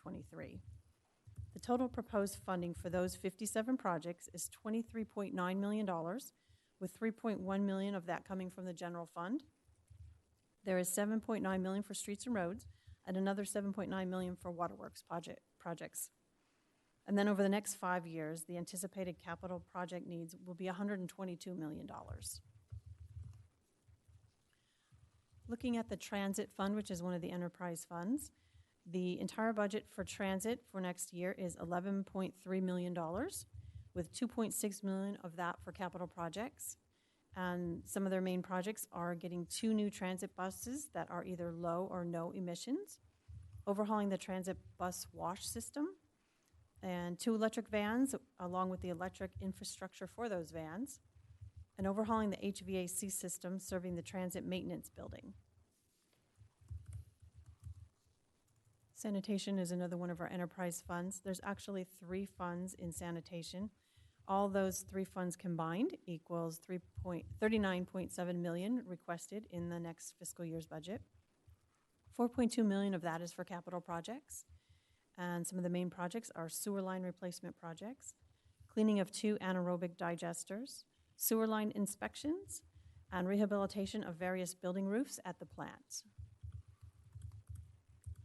The total proposed funding for those 57 projects is $23.9 million, with $3.1 million of that coming from the general fund. There is $7.9 million for streets and roads, and another $7.9 million for waterworks projects. And then over the next 5 years, the anticipated capital project needs will be $122 million. Looking at the transit fund, which is one of the enterprise funds, the entire budget for transit for next year is $11.3 million, with $2.6 million of that for capital projects. And some of their main projects are getting 2 new transit buses that are either low or no emissions, overhauling the transit bus wash system, and 2 electric vans, along with the electric infrastructure for those vans, and overhauling the HVAC system serving the transit maintenance building. Sanitation is another one of our enterprise funds. There's actually 3 funds in sanitation. All those 3 funds combined equals $39.7 million requested in the next fiscal year's budget. $4.2 million of that is for capital projects. And some of the main projects are sewer line replacement projects, cleaning of 2 anaerobic digesters, sewer line inspections, and rehabilitation of various building roofs at the plant.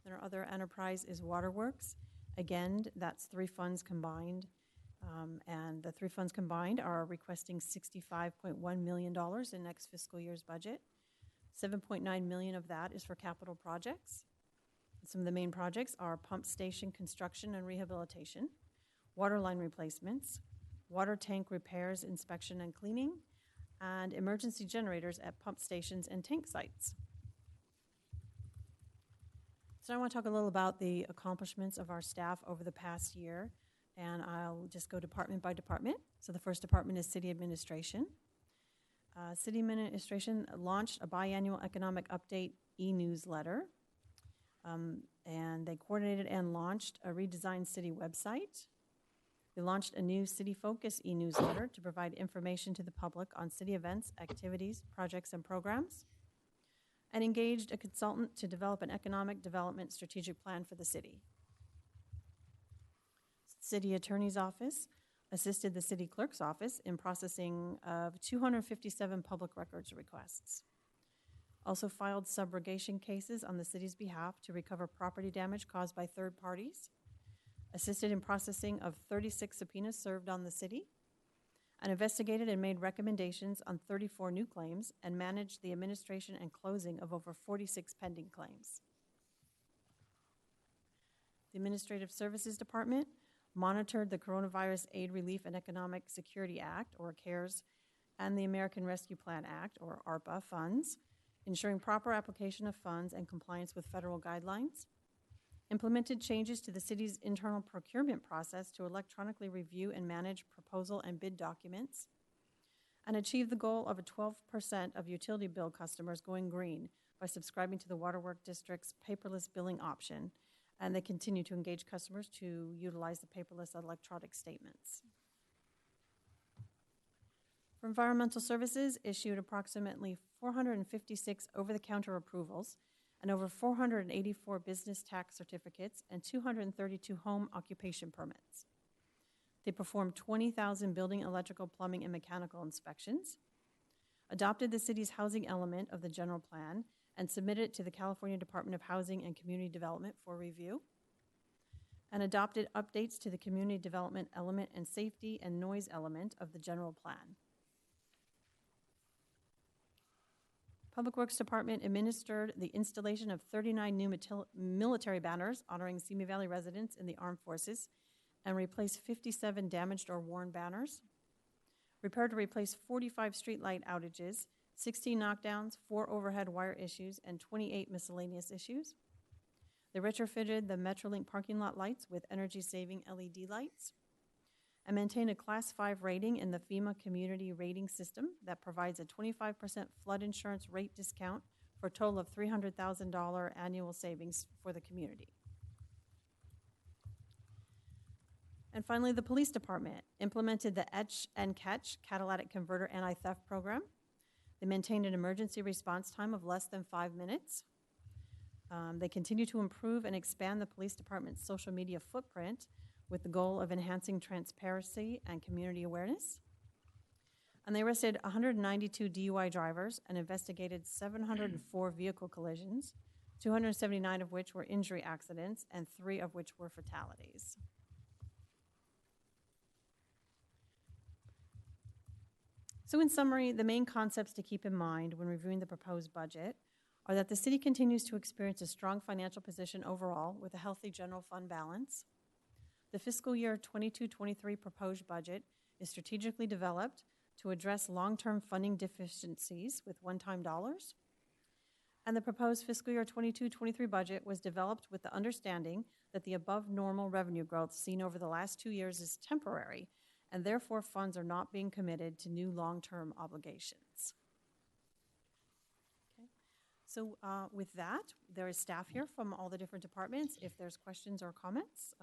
Then our other enterprise is waterworks. Again, that's 3 funds combined. And the 3 funds combined are requesting $65.1 million in next fiscal year's budget. 7.9 million of that is for capital projects. Some of the main projects are pump station construction and rehabilitation, water line replacements, water tank repairs, inspection and cleaning, and emergency generators at pump stations and tank sites. So I want to talk a little about the accomplishments of our staff over the past year, and I'll just go department by department. So the first department is City Administration. City Administration launched a biannual economic update e-newsletter, and they coordinated and launched a redesigned city website. They launched a new City Focus e-newsletter to provide information to the public on city events, activities, projects, and programs, and engaged a consultant to develop an economic development strategic plan for the city. City Attorney's Office assisted the City Clerk's Office in processing of 257 public records requests. Also filed subrogation cases on the city's behalf to recover property damage caused by third parties, assisted in processing of 36 subpoenas served on the city, and investigated and made recommendations on 34 new claims, and managed the administration and closing of over 46 pending claims. The Administrative Services Department monitored the Coronavirus Aid, Relief, and Economic Security Act, or CARES, and the American Rescue Plan Act, or ARPA, funds, ensuring proper application of funds and compliance with federal guidelines, implemented changes to the city's internal procurement process to electronically review and manage proposal and bid documents, and achieved the goal of a 12% of utility bill customers going green by subscribing to the Waterworks District's paperless billing option, and they continue to engage customers to utilize the paperless electronic statements. For Environmental Services, issued approximately 456 over-the-counter approvals and over 484 business tax certificates and 232 home occupation permits. They performed 20,000 building, electrical, plumbing, and mechanical inspections, adopted the city's housing element of the general plan, and submitted it to the California Department of Housing and Community Development for review, and adopted updates to the community development element and safety and noise element of the general plan. Public Works Department administered the installation of 39 new military banners honoring Simi Valley residents in the armed forces, and replaced 57 damaged or worn banners, repaired or replaced 45 streetlight outages, 16 knockdowns, 4 overhead wire issues, and 28 miscellaneous issues. They retrofitted the Metrolink parking lot lights with energy-saving LED lights, and maintained a Class 5 rating in the FEMA Community Rating System that provides a 25% flood insurance rate discount for a total of $300,000 annual savings for the community. And finally, the Police Department implemented the Etch and Catch catalytic converter anti-theft program. They maintained an emergency response time of less than 5 minutes. They continue to improve and expand the police department's social media footprint with the goal of enhancing transparency and community awareness. And they arrested 192 DUI drivers and investigated 704 vehicle collisions, 279 of which were injury accidents and 3 of which were fatalities. So in summary, the main concepts to keep in mind when reviewing the proposed budget are that the city continues to experience a strong financial position overall with a healthy general fund balance. The fiscal year 22-23 proposed budget is strategically developed to address long-term funding deficiencies with one-time dollars. And the proposed fiscal year 22-23 budget was developed with the understanding that the above normal revenue growth seen over the last 2 years is temporary, and therefore funds are not being committed to new long-term obligations. Okay. So with that, there is staff here from all the different departments. If there's questions or comments,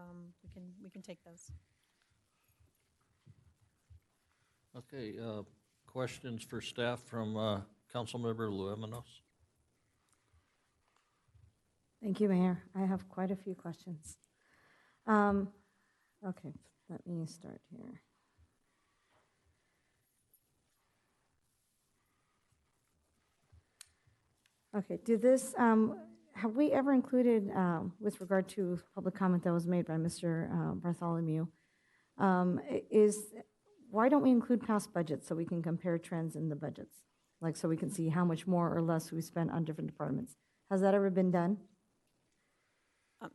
we can take those. Okay, questions for staff from Councilmember Luevanos? Thank you, Mayor. I have quite a few questions. Okay, let me start here. Okay, have we ever included, with regard to public comment that was made by Mr. Bartholomew, why don't we include past budgets so we can compare trends in the budgets? like so we can see how much more or less we spent on different departments. Has that ever been done?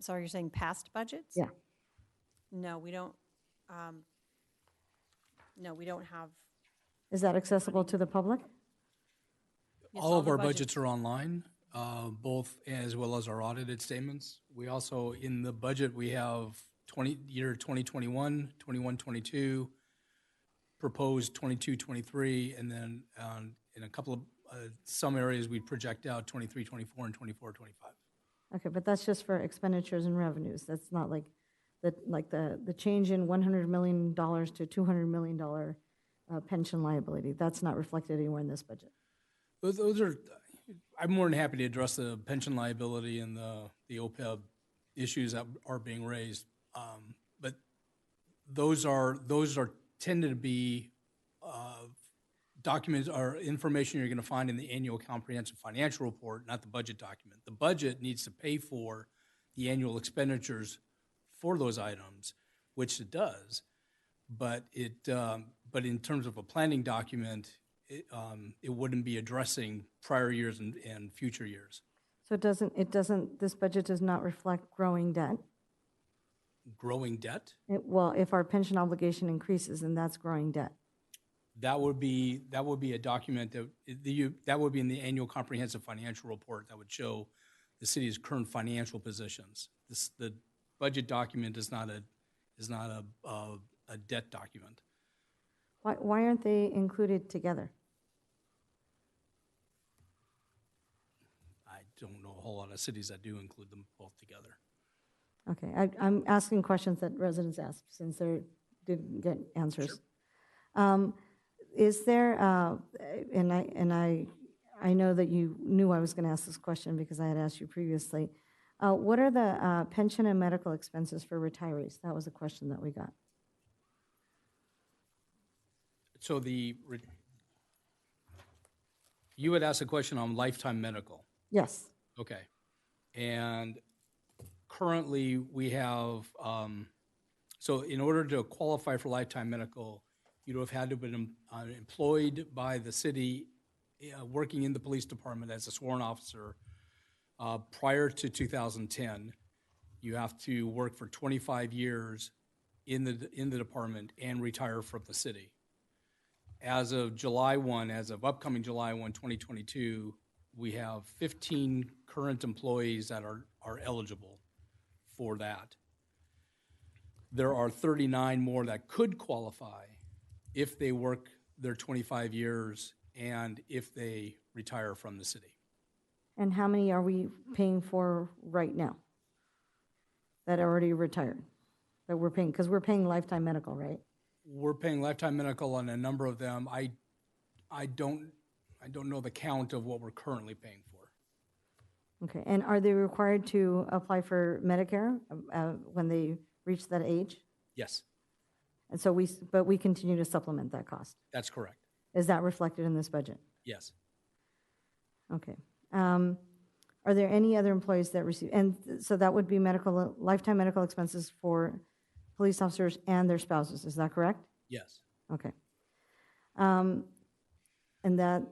Sorry, you're saying past budgets? Yeah. No, we don't, no, we don't have. Is that accessible to the public? Yes, All of the our budgets are online, both as well as our audited statements. We also, in the budget, we have year 2021, 21, 22, proposed 22, 23, and then in a couple of, some areas we project out 23, 24, and 24, 25. Okay, but that's just for expenditures and revenues. That's not like the change in $100 million to $200 million pension liability. That's not reflected anywhere in this budget. Those are, I'm more than happy to address the pension liability and the OPEB issues that are being raised. But those are tended to be documents or information you're going to find in the annual comprehensive financial report, not the budget document. The budget needs to pay for the annual expenditures for those items, which it does. But but in terms of a planning document, it wouldn't be addressing prior years and future years. So this budget does not reflect growing debt? Growing debt? Well, if our pension obligation increases, then that's growing debt. That would be a document that would be in the annual comprehensive financial report that would show the city's current financial positions. The budget document is not a debt document. Why aren't they included together? I don't know a whole lot of cities that do include them both together. Okay, I'm asking questions that residents ask since they didn't get answers. Sure. Is there, and I know that you knew I was going to ask this question because I had asked you previously. What are the pension and medical expenses for retirees? That was a question that we got. So you had asked a question on lifetime medical. Yes. Okay. And currently we have, so in order to qualify for lifetime medical, you'd have had to have been employed by the city, working in the police department as a sworn officer prior to 2010. You have to work for 25 years in the department and retire from the city. As of upcoming July 1, 2022, we have 15 current employees that are eligible for that. There are 39 more that could qualify if they work their 25 years and if they retire from the city. And how many are we paying for right now that are already retired? That we're paying, because we're paying lifetime medical, right? We're paying lifetime medical on a number of them. I don't know the count of what we're currently paying for. Okay, and are they required to apply for Medicare when they reach that age? Yes. And so we continue to supplement that cost. That's correct. Is that reflected in this budget? Yes. Okay. Are there any other employees that receive, and so that would be lifetime medical expenses for police officers and their spouses, is that correct? Yes. Okay. And that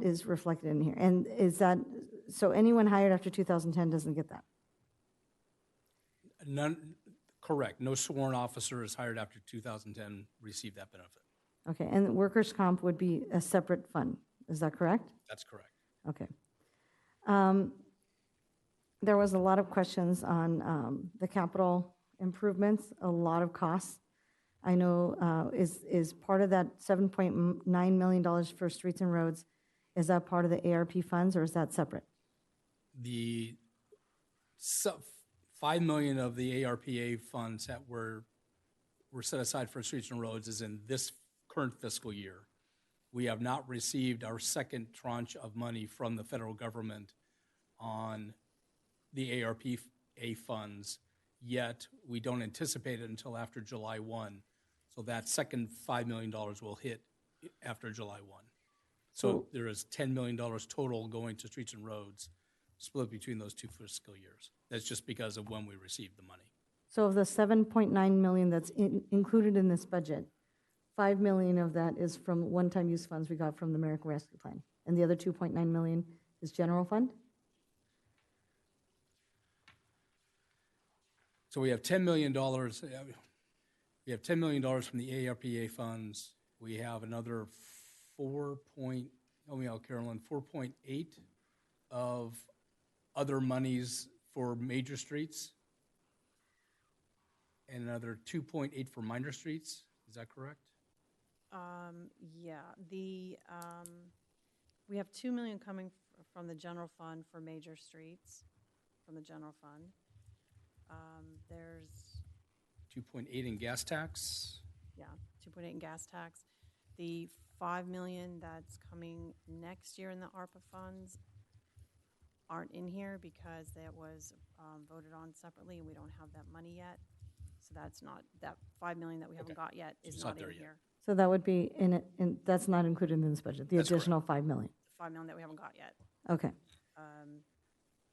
is reflected in here. And is that, so anyone hired after 2010 doesn't get that? None, correct. No sworn officer is hired after 2010 received that benefit. Okay, and workers' comp would be a separate fund, is that correct? That's correct. Okay. There was a lot of questions on the capital improvements, a lot of costs. I know, is part of that $7.9 million for streets and roads, is that part of the ARP funds or is that separate? The $5 million of the ARPA funds that were set aside for streets and roads is in this current fiscal year. We have not received our second tranche of money from the federal government on the ARPA funds yet. We don't anticipate it until after July 1. So that second $5 million will hit after July 1. So there is $10 million total going to streets and roads, split between those two fiscal years. That's just because of when we received the money. So of the $7.9 million that's included in this budget, 5 million of that is from one-time use funds we got from the American Rescue Plan, and the other 2.9 million is general fund? So we have $10 million. We have $10 million from the ARPA funds. We have another 4.8 of other monies for major streets, and another 2.8 for minor streets. Is that correct? Yeah, we have 2 million coming from the general fund for major streets, from the general fund. There's 2.8 in gas tax. Yeah, 2.8 in gas tax. The 5 million that's coming next year in the ARPA funds aren't in here because that was voted on separately, and we don't have that money yet. So that's not, that 5 million that we haven't got yet is not in here. So that would be in it, and that's not included in this budget, the additional 5 million? The 5 million that we haven't got yet. Okay.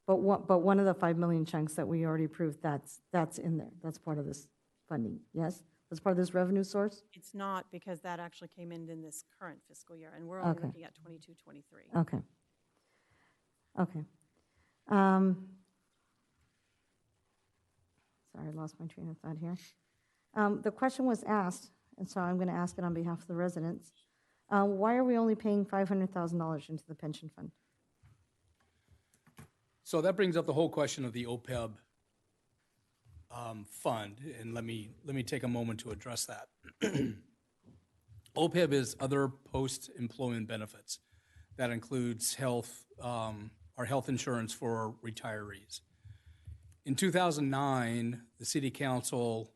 But one of the 5 million chunks that we already approved, that's in there. That's part of this funding, yes? That's part of this revenue source? It's not, because that actually came in this current fiscal year, and we're only Okay. looking at 22, 23. Okay. Okay. Sorry, I lost my train of thought here. The question was asked, and so I'm going to ask it on behalf of the residents. Why are we only paying $500,000 into the pension fund? So that brings up the whole question of the OPEB fund, and let me take a moment to address that. OPEB is other post-employment benefits. That includes health, our health insurance for retirees. In 2009, the City Council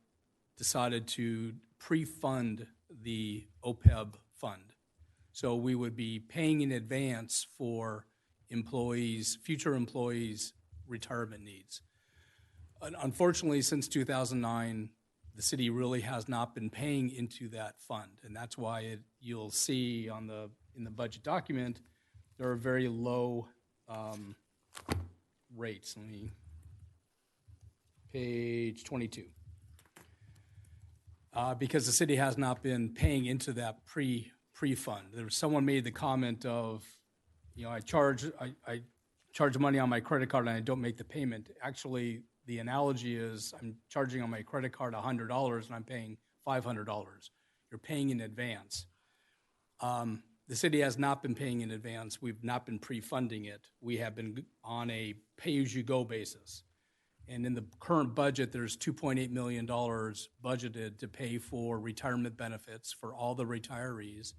decided to pre-fund the OPEB fund. So we would be paying in advance for employees, future employees' retirement needs. Unfortunately, since 2009, the city really has not been paying into that fund, and that's why you'll see in the budget document there are very low rates. Let me page 22. Because the city has not been paying into that pre-fund. Someone made the comment of, I charge money on my credit card and I don't make the payment. Actually, the analogy is I'm charging on my credit card $100 and I'm paying $500. You're paying in advance. The city has not been paying in advance. We've not been pre-funding it. We have been on a pay-as-you-go basis. And in the current budget, there's $2.8 million budgeted to pay for retirement benefits for all the retirees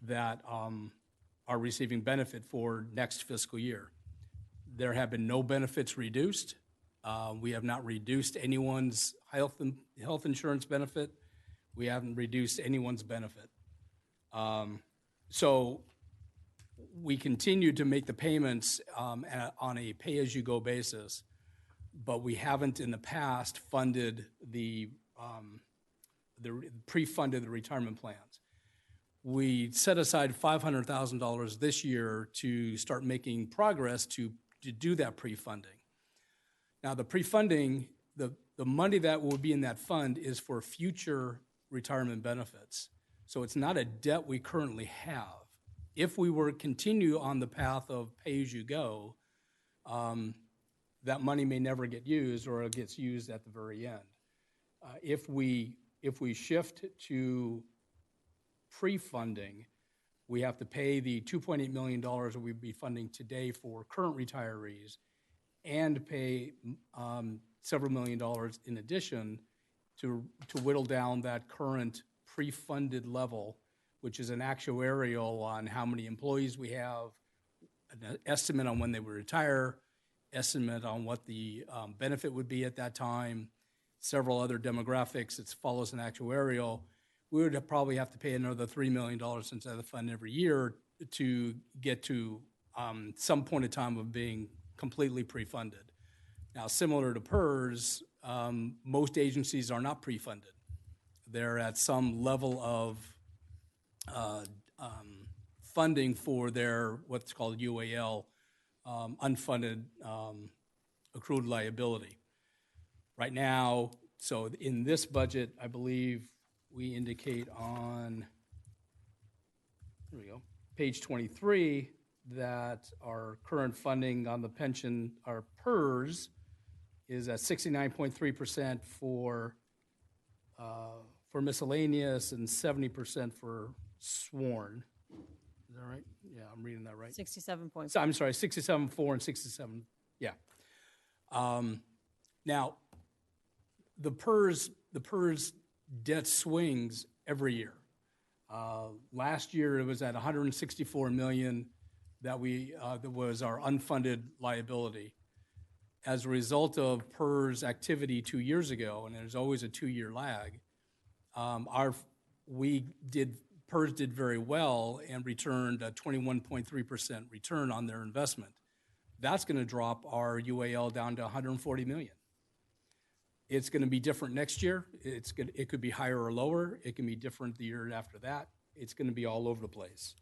that are receiving benefit for next fiscal year. There have been no benefits reduced. We have not reduced anyone's health insurance benefit. We haven't reduced anyone's benefit. So we continue to make the payments on a pay-as-you-go basis, but we haven't in the past funded pre-funded the retirement plans. We set aside $500,000 this year to start making progress to do that pre-funding. Now, the pre-funding, the money that will be in that fund is for future retirement benefits. So it's not a debt we currently have. If we were to continue on the path of pay-as-you-go, that money may never get used, or it gets used at the very end. If we shift to pre-funding, we have to pay the $2.8 million that we'd be funding today for current retirees, and pay several million dollars in addition to whittle down that current pre-funded level, which is an actuarial on how many employees we have, an estimate on when they would retire, estimate on what the benefit would be at that time, several other demographics. It follows an actuarial. We would probably have to pay another $3 million into the fund every year to get to some point in time of being completely pre-funded. Now, similar to PERS, most agencies are not pre-funded. They're at some level of funding for their what's called UAL, unfunded accrued liability. Right now, so in this budget, I believe we indicate on, here we go, page 23, that our current funding on the pension, our PERS, is at 69.3% for miscellaneous and 70% for sworn. Is that right? Yeah, I'm reading that right. 67.4. So, I'm sorry, 67.4 and 67, yeah. Now, the PERS debt swings every year. Last year, it was at 164 million that was our unfunded liability. As a result of PERS activity 2 years ago, and there's always a 2-year lag, PERS did very well and returned a 21.3% return on their investment. That's going to drop our UAL down to 140 million. It's going to be different next year. It could be higher or lower. It can be different the year after that. It's going to be all over the place.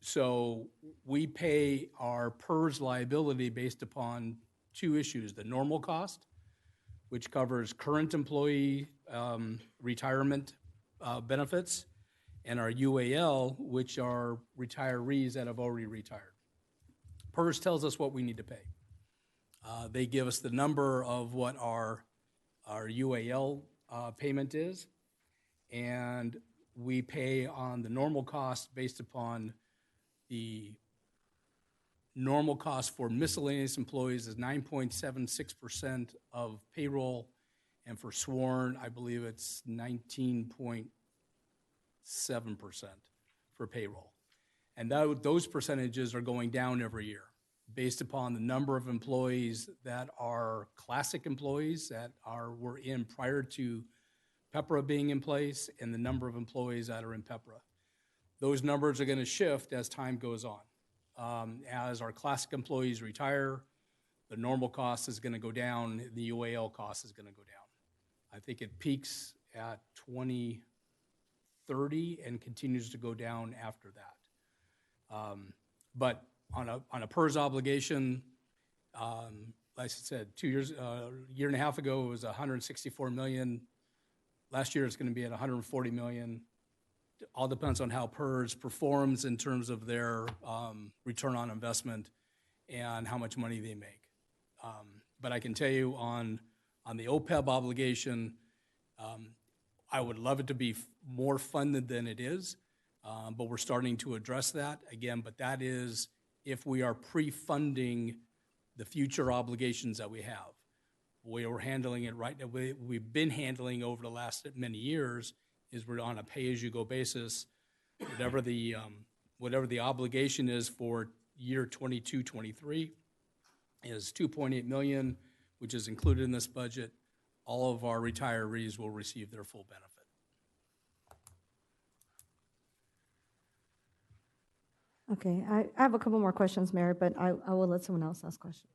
So we pay our PERS liability based upon two issues: the normal cost, which covers current employee retirement benefits, and our UAL, which are retirees that have already retired. PERS tells us what we need to pay. They give us the number of what our UAL payment is, and we pay on the normal cost based upon the normal cost for miscellaneous employees is 9.76% of payroll, and for sworn, I believe it's 19.7% for payroll. And those percentages are going down every year based upon the number of employees that are classic employees that were in prior to PEPRA being in place, and the number of employees that are in PEPRA. Those numbers are going to shift as time goes on. As our classic employees retire, the normal cost is going to go down, the UAL cost is going to go down. I think it peaks at 2030 and continues to go down after that. But on a PERS obligation, like I said, a year and a half ago, it was 164 million. Last year, it's going to be at 140 million. All depends on how PERS performs in terms of their return on investment and how much money they make. But I can tell you on the OPEB obligation, I would love it to be more funded than it is, but we're starting to address that again. But that is if we are pre-funding the future obligations that we have. We are handling it right now. We've been handling over the last many years is we're on a pay-as-you-go basis. Whatever the obligation is for year 22-23 is 2.8 million, which is included in this budget. All of our retirees will receive their full benefit. Okay, I have a couple more questions, Mayor, but I will let someone else ask questions.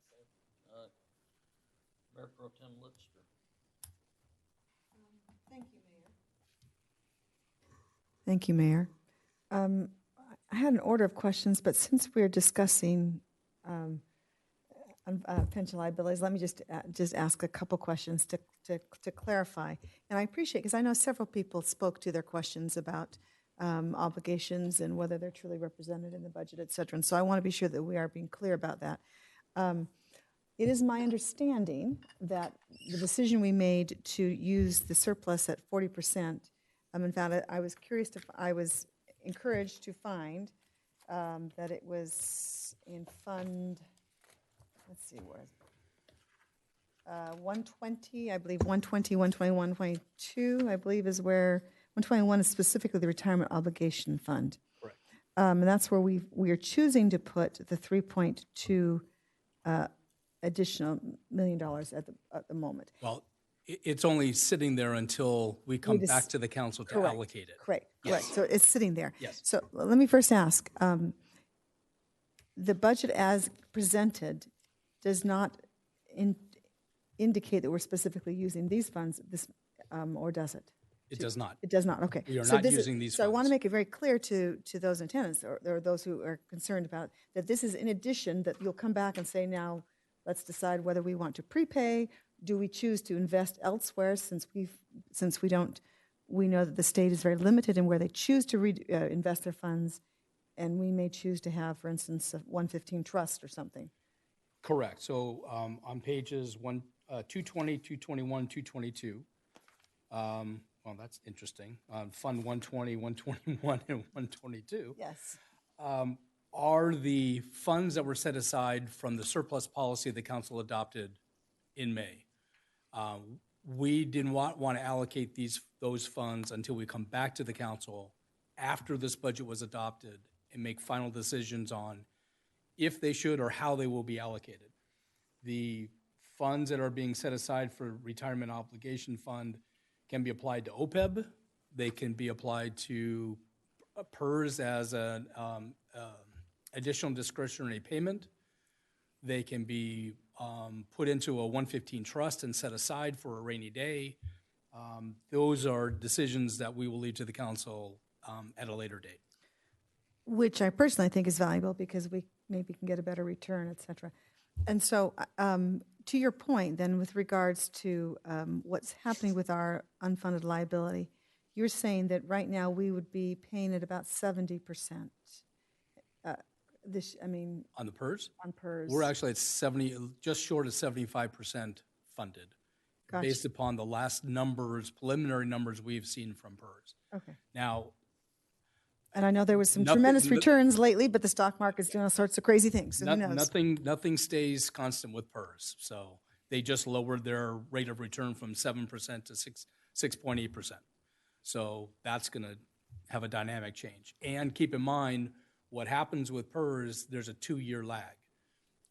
Mayor Pro Tem Litster. Thank you, Mayor. I had an order of questions, but since we're discussing pension liabilities, let me just ask a couple questions to clarify. And I appreciate, because I know several people spoke to their questions about obligations and whether they're truly represented in the budget, et cetera. And so I want to be sure that we are being clear about that. It is my understanding that the decision we made to use the surplus at 40%, in fact, I was encouraged to find that it was in fund, let's see, where is it? 120, I believe 120, 121, 122, I believe is where, 121 is specifically the retirement obligation fund. Correct. And that's where we are choosing to put the 3.2 additional $1 million at the moment. Well, it's only sitting there until we come back to the council to allocate it. Correct. So it's sitting there. Yes. So let me first ask, the budget as presented does not indicate that we're specifically using these funds, or does it? It does not. It does not, okay. We are not using these funds. So I want to make it very clear to those in attendance, or those who are concerned about it, that this is in addition, that you'll come back and say, now, let's decide whether we want to prepay. Do we choose to invest elsewhere since we don't we know that the state is very limited in where they choose to invest their funds, and we may choose to have, for instance, a 115 trust or something. Correct. So on pages 220, 221, 222, well, that's interesting. Fund 120, 121, and 122. Yes. Are the funds that were set aside from the surplus policy the council adopted in May. We didn't want to allocate those funds until we come back to the council after this budget was adopted and make final decisions on if they should or how they will be allocated. The funds that are being set aside for retirement obligation fund can be applied to OPEB. They can be applied to PERS as an additional discretionary payment. They can be put into a 115 trust and set aside for a rainy day. Those are decisions that we will leave to the council at a later date. Which I personally think is valuable because we maybe can get a better return, et cetera. And so to your point then with regards to what's happening with our unfunded liability, you're saying that right now we would be paying at about 70%. On the PERS? On PERS. We're actually at 70, just short of 75% funded, Gotcha. based upon the last numbers, preliminary numbers we've seen from PERS. Okay. Now, and I know there was some tremendous returns lately, but the stock market's doing all sorts of crazy things. So who knows? Nothing stays constant with PERS. So they just lowered their rate of return from 7% to 6.8%. So that's going to have a dynamic change. And keep in mind, what happens with PERS, there's a 2-year lag.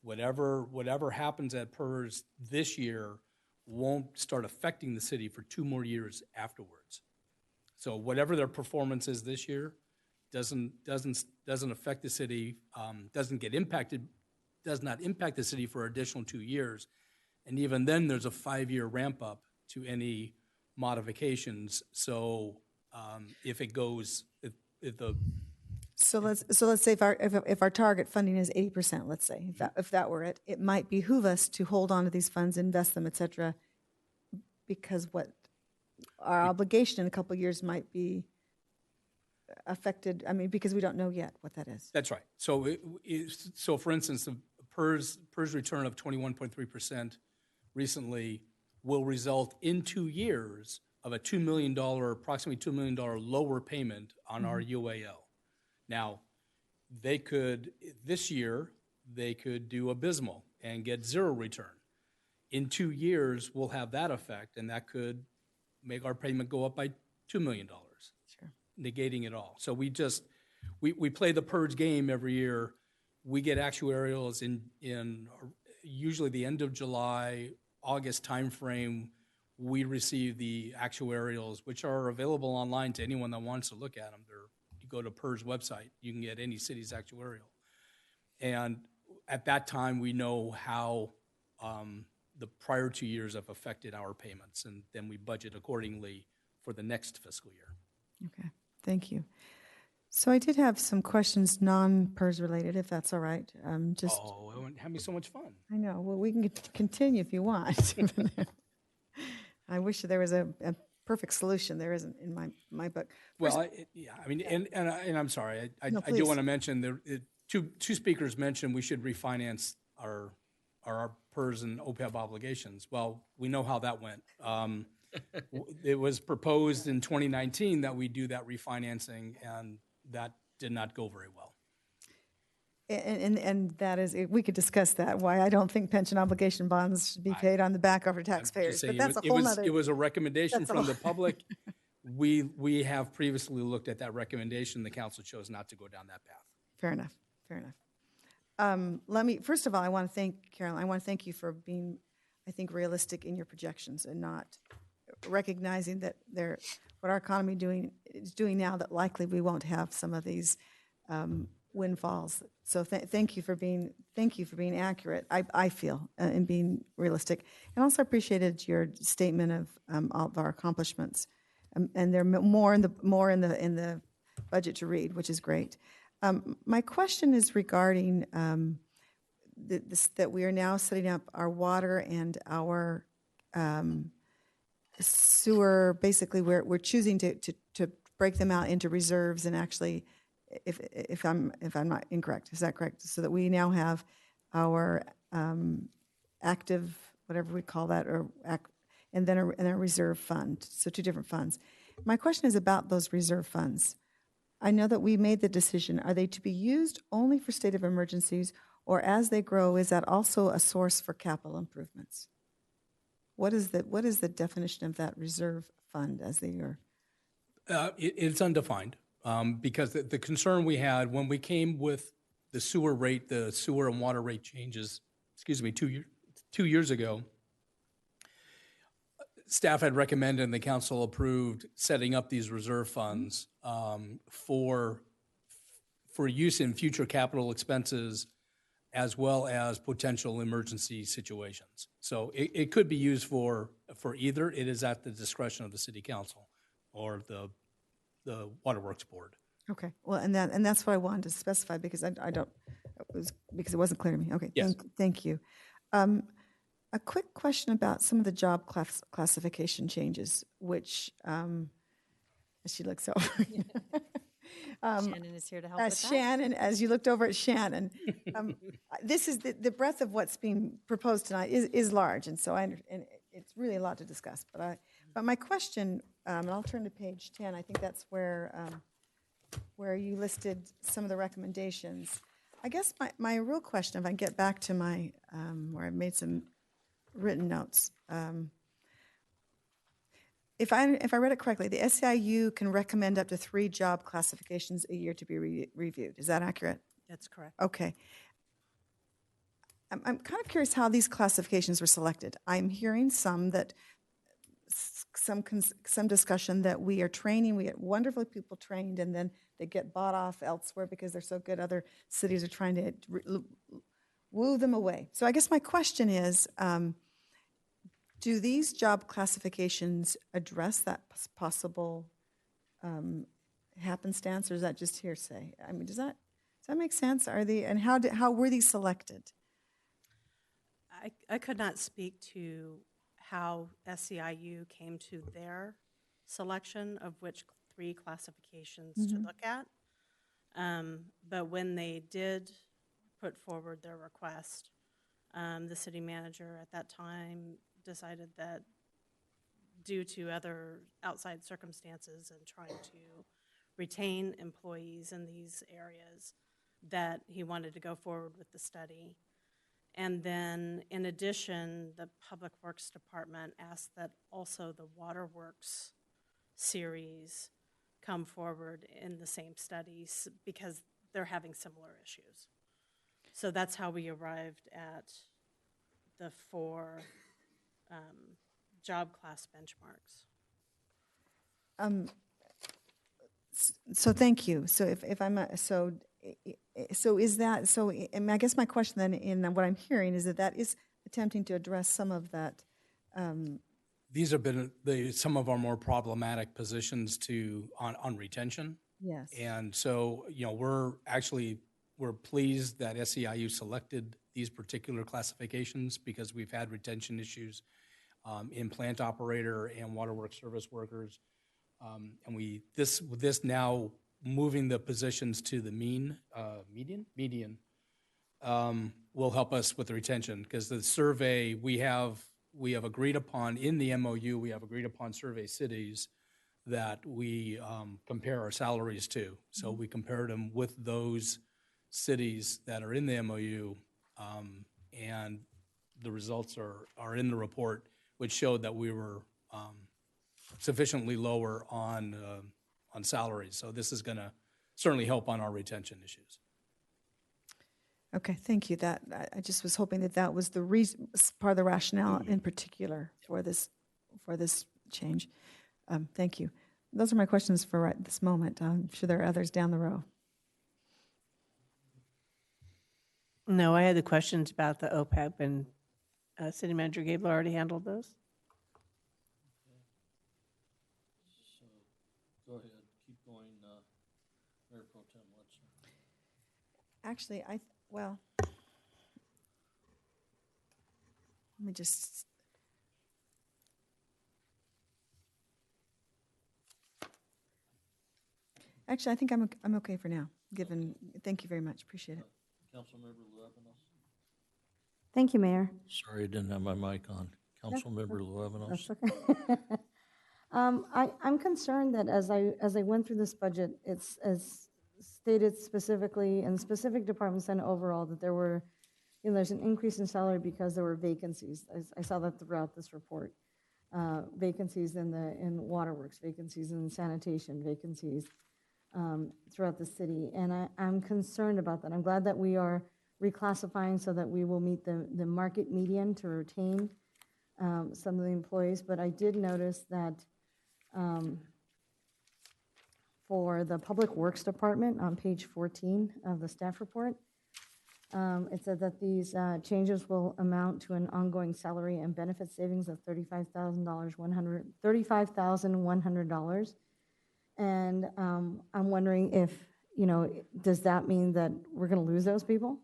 Whatever happens at PERS this year won't start affecting the city for 2 more years afterwards. So whatever their performance is this year doesn't affect the city, does not impact the city for additional 2 years. And even then, there's a 5-year ramp up to any modifications. So if it goes, if the So let's say if our target funding is 80%, let's say, if that were it, it might behoove us to hold on to these funds, invest them, et cetera, because what our obligation in a couple of years might be affected. I mean, because we don't know yet what that is. That's right. So so for instance, the PERS return of 21.3% recently will result in 2 years of a approximately $2 million lower payment on our UAL. Now, this year, they could do abysmal and get 0 return. In 2 years, we'll have that effect, and that could make our payment go up by $2 million, sure, negating it all. So we play the PERS game every year. We get actuarials in usually the end of July, August timeframe. We receive the actuarials, which are available online to anyone that wants to look at them. You go to PERS website, you can get any city's actuarial. And at that time, we know how the prior 2 years have affected our payments, and then we budget accordingly for the next fiscal year. Okay, thank you. So I did have some questions, non-PERS related, if that's all right. Oh, it would have me so much fun. I know. Well, we can continue if you want. I wish there was a perfect solution. There isn't in my book. Well, and I'm sorry. I do want to mention two speakers mentioned we should refinance our PERS and OPEB obligations. Well, we know how that went. It was proposed in 2019 that we do that refinancing, and that did not go very well. And that is, we could discuss that, why I don't think pension obligation bonds should be paid on the back of our taxpayers. But that's a whole other. It was a recommendation from the public. We have previously looked at that recommendation. The council chose not to go down that path. Fair enough. First of all, I want to thank Carolyn. I want to thank you for being, I think, realistic in your projections and not recognizing that what our economy is doing now, that likely we won't have some of these windfalls. So thank you for being accurate. I feel in being realistic, and also appreciated your statement of all of our accomplishments, and there are more in the budget to read, which is great. My question is regarding that we are now setting up our water and our sewer, basically, we're choosing to break them out into reserves and actually, if I'm not incorrect, is that correct? So that we now have our active, whatever we call that, and then a reserve fund, so two different funds. My question is about those reserve funds. I know that we made the decision. Are they to be used only for state of emergencies, or as they grow, is that also a source for capital improvements? What is the definition of that reserve fund as they are? It's undefined, because the concern we had when we came with the sewer and water rate changes, 2 years ago, staff had recommended and the council approved setting up these reserve funds for use in future capital expenses as well as potential emergency situations. So it could be used for either. It is at the discretion of the city council or the Waterworks Board. Okay, well, and that's what I wanted to specify because because it wasn't clear to me. Okay, Yes. Thank you. A quick question about some of the job classification changes, which, as she looks over. Shannon is here to help with that. Shannon, as you looked over at Shannon, this is the breadth of what's being proposed tonight is large, and so and it's really a lot to discuss. But my question, and I'll turn to page 10. I think that's where you listed some of the recommendations. I guess my real question, if I can get back to my where I've made some written notes. If I read it correctly, the SEIU can recommend up to 3 job classifications a year to be reviewed. Is that accurate? That's correct. Okay. I'm kind of curious how these classifications were selected. I'm hearing some discussion that we are training. We get wonderful people trained, and then they get bought off elsewhere because they're so good. Other cities are trying to woo them away. So I guess my question is, do these job classifications address that possible happenstance, or is that just hearsay? I mean, does that make sense? Are they, and how were these selected? I could not speak to how SEIU came to their selection of which 3 classifications to look at. But when they did put forward their request, the city manager at that time decided that due to other outside circumstances and trying to retain employees in these areas, that he wanted to go forward with the study. And then, in addition, the Public Works Department asked that also the Waterworks series come forward in the same studies because they're having similar issues. So that's how we arrived at the 4 job class benchmarks. So thank you. So if I'm so is that so? And I guess my question then, in what I'm hearing, is that is attempting to address some of that. These have been some of our more problematic positions on retention. Yes. And so we're pleased that SEIU selected these particular classifications because we've had retention issues in plant operator and waterworks service workers. And this now moving the positions to the median will help us with the retention, because the survey we have agreed upon in the MOU, we have agreed upon survey cities that we compare our salaries to. So we compared them with those cities that are in the MOU, and the results are in the report, which showed that we were sufficiently lower on salaries. So this is going to certainly help on our retention issues. Okay, thank you. That I just was hoping that was the reason, part of the rationale in particular for this change. Thank you. Those are my questions for right this moment. I'm sure there are others down the row. No, I had the questions about the OPEB, and City Manager Gable already handled those. Go ahead, keep going, Mayor Pro Tem Watson. Actually, let me just. Actually, I think I'm okay for now, given, thank you very much, appreciate it. Councilmember Luevanos? Thank you, Mayor. Sorry, I didn't have my mic on. Councilmember Luevanos? That's okay. I'm concerned that as I went through this budget, it's as stated specifically in specific departments and overall that there were, there's an increase in salary because there were vacancies. I saw that throughout this report. Vacancies in waterworks, vacancies in sanitation, vacancies throughout the city. And I'm concerned about that. I'm glad that we are reclassifying so that we will meet the market median to retain some of the employees. But I did notice that for the Public Works Department on page 14 of the staff report, it said that these changes will amount to an ongoing salary and benefit savings of $35,100. And I'm wondering if, does that mean that we're going to lose those people?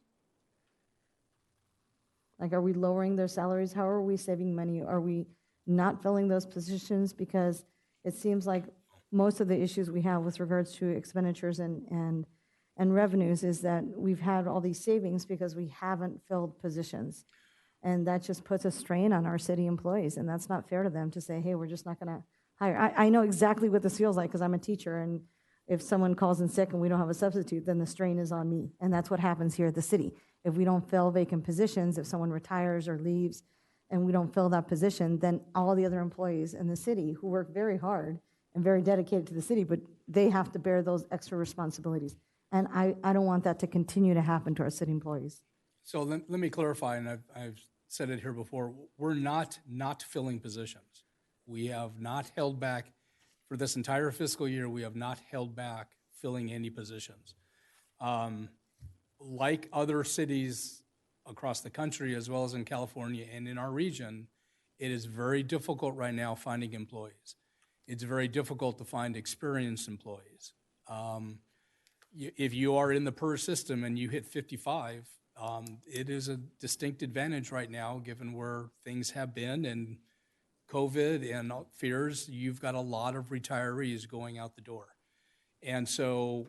Like, are we lowering their salaries? How are we saving money? Are we not filling those positions? Because it seems like most of the issues we have with regards to expenditures and revenues is that we've had all these savings because we haven't filled positions. And that just puts a strain on our city employees. And that's not fair to them to say, hey, we're just not going to hire. I know exactly what this feels like because I'm a teacher. And if someone calls in sick and we don't have a substitute, then the strain is on me. And that's what happens here at the city. If we don't fill vacant positions, if someone retires or leaves and we don't fill that position, then all the other employees in the city who work very hard and very dedicated to the city, but they have to bear those extra responsibilities. And I don't want that to continue to happen to our city employees. So let me clarify, and I've said it here before, we're not filling positions. We have not held back, for this entire fiscal year, we have not held back filling any positions. Like other cities across the country, as well as in California and in our region, it is very difficult right now finding employees. It's very difficult to find experienced employees. If you are in the PERS system and you hit 55, it is a distinct advantage right now, given where things have been and COVID and fears. You've got a lot of retirees going out the door. And so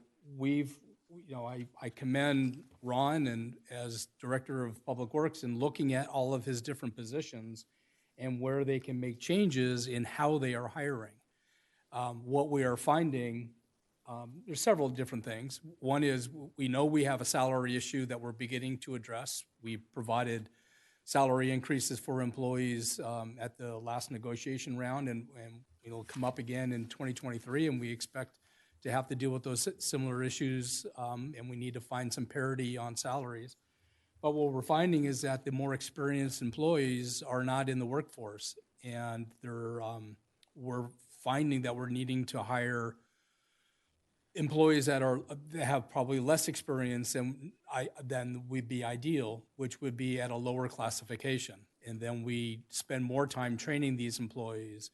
I commend Ron and as Director of Public Works in looking at all of his different positions and where they can make changes in how they are hiring. What we are finding, there's several different things. One is we know we have a salary issue that we're beginning to address. We provided salary increases for employees at the last negotiation round, and it'll come up again in 2023, and we expect to have to deal with those similar issues, and we need to find some parity on salaries. But what we're finding is that the more experienced employees are not in the workforce, and we're finding that we're needing to hire employees that have probably less experience than would be ideal, which would be at a lower classification. And then we spend more time training these employees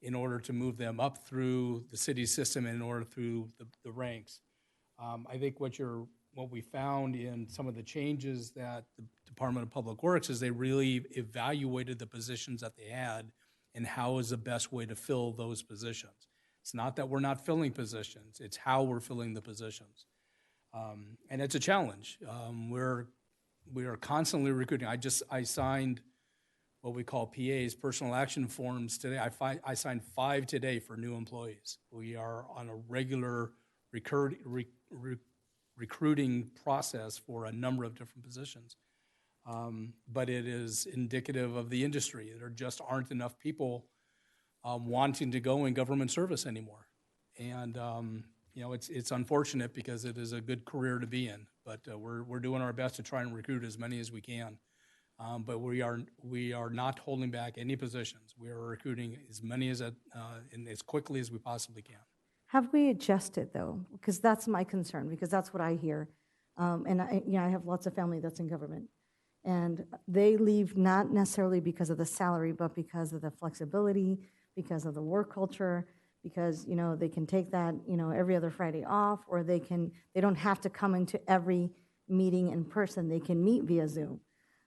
in order to move them up through the city system and in order through the ranks. I think what we found in some of the changes that the Department of Public Works is they really evaluated the positions that they had and how is the best way to fill those positions. It's not that we're not filling positions, it's how we're filling the positions. And it's a challenge. We are constantly recruiting. I signed what we call PAs, personal action forms today. I signed 5 today for new employees. We are on a regular recruiting process for a number of different positions. But it is indicative of the industry. There just aren't enough people wanting to go in government service anymore. And it's unfortunate because it is a good career to be in. But we're doing our best to try and recruit as many as we can. But we are not holding back any positions. We are recruiting as many and as quickly as we possibly can. Have we adjusted, though? Because that's my concern, because that's what I hear. And I have lots of family that's in government. And they leave not necessarily because of the salary, but because of the flexibility, because of the work culture, because, they can take that, every other Friday off, or they don't have to come into every meeting in person. They can meet via Zoom.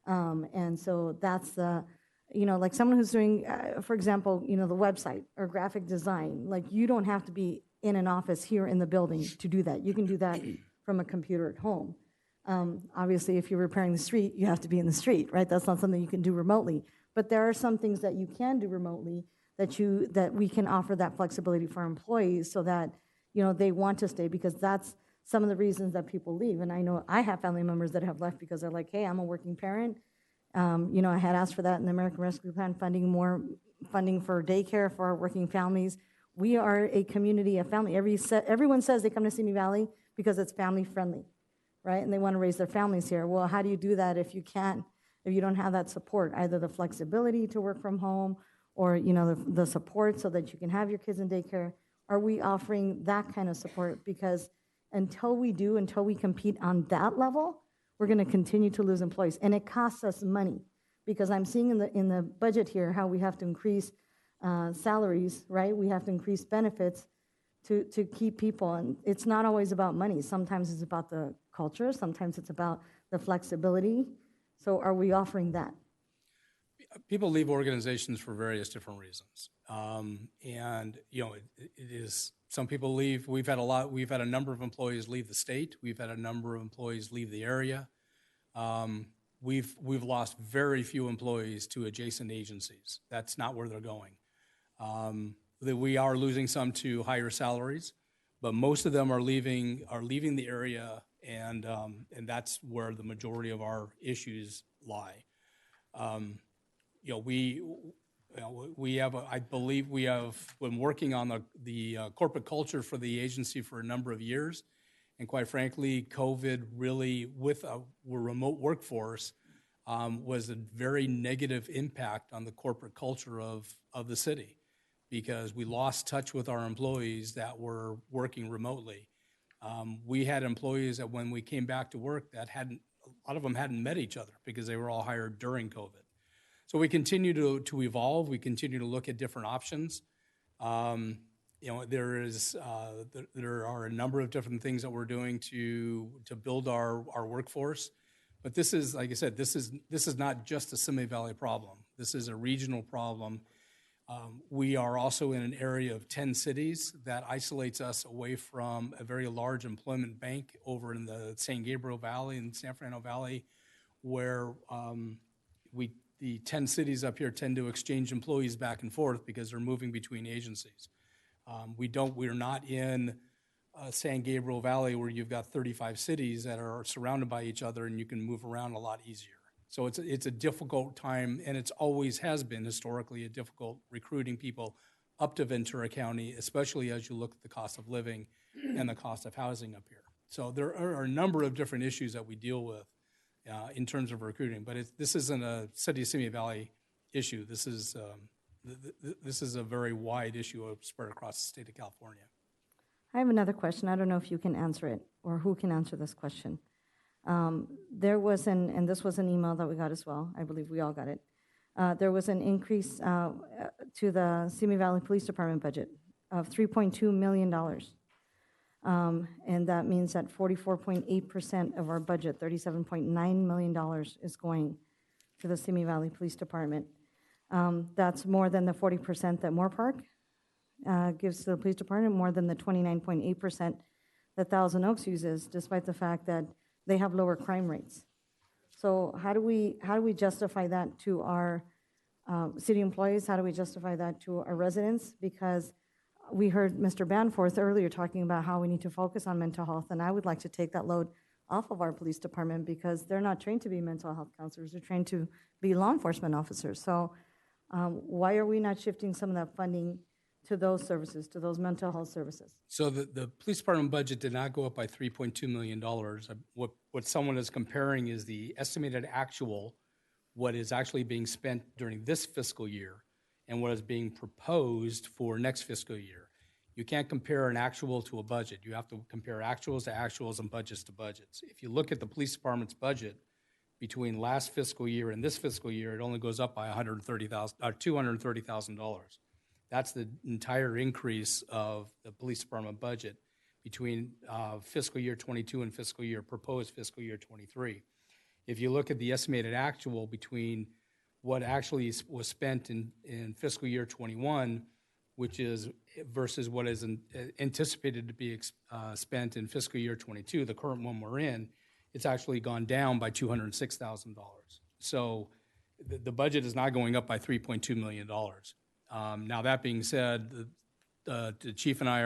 And so that's like someone who's doing, for example, the website or graphic design, like you don't have to be in an office here in the building to do that. You can do that from a computer at home. Obviously, if you're repairing the street, you have to be in the street, right? That's not something you can do remotely. But there are some things that you can do remotely that we can offer that flexibility for employees so that, they want to stay, because that's some of the reasons that people leave. And I know I have family members that have left because they're like, hey, I'm a working parent. I had asked for that in the American Rescue Plan funding, more funding for daycare for our working families. We are a community, a family. Everyone says they come to Simi Valley because it's family friendly, right? And they want to raise their families here. Well, how do you do that if you don't have that support, either the flexibility to work from home or, the support so that you can have your kids in daycare? Are we offering that kind of support? Because until we compete on that level, we're going to continue to lose employees. And it costs us money, because I'm seeing in the budget here how we have to increase salaries, right? We have to increase benefits to keep people. And it's not always about money. Sometimes it's about the culture. Sometimes it's about the flexibility. So are we offering that? People leave organizations for various different reasons. It is, some people leave. We've had a number of employees leave the state. We've had a number of employees leave the area. We've lost very few employees to adjacent agencies. That's not where they're going. We are losing some to higher salaries, but most of them are leaving the area, and that's where the majority of our issues lie. I believe we have been working on the corporate culture for the agency for a number of years. And quite frankly, COVID really, with a remote workforce, was a very negative impact on the corporate culture of the city, because we lost touch with our employees that were working remotely. We had employees that when we came back to work a lot of them hadn't met each other because they were all hired during COVID. So we continue to evolve. We continue to look at different options. There are a number of different things that we're doing to build our workforce. But this is, like I said, this is not just a Simi Valley problem. This is a regional problem. We are also in an area of 10 cities that isolates us away from a very large employment bank over in the San Gabriel Valley and San Fernando Valley, where the 10 cities up here tend to exchange employees back and forth because they're moving between agencies. We're not in San Gabriel Valley where you've got 35 cities that are surrounded by each other and you can move around a lot easier. So it's a difficult time, and it's always has been historically a difficult recruiting people up to Ventura County, especially as you look at the cost of living and the cost of housing up here. So there are a number of different issues that we deal with in terms of recruiting, but this isn't a City of Simi Valley issue. This is a very wide issue spread across the state of California. I have another question. I don't know if you can answer it or who can answer this question. There was and this was an email that we got as well. I believe we all got it. There was an increase to the Simi Valley Police Department budget of $3.2 million. And that means that 44.8% of our budget, $37.9 million, is going to the Simi Valley Police Department. That's more than the 40% that Moore Park gives to the police department, more than the 29.8% that Thousand Oaks uses, despite the fact that they have lower crime rates. So how do we justify that to our city employees? How do we justify that to our residents? Because we heard Mr. Banforth earlier talking about how we need to focus on mental health, and I would like to take that load off of our police department because they're not trained to be mental health counselors. They're trained to be law enforcement officers. So why are we not shifting some of that funding to those services, to those mental health services? So the police department budget did not go up by $3.2 million. What someone is comparing is the estimated actual, what is actually being spent during this fiscal year, and what is being proposed for next fiscal year. You can't compare an actual to a budget. You have to compare actuals to actuals and budgets to budgets. If you look at the police department's budget between last fiscal year and this fiscal year, it only goes up by $230,000. That's the entire increase of the police department budget between fiscal year 22 and proposed fiscal year 23. If you look at the estimated actual between what actually was spent in fiscal year 21 which is versus what is anticipated to be spent in fiscal year '22, the current one we're in, it's actually gone down by $206,000. So the budget is not going up by $3.2 million. Now, that being said, the chief and I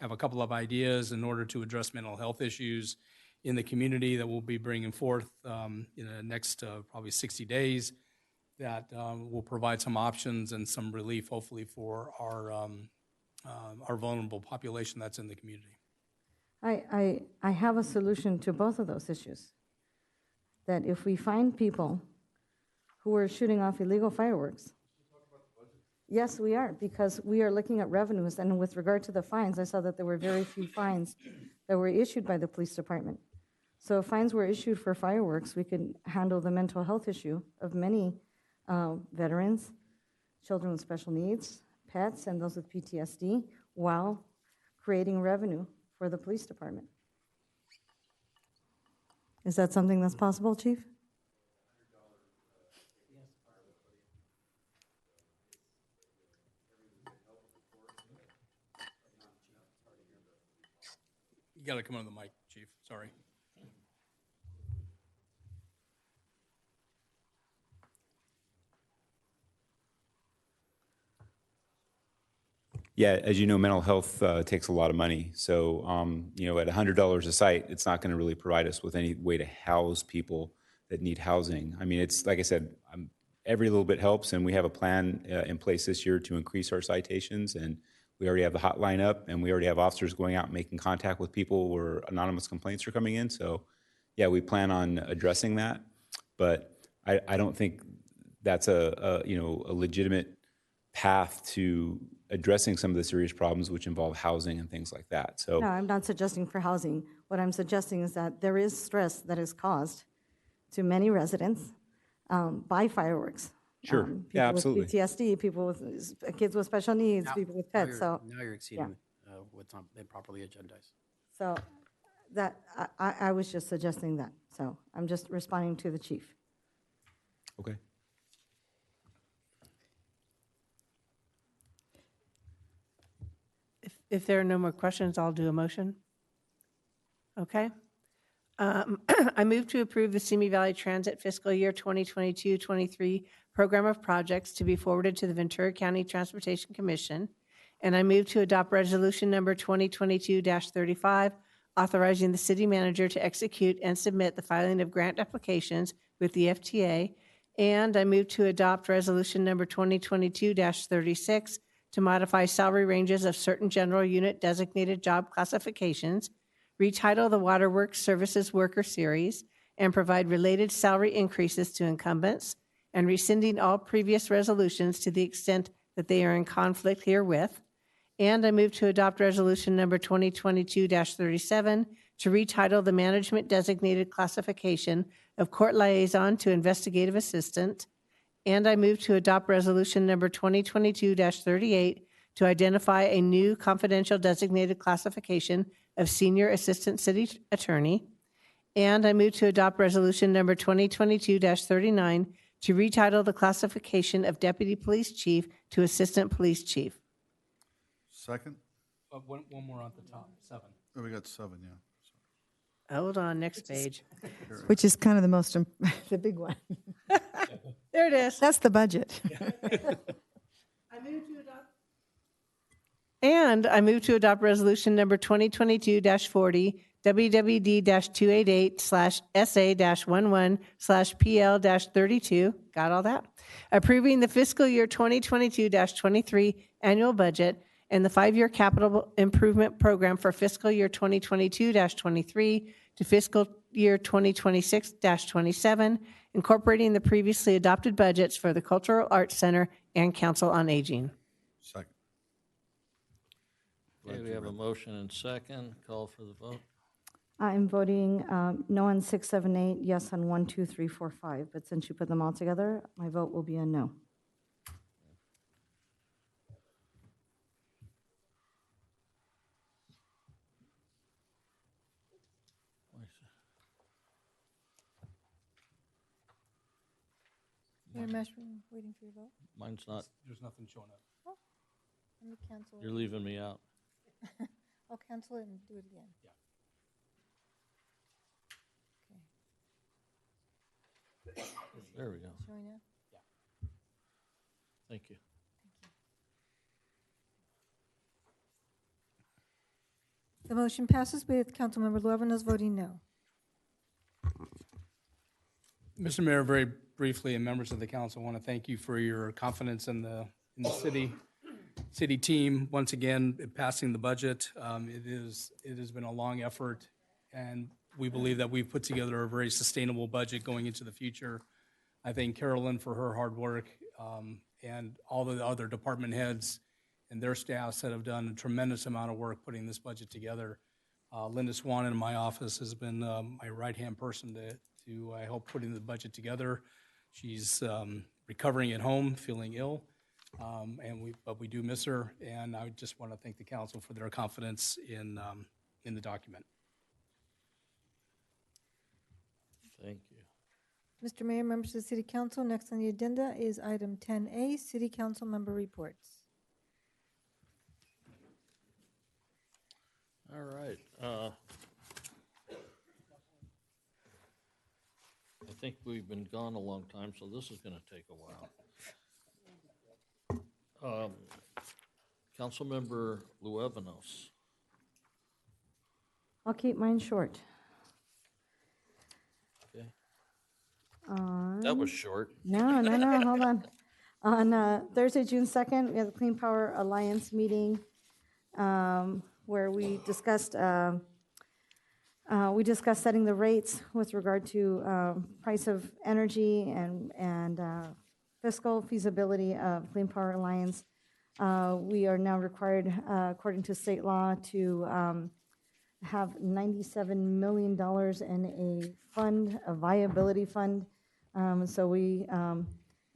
have a couple of ideas in order to address mental health issues in the community that we'll be bringing forth in the next probably 60 days that will provide some options and some relief, hopefully, for our vulnerable population that's in the community. I have a solution to both of those issues. That if we find people who are shooting off illegal fireworks, yes, we are, because we are looking at revenues, and with regard to the fines, I saw that there were very few fines that were issued by the police department. So if fines were issued for fireworks, we could handle the mental health issue of many veterans, children with special needs, pets, and those with PTSD, while creating revenue for the police department. Is that something that's possible, Chief? You got to come on the mic, Chief. Sorry. Yeah, as you know, mental health takes a lot of money. So, at $100 a site, it's not going to really provide us with any way to house people that need housing. I mean, it's like I said, every little bit helps, and we have a plan in place this year to increase our citations, and we already have the hotline up, and we already have officers going out and making contact with people where anonymous complaints are coming in. So, yeah, we plan on addressing that, but I don't think that's a legitimate path to addressing some of the serious problems which involve housing and things like that. So No, I'm not suggesting for housing. What I'm suggesting is that there is stress that is caused to many residents by fireworks. Sure. People Absolutely. with PTSD, people with kids with special needs, people with pets. Now you're exceeding what's not been properly agendized. So that I was just suggesting that. So I'm just responding to the chief. Okay. If there are no more questions, I'll do a motion. Okay. I move to approve the Simi Valley Transit fiscal year 2022-23 program of projects to be forwarded to the Ventura County Transportation Commission. And I move to adopt resolution number 2022-35, authorizing the city manager to execute and submit the filing of grant applications with the FTA. And I move to adopt resolution number 2022-36, to modify salary ranges of certain general unit designated job classifications, retitle the Waterworks Services Worker Series, and provide related salary increases to incumbents, and rescinding all previous resolutions to the extent that they are in conflict herewith. And I move to adopt resolution number 2022-37 to retitle the management designated classification of court liaison to investigative assistant. And I move to adopt resolution number 2022-38 to identify a new confidential designated classification of senior assistant city attorney. And I move to adopt resolution number 2022-39 to retitle the classification of deputy police chief to assistant police chief. Second? One more on the top, 7. Oh, we got 7, yeah. Hold on, next page. Which is kind of the most, the big one. There it is. That's the budget. I move to adopt. And I move to adopt resolution number 2022-40, WWD-288/SA-11/PL-32. Got all that? Approving the fiscal year 2022-23 annual budget and the 5-year capital improvement program for fiscal year 2022-23 to fiscal year 2026-27, incorporating the previously adopted budgets for the Cultural Arts Center and Council on Aging. Second. Okay, we have a motion and second. Call for the vote. I'm voting no on 6, 7, 8, yes on 1, 2, 3, 4, 5. But since you put them all together, my vote will be a no. Mayor Mashburn, waiting for your vote. Mine's not. There's nothing showing up. Let me cancel You're it. leaving me out. I'll cancel it and do it again. There we go. Showing up? Thank you. The motion passes with Councilmember Luébanos voting no. Mr. Mayor, very briefly, and members of the council, I want to thank you for your confidence in the city team. Once again, passing the budget. It has been a long effort, and we believe that we've put together a very sustainable budget going into the future. I thank Carolyn for her hard work, and all the other department heads and their staffs that have done a tremendous amount of work putting this budget together. Linda Swan in my office has been my right-hand person to I hope, putting the budget together. She's recovering at home, feeling ill, but we do miss her, and I just want to thank the council for their confidence in the document. Thank you. Mr. Mayor, members of the City Council, next on the agenda is item 10A, City Council Member Reports. All right. I think we've been gone a long time, so this is going to take a while. Councilmember Luébanos. I'll keep mine short. Okay. On- That was short. No, hold on. On Thursday, June 2nd, we had the Clean Power Alliance meeting where we discussed setting the rates with regard to price of energy and fiscal feasibility of Clean Power Alliance. We are now required, according to state law, to have $97 million in a fund, a viability fund. So we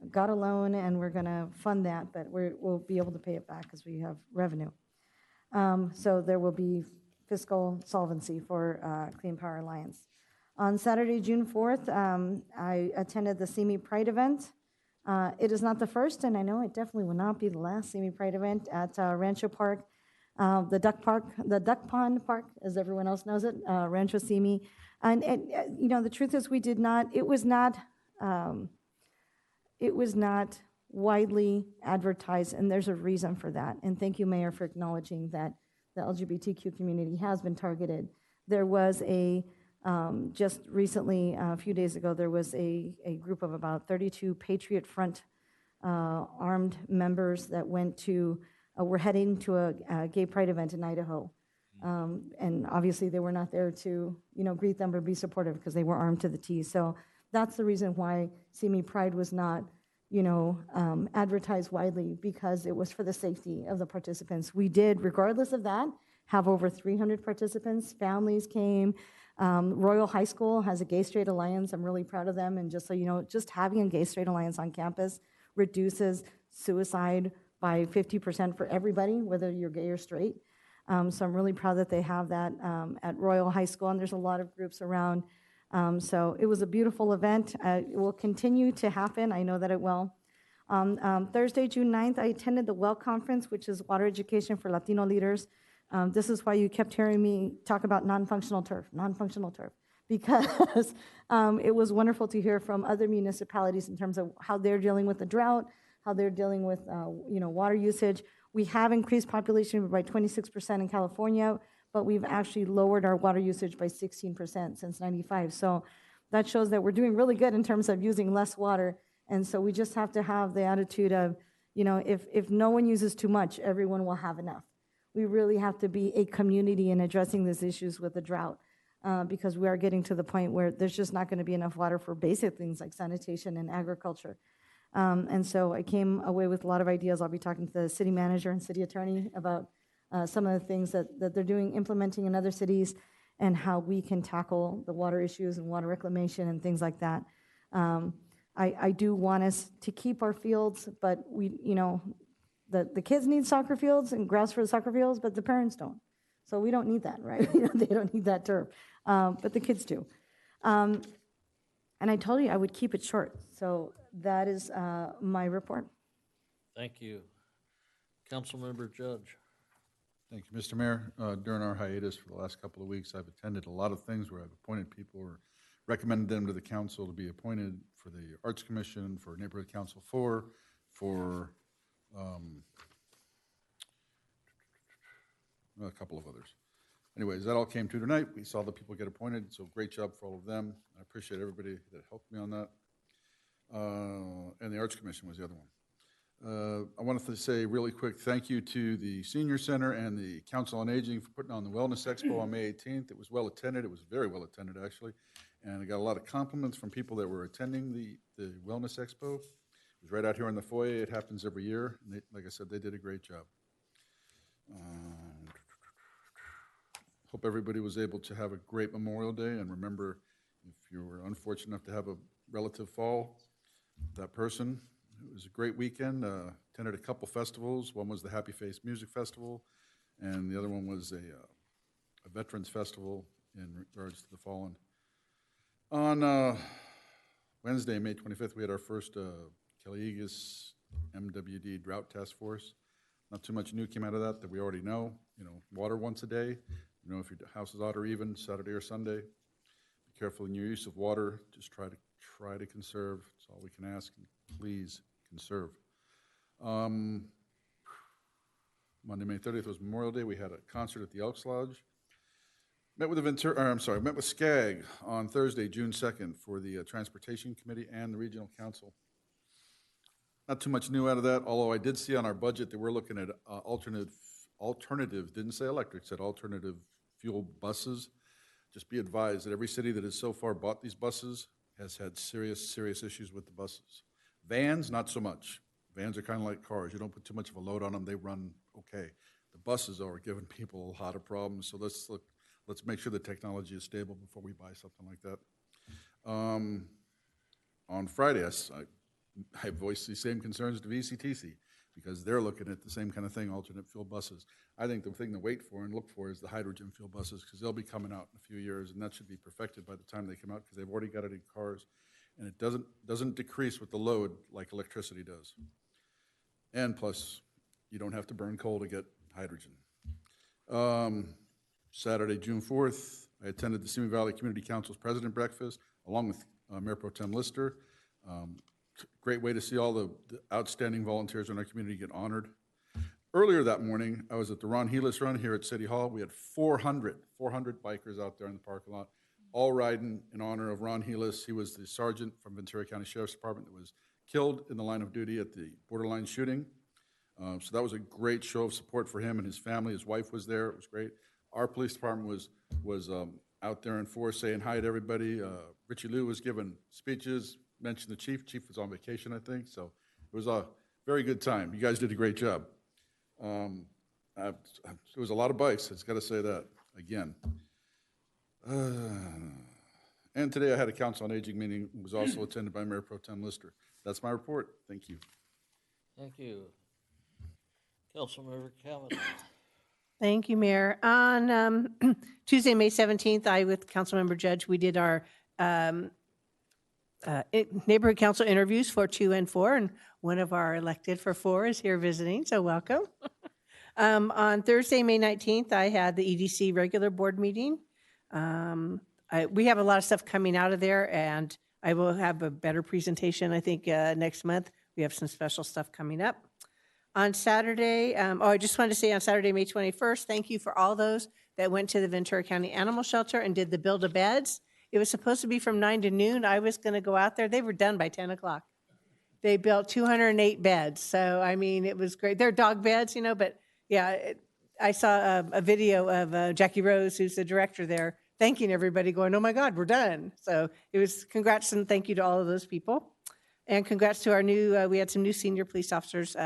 got a loan and we're going to fund that, but we'll be able to pay it back because we have revenue. So there will be fiscal solvency for Clean Power Alliance. On Saturday, June 4th, I attended the Simi Pride event. It is not the first, and I know it definitely will not be the last Simi Pride event at Rancho Park, the Duck Pond Park, as everyone else knows it, Rancho Simi. And the truth is, it was not widely advertised, and there's a reason for that. And thank you, Mayor, for acknowledging that the LGBTQ community has been targeted. There was just recently, a few days ago, there was a group of about 32 Patriot Front armed members that were heading to a gay pride event in Idaho. And obviously they were not there to, greet them or be supportive because they were armed to the teeth. So that's the reason why Simi Pride was not advertised widely, because it was for the safety of the participants. We did, regardless of that, have over 300 participants. Families came. Royal High School has a gay-straight alliance. I'm really proud of them. And just so you know, just having a gay-straight alliance on campus reduces suicide by 50% for everybody, whether you're gay or straight. So I'm really proud that they have that at Royal High School, and there's a lot of groups around. So it was a beautiful event. It will continue to happen. I know that it will. On Thursday, June 9th, I attended the WELL Conference, which is Water Education for Latino Leaders. This is why you kept hearing me talk about non-functional turf, because it was wonderful to hear from other municipalities in terms of how they're dealing with the drought, how they're dealing with water usage. We have increased population by 26% in California, but we've actually lowered our water usage by 16% since '95. So that shows that we're doing really good in terms of using less water. And so we just have to have the attitude of, if no one uses too much, everyone will have enough. We really have to be a community in addressing these issues with the drought, because we are getting to the point where there's just not going to be enough water for basic things like sanitation and agriculture. And so I came away with a lot of ideas. I'll be talking to the city manager and city attorney about some of the things that they're implementing in other cities, and how we can tackle the water issues and water reclamation and things like that. I do want us to keep our fields, but the kids need soccer fields and grass for the soccer fields, but the parents don't. So we don't need that, right? They don't need that turf, but the kids do. And I told you I would keep it short. So that is my report. Thank you. Councilmember Judge. Thank you, Mr. Mayor. During our hiatus for the last couple of weeks, I've attended a lot of things where I've appointed people or recommended them to the council to be appointed for the Arts Commission, for Neighborhood Council 4, for a couple of others. Anyways, that all came to tonight. We saw the people get appointed, so great job for all of them. I appreciate everybody that helped me on that. And the Arts Commission was the other one. I wanted to say really quick thank you to the Senior Center and the Council on Aging for putting on the Wellness Expo on May 18th. It was well attended. It was very well attended, actually. And I got a lot of compliments from people that were attending the Wellness Expo. It was right out here in the foyer. It happens every year. And they, like I said, they did a great job. Hope everybody was able to have a great Memorial Day. And remember, if you were unfortunate enough to have a relative fall, that person. It was a great weekend. Attended a couple festivals. One was the Happy Face Music Festival, and the other one was a Veterans Festival in regards to the fallen. On Wednesday, May 25th, we had our first Caligas MWD Drought Task Force. Not too much new came out of that we already know. You know, water once a day. You know, if your house is odd or even, Saturday or Sunday. Be careful in your use of water. Just try to conserve. That's all we can ask. And please conserve. Monday, May 30th was Memorial Day. We had a concert at the Elks Lodge. Met with SCAG on Thursday, June 2nd for the Transportation Committee and the Regional Council. Not too much new out of that, although I did see on our budget that we're looking at alternative, didn't say electric, said alternative fuel buses. Just be advised that every city that has so far bought these buses has had serious issues with the buses. Vans, not so much. Vans are kind of like cars. You don't put too much of a load on them, they run okay. The buses are giving people a lot of problems, so let's make sure the technology is stable before we buy something like that. On Friday, I voiced the same concerns to VCTC because they're looking at the same kind of thing, alternate fuel buses. I think the thing to wait for and look for is the hydrogen fuel buses because they'll be coming out in a few years, and that should be perfected by the time they come out because they've already got it in cars, and it doesn't decrease with the load like electricity does. And plus, you don't have to burn coal to get hydrogen. Saturday, June 4th, I attended the Simi Valley Community Council's President Breakfast along with Mayor Pro Tem Lister. Great way to see all the outstanding volunteers in our community get honored. Earlier that morning, I was at the Ron Helis Run here at City Hall. We had 400 bikers out there in the parking lot, all riding in honor of Ron Helis. He was the sergeant from Ventura County Sheriff's Department that was killed in the line of duty at the borderline shooting. So that was a great show of support for him and his family. His wife was there. It was great. Our police department was out there in force saying hi to everybody. Richie Lou was giving speeches, mentioned the chief. Chief was on vacation, I think. So it was a very good time. You guys did a great job. There was a lot of bikes. I just got to say that again. And today I had a Council on Aging meeting. It was also attended by Mayor Pro Tem Lister. That's my report. Thank you. Thank you. Councilmember Kavanaugh. Thank you, Mayor. On Tuesday, May 17th, I, with Councilmember Judge, we did our neighborhood council interviews for 2 and 4, and one of our elected for 4 is here visiting, so welcome. On Thursday, May 19th, I had the EDC regular board meeting. We have a lot of stuff coming out of there, and I will have a better presentation, I think, next month. We have some special stuff coming up. On Saturday, I just wanted to say on Saturday, May 21st, thank you for all those that went to the Ventura County Animal Shelter and did the Build-A-Beds. It was supposed to be from 9 to noon. I was going to go out there. They were done by 10 o'clock. They built 208 beds. So, I mean, it was great. They're dog beds, you know, but yeah, I saw a video of Jackie Rose, who's the director there, thanking everybody, going, oh my God, we're done. So it was congrats and thank you to all of those people. And congrats to our new, we had some new senior police officers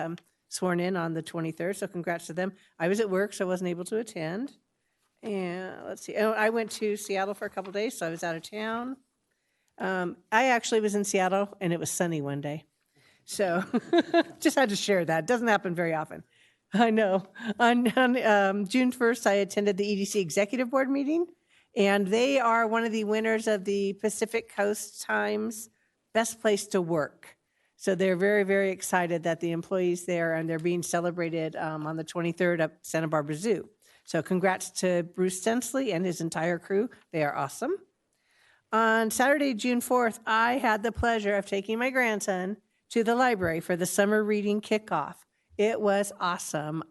sworn in on the 23rd, so congrats to them. I was at work, so I wasn't able to attend. And let's see, I went to Seattle for a couple days, so I was out of town. I actually was in Seattle, and it was sunny one day. So just had to share that. It doesn't happen very often. I know. On June 1st, I attended the EDC Executive Board meeting, and they are one of the winners of the Pacific Coast Times Best Place to Work. So they're very, very excited that the employees there, and they're being celebrated on the 23rd at Santa Barbara Zoo. So congrats to Bruce Sensley and his entire crew. They are awesome. On Saturday, June 4th, I had the pleasure of taking my grandson to the library for the summer reading kickoff. It was awesome.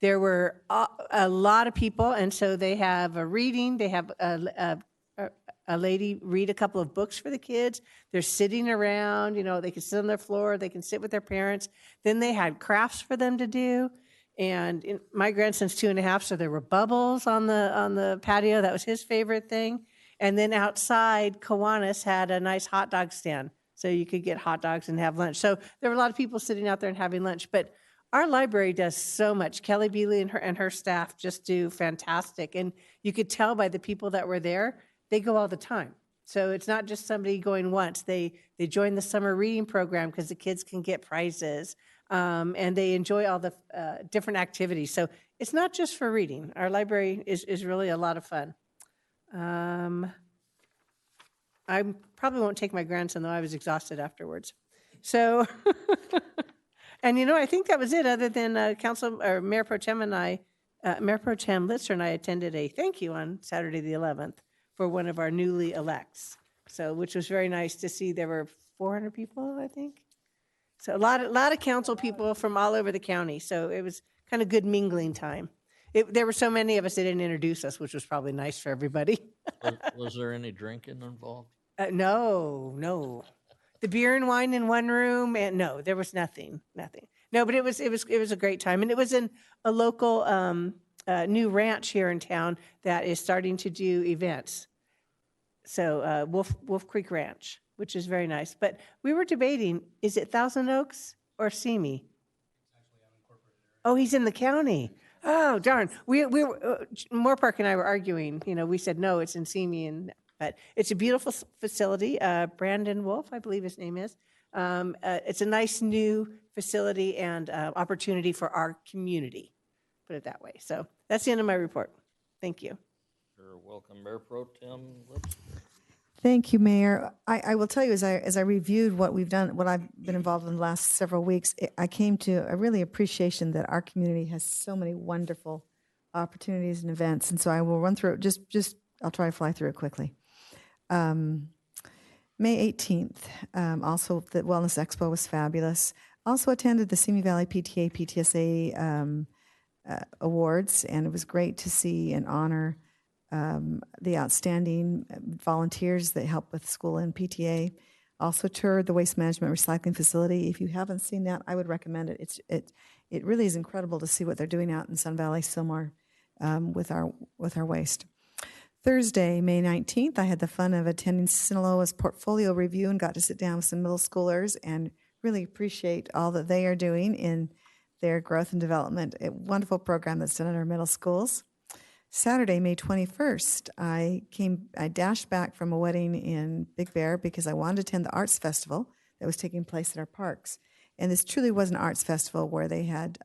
There were a lot of people, and so they have a reading. They have a lady read a couple of books for the kids. They're sitting around, they can sit on their floor, they can sit with their parents. Then they had crafts for them to do. And my grandson's 2.5, so there were bubbles on the patio. That was his favorite thing. And then outside, Kiwanis had a nice hot dog stand, so you could get hot dogs and have lunch. So there were a lot of people sitting out there and having lunch. But our library does so much. Kelly Bealey and her staff just do fantastic. And you could tell by the people that were there, they go all the time. So it's not just somebody going once. They join the summer reading program because the kids can get prizes. And they enjoy all the different activities. So it's not just for reading. Our library is really a lot of fun. I probably won't take my grandson, though. I was exhausted afterwards. So, and I think that was it, other than Mayor Pro Tem and I, Mayor Pro Tem Litzer and I attended a thank you on Saturday the 11th for one of our newly elects. So, which was very nice to see. There were 400 people, I think. So a lot of council people from all over the county. So it was kind of good mingling time. There were so many of us that didn't introduce us, which was probably nice for everybody. Was there any drinking involved? No. The beer and wine in one room, and no, there was nothing. No, but it was a great time, and it was in a local new ranch here in town that is starting to do events. So Wolf Creek Ranch, which is very nice. But we were debating: is it Thousand Oaks or Simi? Oh, he's in the county. Oh, darn. We were, Moorpark and I were arguing. We said, no, it's in Simi. But it's a beautiful facility. Brandon Wolf, I believe his name is. It's a nice new facility and opportunity for our community, put it that way. So that's the end of my report. Thank you. You're welcome, Mayor Pro Tem Lipscomb. Thank you, Mayor. I will tell you, as I reviewed what we've done, what I've been involved in the last several weeks, I came to a really appreciation that our community has so many wonderful opportunities and events. And so I will run through it. I'll try to fly through it quickly. May 18th, also the Wellness Expo was fabulous. Also attended the Simi Valley PTA, PTSA awards, and it was great to see and honor the outstanding volunteers that help with school and PTA. Also toured the waste management recycling facility. If you haven't seen that, I would recommend it. It really is incredible to see what they're doing out in Sun Valley, Sylmar, with our waste. Thursday, May 19th, I had the fun of attending Sinaloa's portfolio review and got to sit down with some middle schoolers and really appreciate all that they are doing in their growth and development. A wonderful program that's done at our middle schools. Saturday, May 21st, I dashed back from a wedding in Big Bear because I wanted to attend the arts festival that was taking place at our parks. And this truly was an arts festival where they had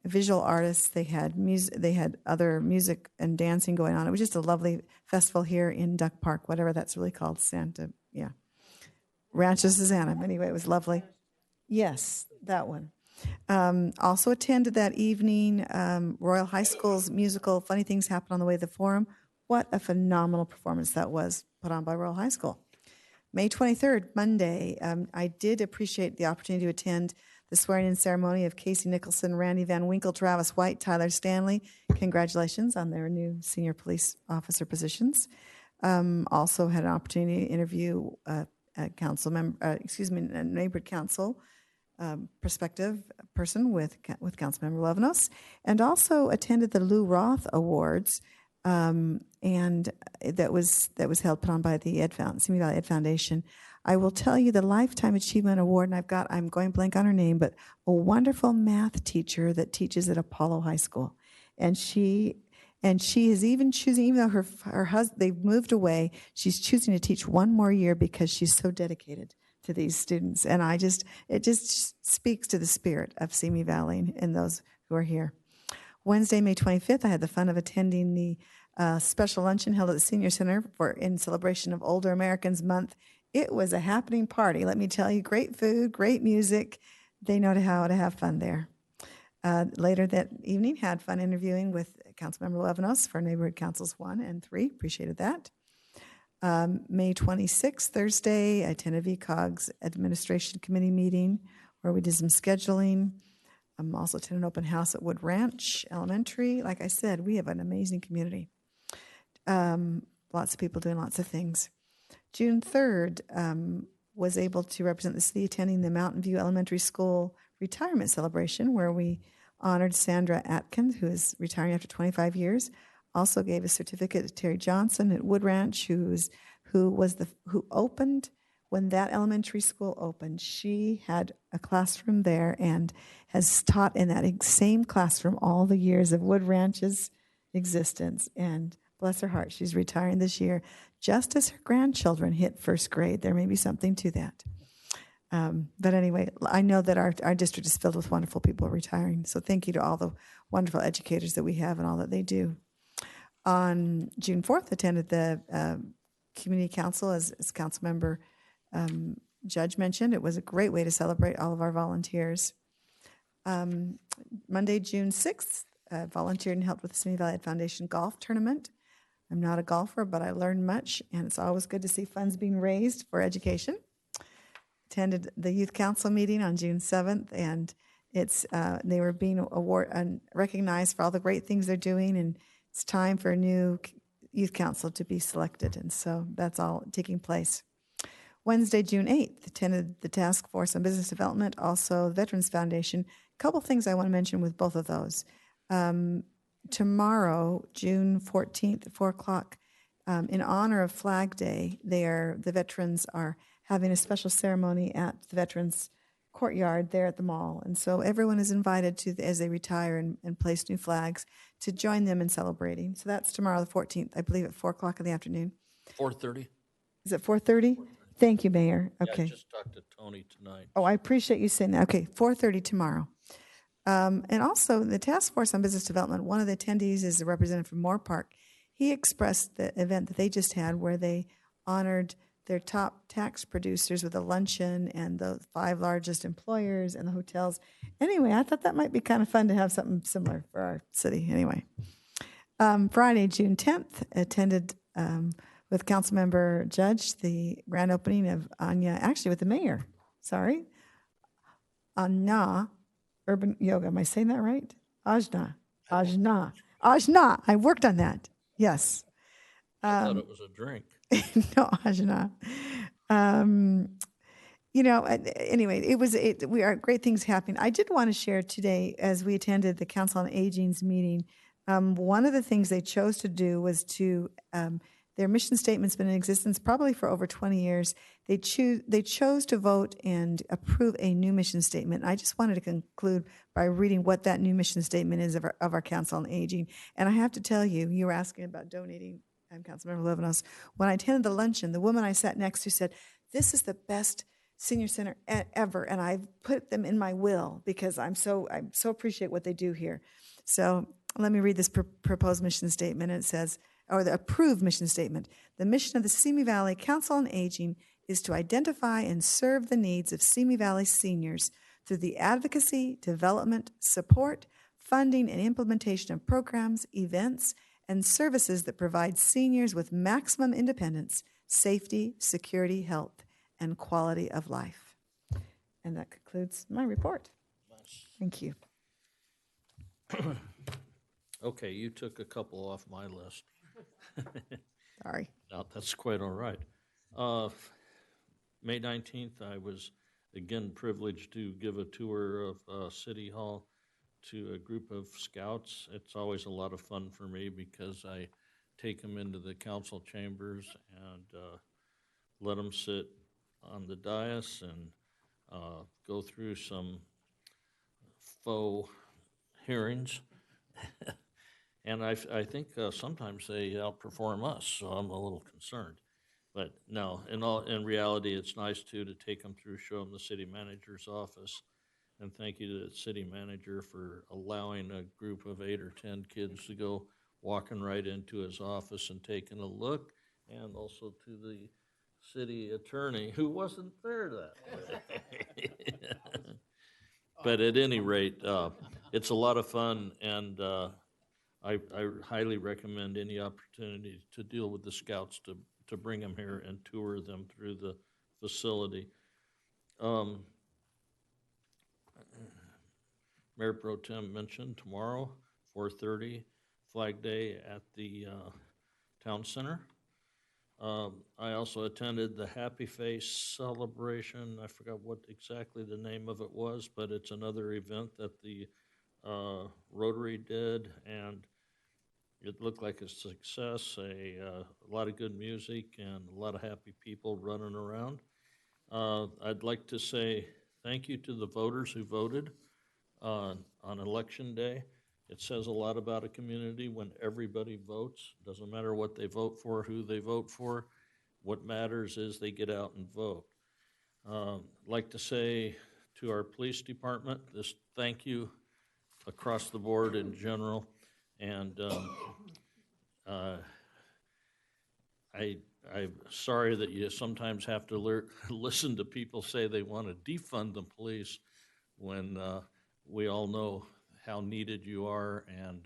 visual artists, they had music, they had other music and dancing going on. It was just a lovely festival here in Duck Park, whatever that's really called, Rancho Susana. Anyway, it was lovely. Yes, that one. Also attended that evening Royal High School's musical Funny Things Happen on the Way to the Forum. What a phenomenal performance that was put on by Royal High School. May 23rd, Monday, I did appreciate the opportunity to attend the swearing-in ceremony of Casey Nicholson, Randy Van Winkle, Travis White, Tyler Stanley. Congratulations on their new senior police officer positions. Also had an opportunity to interview a neighborhood council perspective person with Councilmember Lovenos, and also attended the Lou Roth Awards, and that was put on by the Simi Valley Ed Foundation. I will tell you the Lifetime Achievement Award, and I'm going blank on her name, but a wonderful math teacher that teaches at Apollo High School, and she is even choosing, even though her husband, they've moved away, she's choosing to teach one more year because she's so dedicated to these students. And it just speaks to the spirit of Simi Valley and those who are here. Wednesday, May 25th, I had the fun of attending the special luncheon held at the Senior Center in celebration of Older Americans Month It was a happening party, let me tell you. Great food, great music. They know how to have fun there. Later that evening, had fun interviewing with Councilmember Levinos for Neighborhood Councils 1 and 3. Appreciated that. May 26th, Thursday, I attended VCOG's Administration Committee meeting where we did some scheduling. I'm also attending an open house at Wood Ranch Elementary. Like I said, we have an amazing community. Lots of people doing lots of things. June 3rd, was able to represent the city attending the Mountain View Elementary School retirement celebration where we honored Sandra Atkins, who is retiring after 25 years. Also gave a certificate to Terry Johnson at Wood Ranch, who opened when that elementary school opened. She had a classroom there and has taught in that same classroom all the years of Wood Ranch's existence. And bless her heart, she's retiring this year, just as her grandchildren hit first grade. There may be something to that. But anyway, I know that our district is filled with wonderful people retiring. So thank you to all the wonderful educators that we have and all that they do. On June 4th, attended the Community Council, as Councilmember Judge mentioned. It was a great way to celebrate all of our volunteers. Monday, June 6th, volunteered and helped with the Simi Valley Ed Foundation golf tournament. I'm not a golfer, but I learned much, and it's always good to see funds being raised for education. Attended the Youth Council meeting on June 7th, and they were being recognized for all the great things they're doing, and it's time for a new Youth Council to be selected, and so that's all taking place. Wednesday, June 8th, attended the Task Force on Business Development, also the Veterans Foundation. A couple things I want to mention with both of those. Tomorrow, June 14th at 4 o'clock, in honor of Flag Day, the veterans are having a special ceremony at the Veterans Courtyard there at the mall. And so everyone is invited to, as they retire and place new flags, to join them in celebrating. So that's tomorrow, the 14th, I believe at 4 o'clock in the afternoon. 4:30? Is it 4:30? Thank you, Mayor. Okay. Yeah, I just talked to Tony tonight. Oh, I appreciate you saying that. Okay, 4:30 tomorrow. And also, the Task Force on Business Development, one of the attendees is a representative from Moore Park. He expressed the event that they just had where they honored their top tax producers with a luncheon and the 5 largest employers and the hotels. Anyway, I thought that might be kind of fun to have something similar for our city. Anyway, Friday, June 10th, attended with Councilmember Judge the grand opening of with the mayor, Anya Urban Yoga. Am I saying that right? Ajna. I worked on that. Yes. I thought it was a drink. No, Ajna. Anyway, we are great things happening. I did want to share today, as we attended the Council on Aging's meeting, one of the things they chose to do was to, their mission statement's been in existence probably for over 20 years. They chose to vote and approve a new mission statement. I just wanted to conclude by reading what that new mission statement is of our Council on Aging. And I have to tell you, you were asking about donating, Councilmember Levinos. When I attended the luncheon, the woman I sat next to said, "This is the best senior center ever, and I've put them in my will because I so appreciate what they do here." So let me read this proposed mission statement. It says, or the approved mission statement. The mission of the Simi Valley Council on Aging is to identify and serve the needs of Simi Valley seniors through the advocacy, development, support, funding, and implementation of programs, events, and services that provide seniors with maximum independence, safety, security, health, and quality of life. And that concludes my report. Thank you. Okay, you took a couple off my list. Sorry. No, that's quite all right. May 19th, I was again privileged to give a tour of City Hall to a group of scouts. It's always a lot of fun for me because I take them into the council chambers and let them sit on the dais and go through some faux hearings. And I think sometimes they outperform us, so I'm a little concerned. But no, in reality, it's nice to take them through, show them the city manager's office. And thank you to the city manager for allowing a group of 8 or 10 kids to go walking right into his office and taking a look, and also to the city attorney who wasn't there that day. But at any rate, it's a lot of fun, and I highly recommend any opportunity to deal with the scouts to bring them here and tour them through the facility. Mayor Pro Tem mentioned tomorrow, 4:30, Flag Day at the Town Center. I also attended the Happy Face celebration. I forgot what exactly the name of it was, but it's another event that the Rotary did, and it looked like a success. A lot of good music and a lot of happy people running around. I'd like to say thank you to the voters who voted on Election Day. It says a lot about a community when everybody votes. Doesn't matter what they vote for, who they vote for. What matters is they get out and vote. I'd like to say to our police department, this thank you across the board in general. And I'm sorry that you sometimes have to listen to people say they want to defund the police when we all know how needed you are and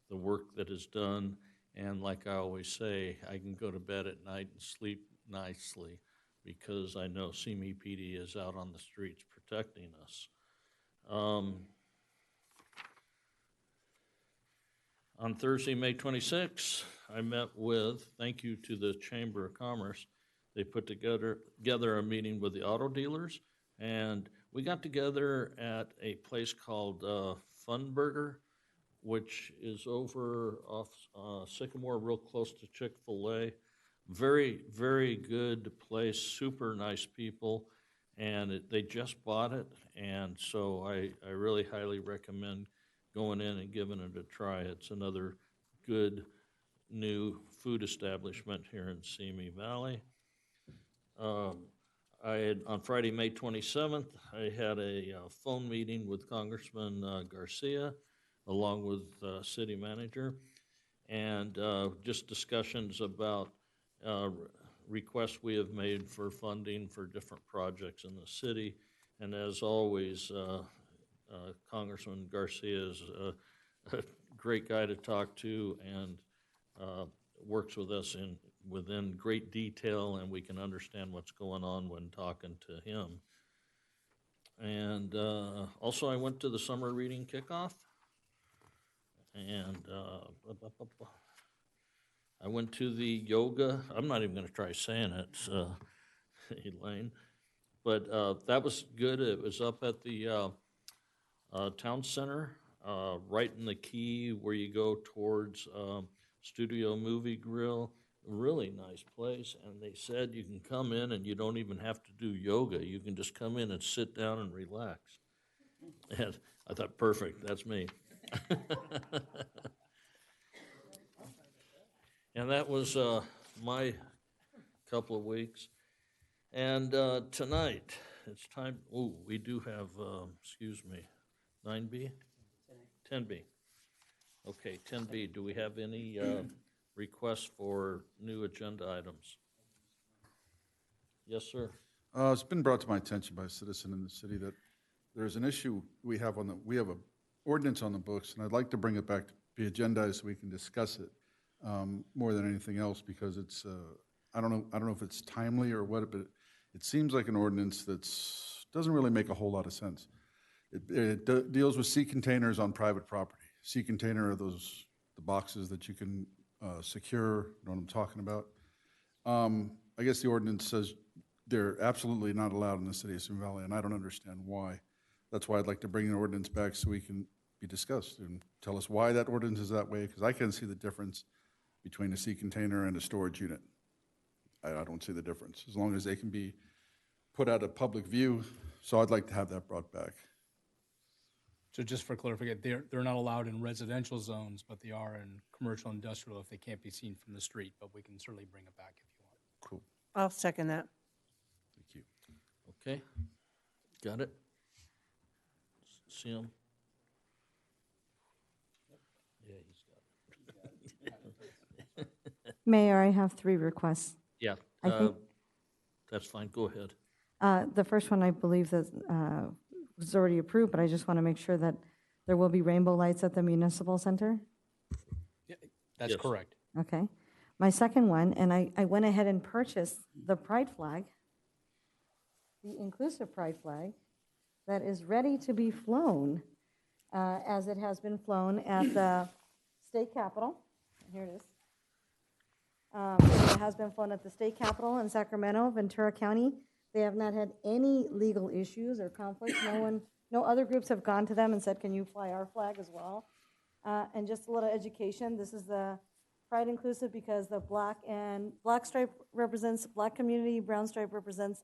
the work that is done. And like I always say, I can go to bed at night and sleep nicely because I know Simi PD is out on the streets protecting us. On Thursday, May 26th, I met with, thank you to the Chamber of Commerce, they put together a meeting with the auto dealers, and we got together at a place called Fun Burger, which is over off Sycamore, real close to Chick-fil-A. Very, very good place, super nice people, and they just bought it, and so I really highly recommend going in and giving it a try. It's another good new food establishment here in Simi Valley. On Friday, May 27th, I had a phone meeting with Congressman Garcia, along with city manager, and just discussions about requests we have made for funding for different projects in the city. And as always, Congressman Garcia is a great guy to talk to and works with us within great detail, and we can understand what's going on when talking to him. And also I went to the summer reading kickoff, and I went to the yoga. I'm not even going to try saying it, Elaine, but that was good. It was up at the Town Center, right in the key where you go towards Studio Movie Grill. Really nice place, and they said you can come in and you don't even have to do yoga. You can just come in and sit down and relax. And I thought, perfect, that's me. And that was my couple of weeks. And tonight, it's time, we do have, 9B? 10B. Okay, 10B, do we have any requests for new agenda items? Yes, sir. It's been brought to my attention by a citizen in the city that there's an issue we have we have an ordinance on the books, and I'd like to bring it back to be agendized so we can discuss it more than anything else, because it's, I don't know if it's timely or what, but it seems like an ordinance that's doesn't really make a whole lot of sense. It deals with sea containers on private property. Sea container are the boxes that you can secure, you know what I'm talking about. I guess the ordinance says they're absolutely not allowed in the city of Simi Valley, and I don't understand why. That's why I'd like to bring the ordinance back so we can be discussed and tell us why that ordinance is that way, because I can't see the difference between a sea container and a storage unit. I don't see the difference, as long as they can be put out of public view. So I'd like to have that brought back. So just for clarification, they're not allowed in residential zones, but they are in commercial industrial if they can't be seen from the street, but we can certainly bring it back if you want. Cool. I'll second that. Thank you. Okay, got it? See him? Yeah, he's got it. Mayor, I have 3 requests. Yeah. I think That's fine, go ahead. The first one, I believe that was already approved, but I just want to make sure that there will be rainbow lights at the municipal center. That's Yes. correct. Okay. My second one, and I went ahead and purchased the pride flag, the inclusive pride flag, that is ready to be flown, as it has been flown at the state capitol. Here it is. It has been flown at the state capitol in Sacramento, Ventura County. They have not had any legal issues or conflicts. No other groups have gone to them and said, can you fly our flag as well? And just a little education, this is the Pride Inclusive because the black stripe represents black community, brown stripe represents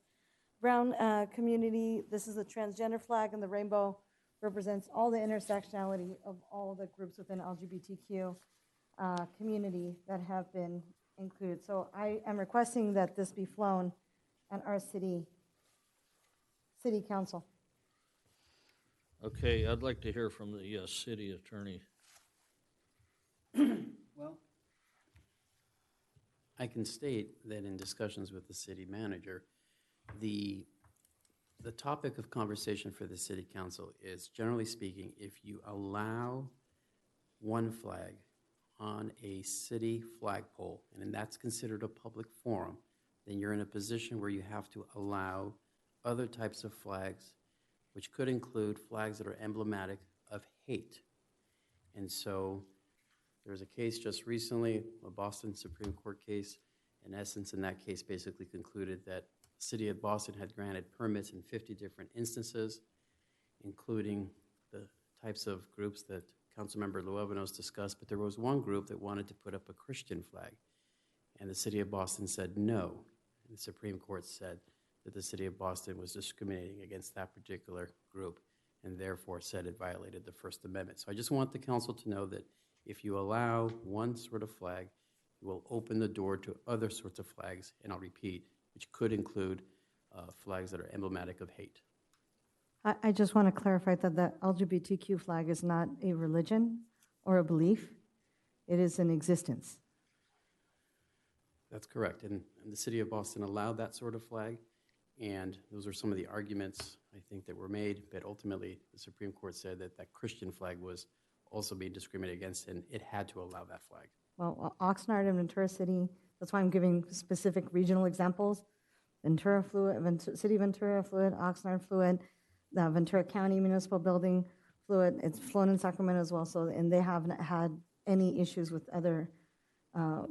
brown community. This is the transgender flag, and the rainbow represents all the intersectionality of all the groups within LGBTQ community that have been included. So I am requesting that this be flown at our city council. Okay, I'd like to hear from the city attorney. Well, I can state that in discussions with the city manager, the topic of conversation for the city council is, generally speaking, if you allow one flag on a city flagpole, and that's considered a public forum, then you're in a position where you have to allow other types of flags, which could include flags that are emblematic of hate. And so there was a case just recently, a Boston Supreme Court case. In essence, in that case, basically concluded that the city of Boston had granted permits in 50 different instances, including the types of groups that Councilmember Luevanos discussed, but there was one group that wanted to put up a Christian flag, and the city of Boston said no. And the Supreme Court said that the city of Boston was discriminating against that particular group, and therefore said it violated the First Amendment. So I just want the council to know that if you allow one sort of flag, you will open the door to other sorts of flags, and I'll repeat, which could include flags that are emblematic of hate. I just want to clarify that the LGBTQ flag is not a religion or a belief. It is an existence. That's correct. And the city of Boston allowed that sort of flag, and those are some of the arguments, I think, that were made, but ultimately the Supreme Court said that that Christian flag was also being discriminated against, and it had to allow that flag. Well, Oxnard and Ventura City, that's why I'm giving specific regional examples. Ventura fluid, City Ventura fluid, Oxnard fluid, the Ventura County Municipal Building fluid. It's flown in Sacramento as well, so, and they haven't had any issues with other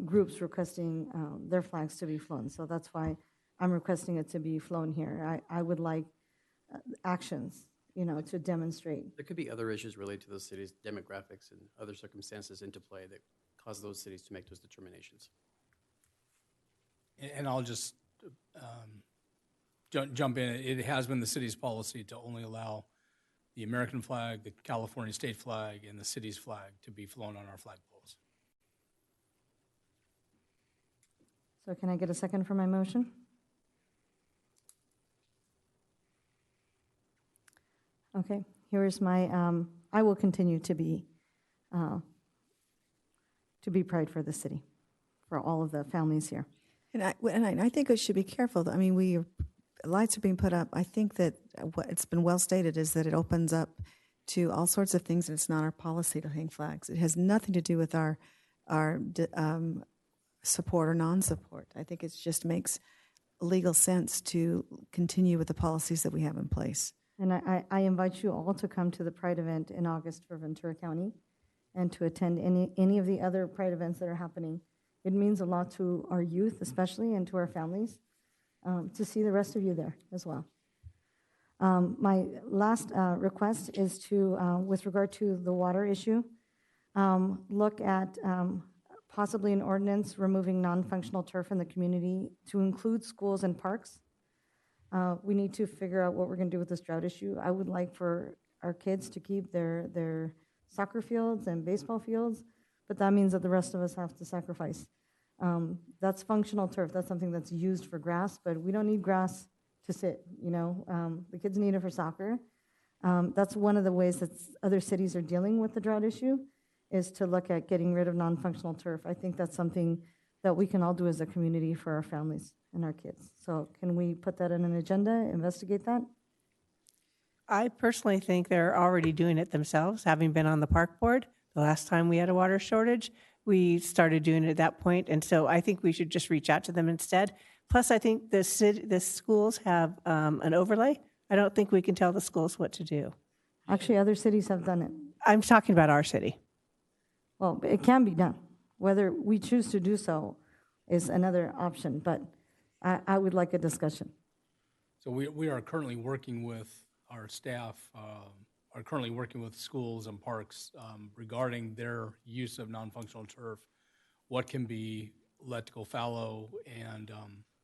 groups requesting their flags to be flown. So that's why I'm requesting it to be flown here. I would like actions, to demonstrate. There could be other issues related to those cities, demographics and other circumstances into play that cause those cities to make those determinations. And I'll just jump in. It has been the city's policy to only allow the American flag, the California state flag, and the city's flag to be flown on our flagpoles. So can I get a second for my motion? Okay, here is my, I will continue to be pride for the city, for all of the families here. And I think we should be careful. I mean, lights are being put up. I think that what it's been well stated is that it opens up to all sorts of things, and it's not our policy to hang flags. It has nothing to do with our support or non-support. I think it just makes legal sense to continue with the policies that we have in place. And I invite you all to come to the Pride event in August for Ventura County and to attend any of the other Pride events that are happening. It means a lot to our youth, especially, and to our families, to see the rest of you there as well. My last request is to, with regard to the water issue, look at possibly an ordinance removing non-functional turf in the community to include schools and parks. We need to figure out what we're going to do with this drought issue. I would like for our kids to keep their soccer fields and baseball fields, but that means that the rest of us have to sacrifice. That's functional turf. That's something that's used for grass, but we don't need grass to sit, The kids need it for soccer. That's one of the ways that other cities are dealing with the drought issue, is to look at getting rid of non-functional turf. I think that's something that we can all do as a community for our families and our kids. So can we put that in an agenda, investigate that? I personally think they're already doing it themselves, having been on the park board. The last time we had a water shortage, we started doing it at that point, and so I think we should just reach out to them instead. Plus, I think the schools have an overlay. I don't think we can tell the schools what to do. Actually, other cities have done it. I'm talking about our city. Well, it can be done. Whether we choose to do so is another option, but I would like a discussion. So we are currently working with our staff, are currently working with schools and parks regarding their use of non-functional turf, what can be let go fallow, and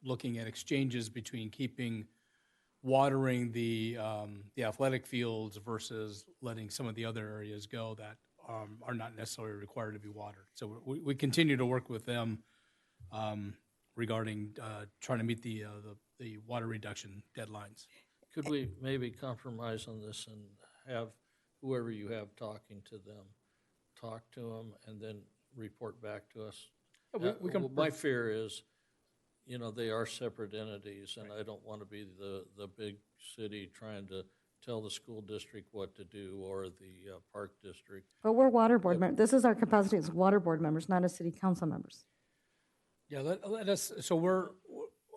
looking at exchanges between keeping watering the athletic fields versus letting some of the other areas go that are not necessarily required to be watered. So we continue to work with them regarding trying to meet the water reduction deadlines. Could we maybe compromise on this and have whoever you have talking to them, talk to them, and then report back to us? We can My fear is, you know, they are separate entities, and I don't want to be the big city trying to tell the school district what to do or the park district. But we're water board members. This is our capacity as water board members, not as city council members. Yeah, let us, so we're,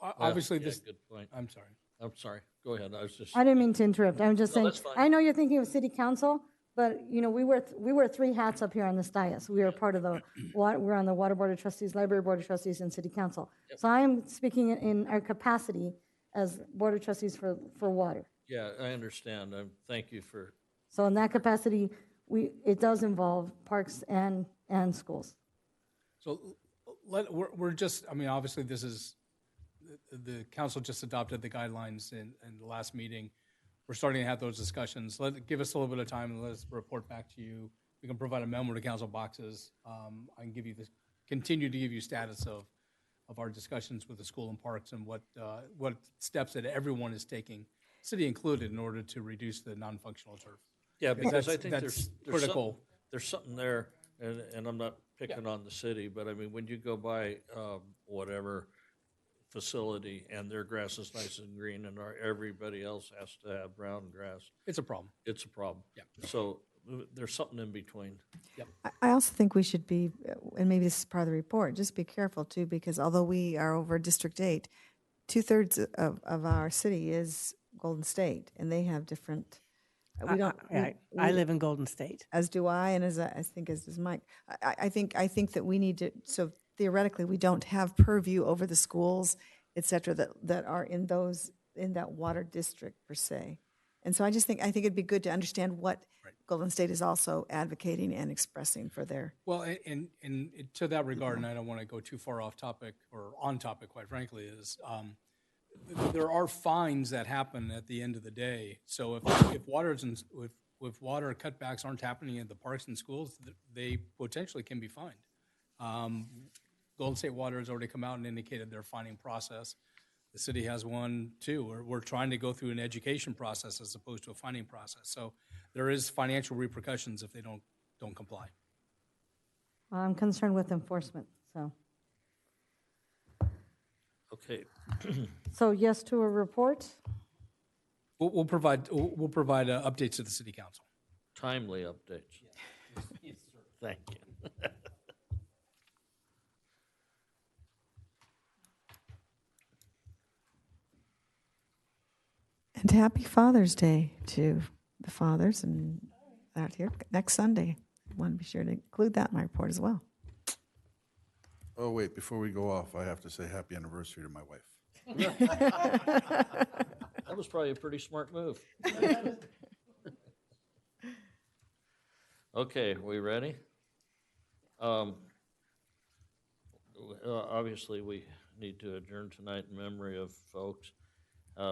obviously Yeah, this. good point. I'm sorry. I'm sorry. Go ahead. I was just. I didn't mean to interrupt. I'm just No, saying, that's fine. I know you're thinking of city council, but, you know, we wear three hats up here on this dais. We are part of the, we're on the Water Board of Trustees, Library Board of Trustees, and City Council. So I am speaking in our capacity as Board of Trustees for water. Yeah, I understand. Thank you for. So in that capacity, it does involve parks and schools. So we're just, I mean, obviously this is, the council just adopted the guidelines in the last meeting. We're starting to have those discussions. Give us a little bit of time and let us report back to you. We can provide a memo to council boxes. I can give you this, continue to give you status of our discussions with the school and parks and what steps that everyone is taking, city included, in order to reduce the non-functional turf. Yeah, because I think that's there's critical. There's something there, and I'm not picking on the city, but I mean, when you go by whatever facility and their grass is nice and green and everybody else has to have brown grass. It's a problem. It's a problem. Yeah. So there's something in between. Yep. I also think we should be, and maybe this is part of the report, just be careful too, because although we are over District 8, 2/3 of our city is Golden State, and they have different. We don't. I live in Golden State. As do I, and I think as does Mike. I think that we need to. So theoretically, we don't have purview over the schools, et cetera, that are in that water district per se. And so I think it'd be good to understand what Golden State is also advocating and expressing for their. Well, and to that regard, and I don't want to go too far off topic or on topic, quite frankly, is there are fines that happen at the end of the day. So if water cutbacks aren't happening at the parks and schools, they potentially can be fined. Golden State Water has already come out and indicated their fining process. The city has one too. We're trying to go through an education process as opposed to a fining process. So there is financial repercussions if they don't comply. I'm concerned with enforcement, so. Okay. So yes to a report? We'll provide updates to the city council. Timely updates. Yes, sir. Thank you. And happy Father's Day to the fathers and out here next Sunday. I want to be sure to include that in my report as well. Oh, wait, before we go off, I have to say happy anniversary to my wife. That was probably a pretty smart move. Okay, we ready? Obviously, we need to adjourn tonight in memory of folks.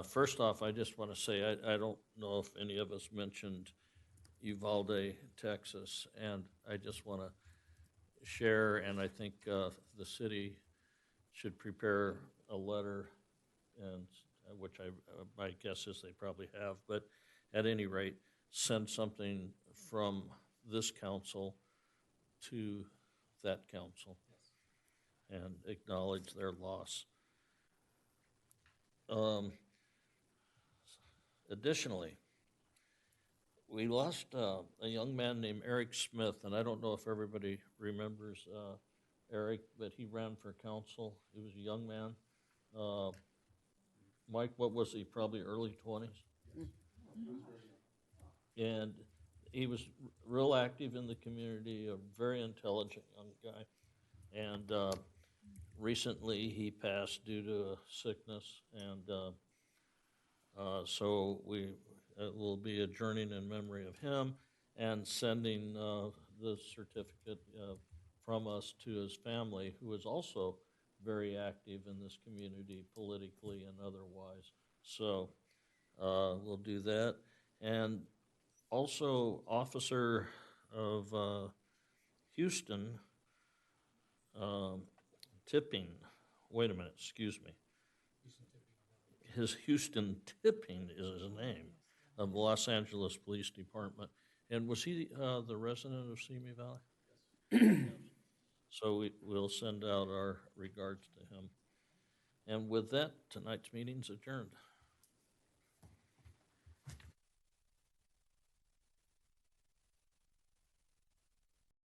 First off, I just want to say I don't know if any of us mentioned Uvalde, Texas, and I just want to share, and I think the city should prepare a letter, and which my guess is they probably have, but at any rate, send something from this council to that council. and acknowledge their loss. Additionally, we lost a young man named Eric Smith, and I don't know if everybody remembers Eric, but he ran for council. He was a young man. Mike, what was he? Probably early 20s. And he was real active in the community, a very intelligent young guy. And recently he passed due to a sickness, and so we will be adjourning in memory of him and sending the certificate from us to his family, who is also very active in this community politically and otherwise. So we'll do that. And also, Officer of Houston Tipping, wait a minute, excuse me. His Houston Tipping is his name, of the Los Angeles Police Department. And was he the resident of Simi Valley? So we'll send out our regards to him. And with that, tonight's meeting's adjourned.